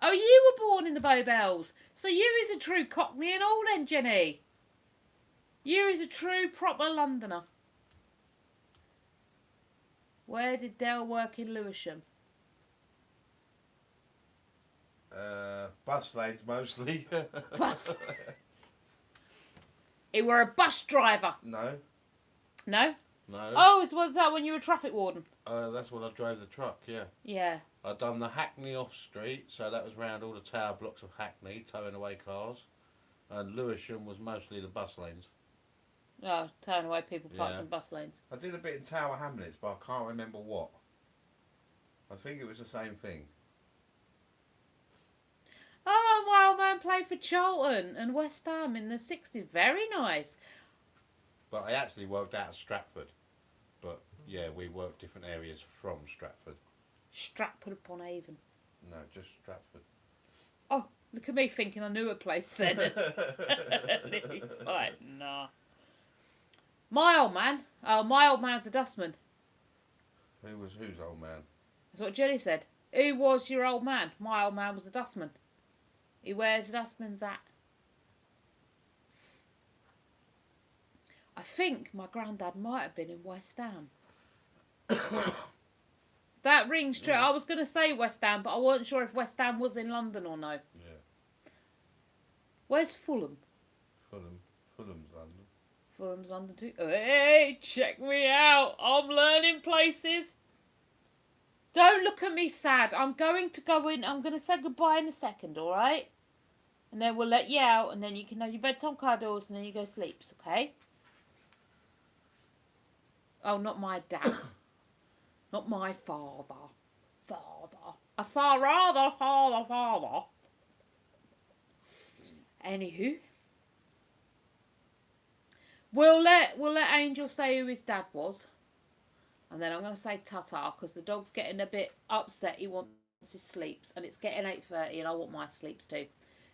Oh, you were born in the Bow Bells. So you is a true Cockney and all then, Jenny. You is a true proper Londoner. Where did Dale work in Lewisham? Bus lanes mostly. Bus. He were a bus driver. No. No? No. Oh, was that when you were a traffic warden? That's when I drove the truck, yeah. Yeah. I'd done the Hackney off street, so that was round all the tower blocks of Hackney, towing away cars. And Lewisham was mostly the bus lanes. Oh, towing away people parked Yeah. in bus lanes. I did a bit in Tower Hamlets, but I can't remember what. I think it was the same thing. Oh, my old man played for Charlton and West Ham in the 60s. Very nice. But I actually worked out of Stratford. But yeah, we worked different areas from Stratford. Stratford upon Avon. No, just Stratford. Oh, look at me thinking I knew a place then. He's like, nah. My old man's a dustman. Who's old man? That's what Jenny said. Who was your old man? My old man was a dustman. He wears a dustman's hat. I think my granddad might have been in West Ham. That rings true. I was going to say West Ham, but I wasn't sure if West Ham was in London or no. Yeah. Where's Fulham? Fulham's London. Fulham's London too. Hey, check me out. I'm learning places. Don't look at me sad. I'm going to go in. I'm going to say goodbye in a second, all right? And then we'll let you out, and then you can have your bedtime cuddles, and then you go sleep, okay? Oh, not my dad. Not my father. A father. Anywho. We'll let Angel say who his dad was. And then I'm going to say ta-ta, because the dog's getting a bit upset. He wants his sleeps, and it's getting 8:30, and I want my sleeps too.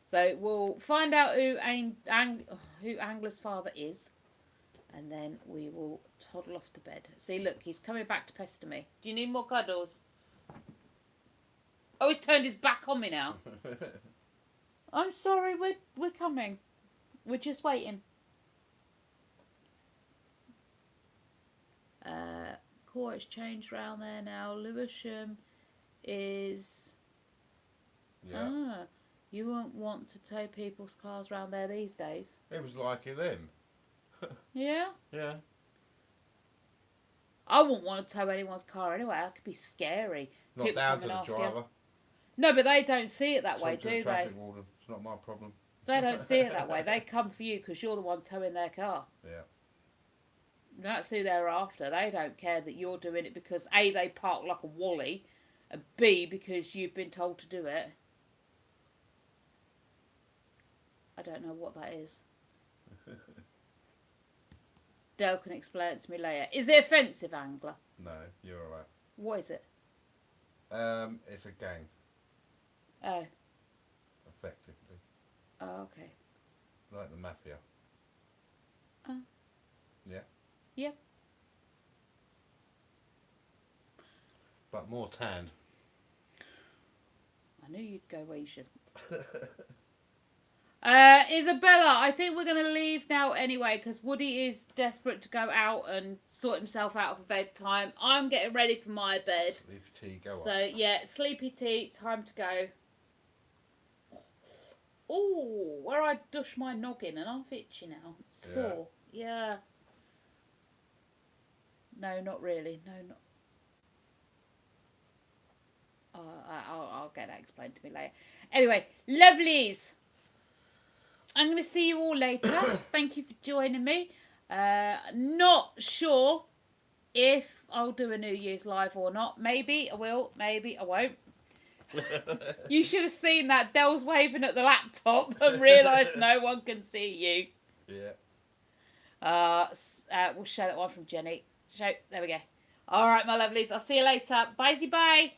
So we'll find out who Angler's father is. And then we will toddle off to bed. See, look, he's coming back to pester me. Do you need more cuddles? Oh, he's turned his back on me now. I'm sorry, we're coming. We're just waiting. Court has changed round there now. Lewisham is... Yeah. You won't want to tow people's cars round there these days. It was like it then. Yeah? Yeah. I wouldn't want to tow anyone's car anyway. That could be scary. Not People down to coming the after you. driver. No, but they don't see it that Talk way, to the do they? traffic warden. It's not my problem. They don't see it that way. They come for you because you're the one towing their car. Yeah. That's who they're after. They don't care that you're doing it because A, they park like a wally, and B, because you've been told to do it. I don't know what that is. Dale can explain it to me later. Is it offensive, Angler? No, you're alright. What is it? It's a gang, Oh, effectively. okay. Like the mafia. Oh. Yeah. Yeah. But more tanned. I knew you'd go where you shouldn't. Isabella, I think we're going to leave now anyway because Woody is desperate to go out and sort himself out for bedtime. I'm getting ready for my bed. Sleepy tea, go So, on. yeah, sleepy tea, time to go. Oh, where I dush my noggin and I'm itchy now. It's sore. Yeah. No, not really. No, not. I'll get that explained to me later. Anyway, lovelies. I'm going to see you all later. Thank you for joining me. Not sure if I'll do a New Year's live or not. Maybe I will. Maybe I won't. You should have seen that. Dell's waving at the laptop and realised no one can see you. Yeah. We'll show that one from Jenny. There we go. All right, my lovelies. I'll see you later. Bye-bye.